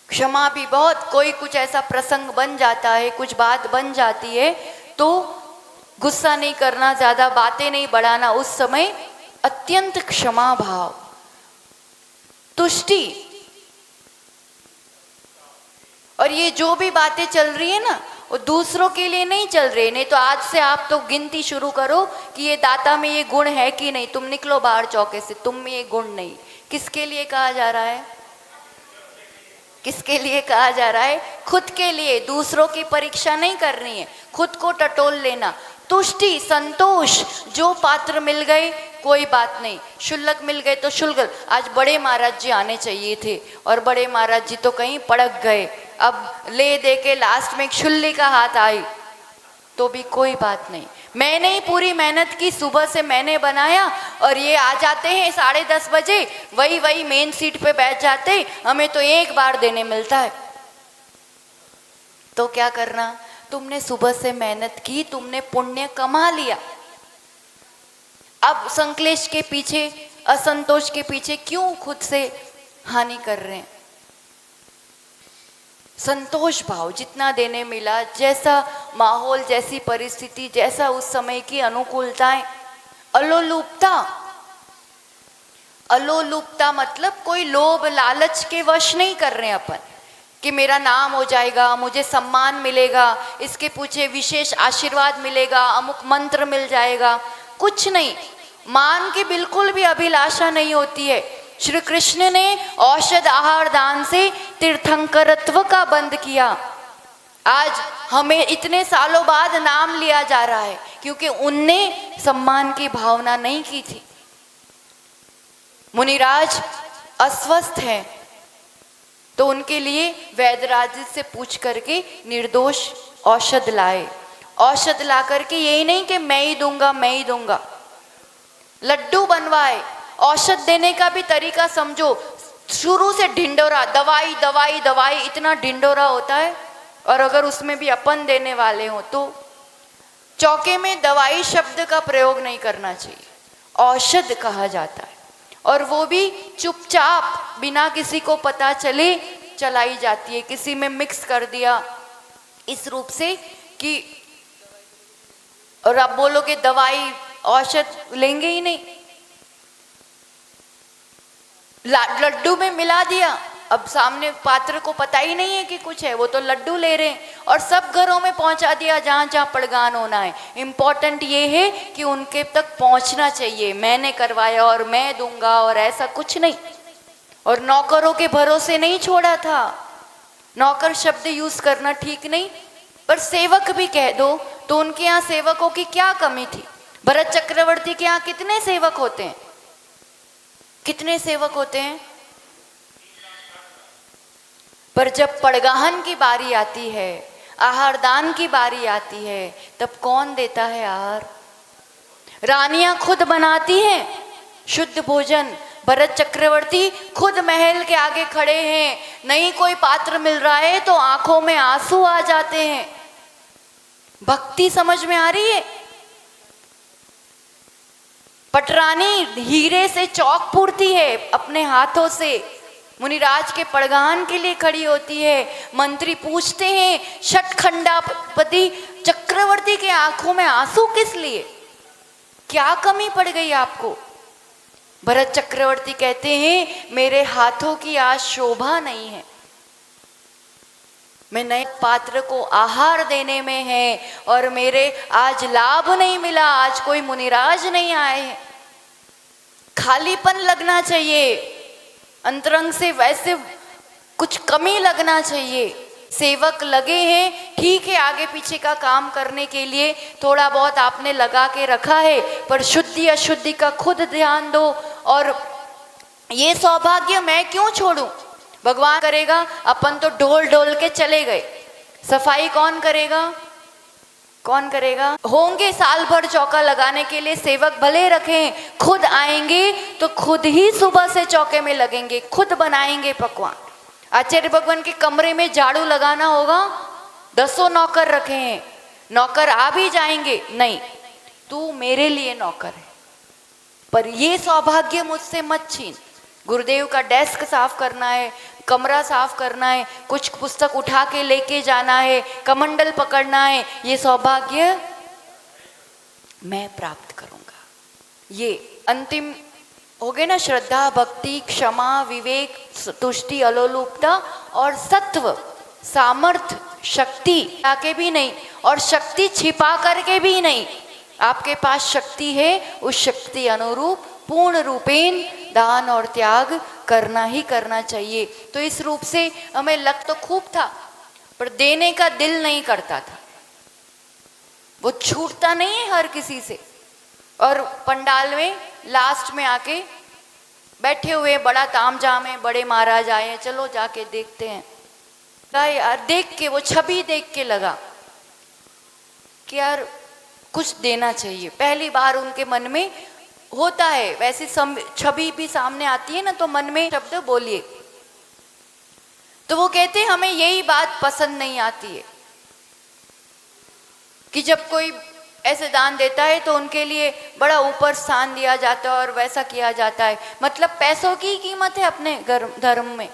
क्षमा भी बहुत, कोई कुछ ऐसा प्रसंग बन जाता है, कुछ बात बन जाती है तो गुस्सा नहीं करना, ज्यादा बातें नहीं बढ़ाना, उस समय अत्यंत क्षमा भाव। तुष्टि, और ये जो भी बातें चल रही है ना, वो दूसरों के लिए नहीं चल रही। नहीं तो आज से आप तो गिनती शुरू करो कि ये दाता में ये गुण है कि नहीं। तुम निकलो बाहर चौके से, तुम में ये गुण नहीं। किसके लिए कहा जा रहा है? किसके लिए कहा जा रहा है? खुद के लिए। दूसरों की परीक्षा नहीं करनी है, खुद को टटोल लेना। तुष्टि, संतोष, जो पात्र मिल गए कोई बात नहीं, शुल्लक मिल गए तो शुल्क। आज बड़े महाराज जी आने चाहिए थे और बड़े महाराज जी तो कहीं पड़क गए। अब ले दे के लास्ट में एक शुल्ली का हाथ आई तो भी कोई बात नहीं। मैंने ही पूरी मेहनत की, सुबह से मैंने बनाया, और ये आ जाते हैं 10:30 बजे, वही मेन सीट पे बैठ जाते। हमें तो एक बार देने मिलता है। तो क्या करना? तुमने सुबह से मेहनत की, तुमने पुण्य कमा लिया। अब संक्लेश के पीछे, असंतोष के पीछे क्यों खुद से हानि कर रहे हैं? संतोष भाव, जितना देने मिला, जैसा माहौल, जैसी परिस्थिति, जैसा उस समय की अनुकूलताएं, अलोलुपता। अलोलुपता मतलब कोई लोभ लालच के वश नहीं कर रहे हैं अपन कि मेरा नाम हो जाएगा, मुझे सम्मान मिलेगा, इसके पीछे विशेष आशीर्वाद मिलेगा, अमुक मंत्र मिल जाएगा, कुछ नहीं। मान की बिल्कुल भी अभिलाषा नहीं होती है। श्री कृष्ण ने औषध आहार दान से तीर्थंकरत्व का बंद किया। आज हमें इतने सालों बाद नाम लिया जा रहा है क्योंकि उनने सम्मान की भावना नहीं की थी। मुनिराज अस्वस्थ हैं तो उनके लिए वैद्यराज से पूछ करके निर्दोष औषध लाए। औषध ला करके यही नहीं कि मैं ही दूंगा मैं ही दूंगा, लड्डू बनवाए। औषध देने का भी तरीका समझो, शुरू से ढिंडोरा, दवाई दवाई दवाई, इतना ढिंडोरा होता है। और अगर उसमें भी अपन देने वाले हो तो चौके में दवाई शब्द का प्रयोग नहीं करना चाहिए, औषध कहा जाता है। और वो भी चुपचाप बिना किसी को पता चले चलाई जाती है। किसी में मिक्स कर दिया इस रूप से कि, और आप बोलोगे दवाई औषध लेंगे ही नहीं, लड्डू में मिला दिया। अब सामने पात्र को पता ही नहीं है कि कुछ है, वो तो लड्डू ले रहे हैं और सब घरों में पहुंचा दिया जहां जहां पड़गान होना है। इम्पोर्टेंट ये है कि उनके तक पहुंचना चाहिए, मैंने करवाया और मैं दूंगा और ऐसा कुछ नहीं। और नौकरों के भरोसे नहीं छोड़ा था। नौकर शब्द यूज करना ठीक नहीं, पर सेवक भी कह दो तो उनके यहाँ सेवकों की क्या कमी थी। भरत चक्रवर्ती के यहाँ कितने सेवक होते हैं, कितने सेवक होते हैं, पर जब पड़गाहन की बारी आती है, आहार दान की बारी आती है, तब कौन देता है आहार? रानियां खुद बनाती हैं शुद्ध भोजन। भरत चक्रवर्ती खुद महल के आगे खड़े हैं, नहीं कोई पात्र मिल रहा है तो आंखों में आंसू आ जाते हैं। भक्ति समझ में आ रही है? पटरानी हीरे से चौक पूरती है अपने हाथों से, मुनिराज के पड़गान के लिए खड़ी होती है। मंत्री पूछते हैं षटखंडापति चक्रवर्ती के आंखों में आंसू किस लिए, क्या कमी पड़ गई आपको? भरत चक्रवर्ती कहते हैं मेरे हाथों की आज शोभा नहीं है, मैं नए पात्र को आहार देने में है और मेरे आज लाभ नहीं मिला, आज कोई मुनिराज नहीं आए हैं। खालीपन लगना चाहिए, अंतरंग से वैसे कुछ कमी लगना चाहिए। सेवक लगे हैं ठीक है, आगे पीछे का काम करने के लिए थोड़ा बहुत आपने लगा के रखा है, पर शुद्धि अशुद्धि का खुद ध्यान दो। और ये सौभाग्य मैं क्यों छोड़ूं, भगवान करेगा। अपन तो डोल डोल के चले गए, सफाई कौन करेगा, कौन करेगा? होंगे साल भर चौका लगाने के लिए सेवक भले रखें, खुद आएंगे तो खुद ही सुबह से चौके में लगेंगे, खुद बनाएंगे पकवान। आचार्य भगवान के कमरे में झाड़ू लगाना होगा, 10 नौकर रखे हैं, नौकर आ भी जाएंगे, नहीं तू मेरे लिए नौकर है। पर ये सौभाग्य मुझसे मत छीन। गुरुदेव का डेस्क साफ करना है, कमरा साफ करना है, कुछ पुस्तक उठा के लेके जाना है, कमंडल पकड़ना है, ये सौभाग्य मैं प्राप्त करूंगा। ये अंतिम हो गए ना, श्रद्धा, भक्ति, क्षमा, विवेक, तुष्टि, अलोलुपता और सत्व, सामर्थ्य, शक्ति आके भी नहीं और शक्ति छिपा करके भी नहीं। आपके पास शक्ति है, उस शक्ति अनुरूप पूर्ण रूपेण दान और त्याग करना ही करना चाहिए। तो इस रूप से हमें लग तो खूब था, पर देने का दिल नहीं करता था। वो छूटता नहीं है हर किसी से। और पंडाल में लास्ट में आके बैठे हुए, बड़ा तामझाम है, बड़े महाराज आए हैं, चलो जाके देखते हैं। यार देख के, वो छवि देख के लगा कि यार कुछ देना चाहिए। पहली बार उनके मन में होता है, वैसी छवि भी सामने आती है ना, तो मन में शब्द बोलिए। तो वो कहते हैं हमें यही बात पसंद नहीं आती है कि जब कोई ऐसे दान देता है तो उनके लिए बड़ा ऊपर स्थान दिया जाता है और वैसा किया जाता है, मतलब पैसों की कीमत है अपने धर्म में।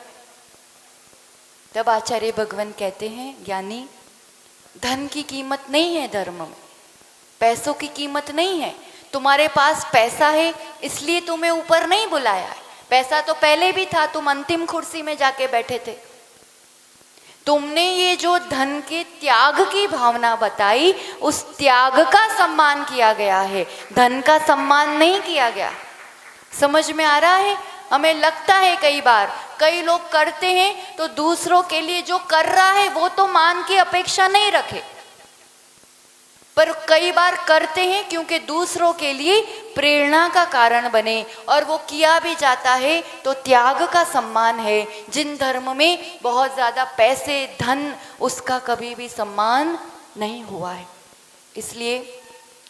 तब आचार्य भगवान कहते हैं ज्ञानी, धन की कीमत नहीं है धर्म में, पैसों की कीमत नहीं है। तुम्हारे पास पैसा है इसलिए तुम्हें ऊपर नहीं बुलाया है, पैसा तो पहले भी था, तुम अंतिम कुर्सी में जाके बैठे थे। तुमने ये जो धन के त्याग की भावना बताई, उस त्याग का सम्मान किया गया है, धन का सम्मान नहीं किया गया। समझ में आ रहा है? हमें लगता है कई बार कई लोग करते हैं तो दूसरों के लिए जो कर रहा है वो तो मान की अपेक्षा नहीं रखे, पर कई बार करते हैं क्योंकि दूसरों के लिए प्रेरणा का कारण बने, और वो किया भी जाता है तो त्याग का सम्मान है। जिन धर्म में बहुत ज़्यादा पैसे धन, उसका कभी भी सम्मान नहीं हुआ है। इसलिए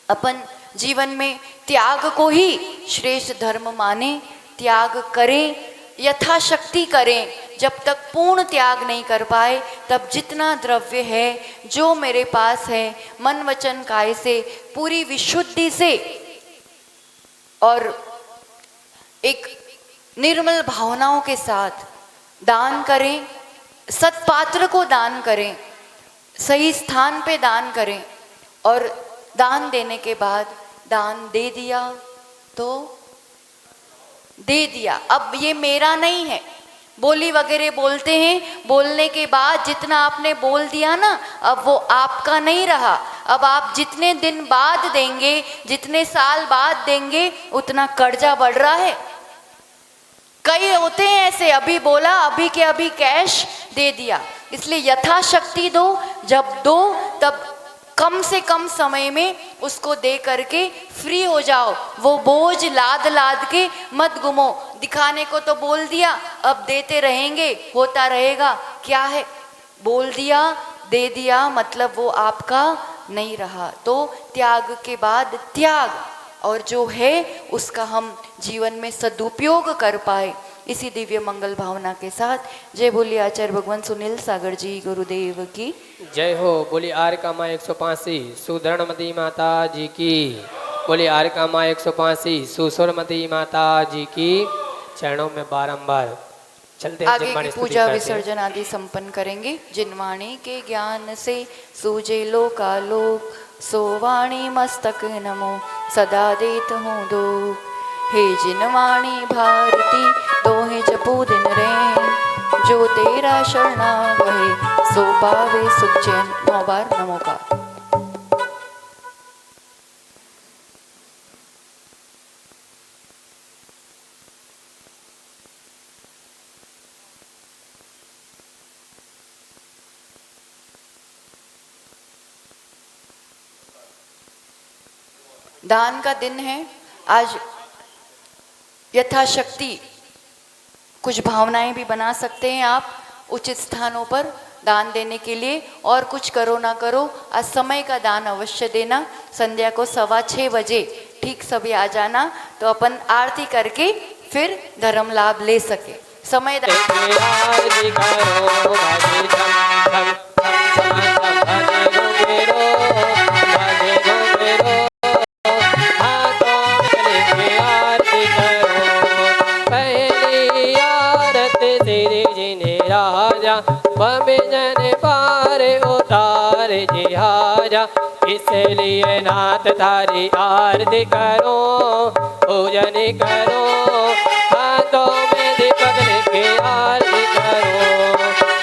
अपन जीवन में त्याग को ही श्रेष्ठ धर्म माने, त्याग करें, यथाशक्ति करें। जब तक पूर्ण त्याग नहीं कर पाए तब जितना द्रव्य है, जो मेरे पास है, मन वचन काय से पूरी विशुद्धि से और एक निर्मल भावनाओं के साथ दान करें, सत्पात्र को दान करें, सही स्थान पे दान करें, और दान देने के बाद दान दे दिया तो दे दिया, अब ये मेरा नहीं है। बोली वगैरह बोलते हैं, बोलने के बाद जितना आपने बोल दिया ना, अब वो आपका नहीं रहा। अब आप जितने दिन बाद देंगे, जितने साल बाद देंगे, उतना कर्जा बढ़ रहा है। कई होते हैं ऐसे, अभी बोला, अभी के अभी कैश दे दिया। इसलिए यथाशक्ति दो, जब दो तब कम से कम समय में उसको दे करके फ्री हो जाओ। वो बोझ लाद लाद के मत घुमो। दिखाने को तो बोल दिया, अब देते रहेंगे, होता रहेगा, क्या है, बोल दिया दे दिया, मतलब वो आपका नहीं रहा। तो त्याग के बाद त्याग, और जो है उसका हम जीवन में सदुपयोग कर पाए, इसी दिव्य मंगल भावना के साथ जय बोलिए आचार्य भगवान सुनील सागर जी गुरुदेव की जय हो। बोली आर्य का माँ 185 सुधर्णमती माता जी की। बोली आर्य का माँ 185 सुसुरमती माता जी की। चरणों में बारंबार चलते आगे की पूजा विसर्जन आदि संपन्न करेंगे। जिनवाणी के ज्ञान से सूझे लोकालोक, सोवाणी मस्तक नमो सदा देत हूँ दो। हे जिनवाणी भारती दोहे जपू दिन रैन, जो तेरा शरणा गए सो पावे सुख चैन। 9 बार नमोकार। दान का दिन है आज। यथाशक्ति कुछ भावनाएं भी बना सकते हैं आप उचित स्थानों पर दान देने के लिए। और कुछ करो ना करो, आज समय का दान अवश्य देना। संध्या को 6:15 बजे ठीक सभी आ जाना, तो अपन आरती करके फिर धर्म लाभ ले सके। समय जन पार उतार जिहाजा, इसलिए नाथ थारी आरती करो, पूजन करो, हाथों में दीपक लेके आरती करो।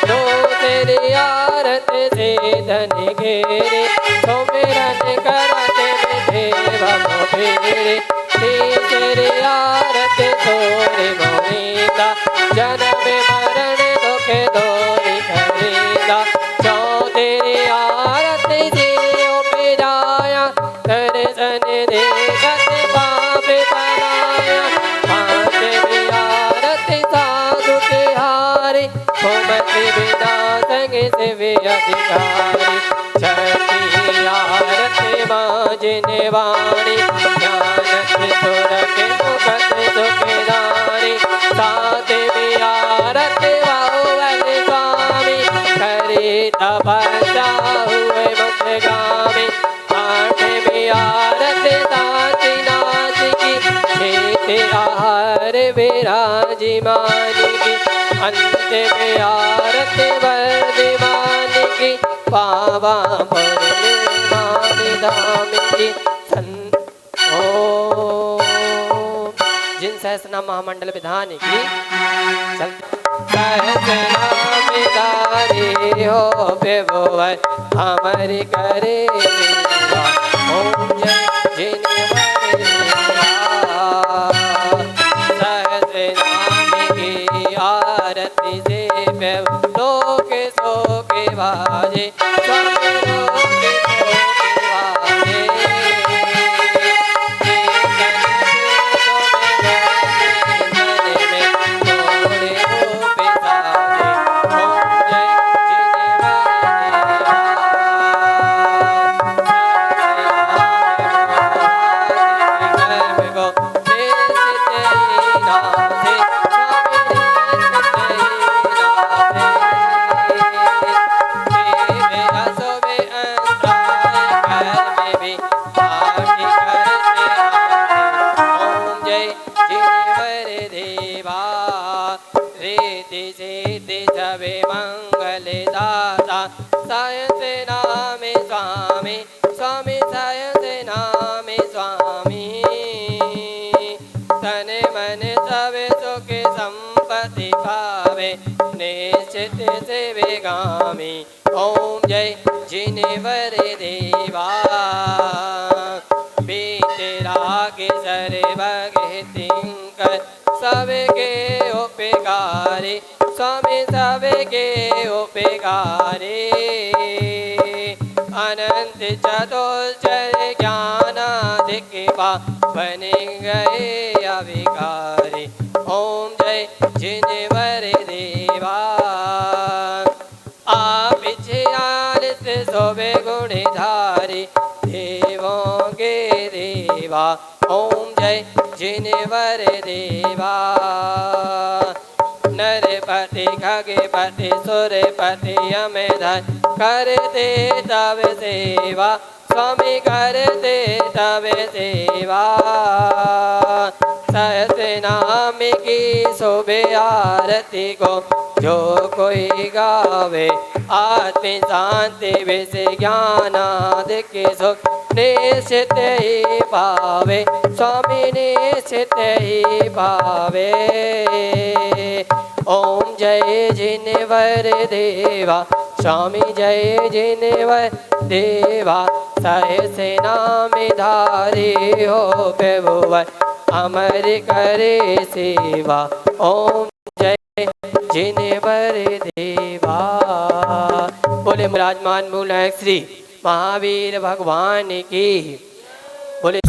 तो तेरी आरती से धन घेरे, तो मेरा करते देवा मोरे। तेरी आरती तोरे मोहिता, जन्म मरण दुखे दोरी खरीदा। जो तेरी आरती से उपजाया, दर्शन देखत पाप बनाया। पाँच भी आरती साधु तिहारी, घूमती बिना संग से वे अधिकारी। छठी आरती माँ वाणी, ज्ञान सुर के मुखत सुखदारी। सातवीं आरती बाहुबल स्वामी, करे तपस्या हुए मुक्तगामी। आठवीं आरती साचीनाथ की, छठी आहार विराजिमान की। अंतिम आरती वर्धमान की, पावा धाम की। जिन सहस्रनाम महामंडल विधान की चल सहस्रनामिकारी हो विभुवर हमारी करे सेवा। ओम जय जिनेवरे सहस्रनाम की आरती से लोक शोके बाजे स्वामी लोक शोके बाजे। निश्चित सेवेगामी ओम जय जिनेवर देवा। बीतराग सर्वगतिंकर सबके उपकारी स्वामी सबके उपकारी। अनंत चतुर्चर ज्ञानाधिक बन गए अविकारी ओम जय जिनेवर देवा। आप छियालिस सोबे गुणधारी देवों के देवा ओम जय जिनेवर देवा। नरपति खगपति सुरपति अमेधर करते तब सेवा स्वामी करते तब सेवा। सहस्रनाम की शोभे आरती को जो कोई गावे आत्म शांति विष ज्ञानादिक सुख निश्चित ही पावे स्वामी निश्चित ही पावे। ओम जय जिनेवर देवा स्वामी जय जिनेवर देवा। सहस्रनाम धारी हो प्रभुवर अमर करे सेवा ओम जय जिनेवर देवा। बोले विराजमान मूलक श्री महावीर भगवान की बोले।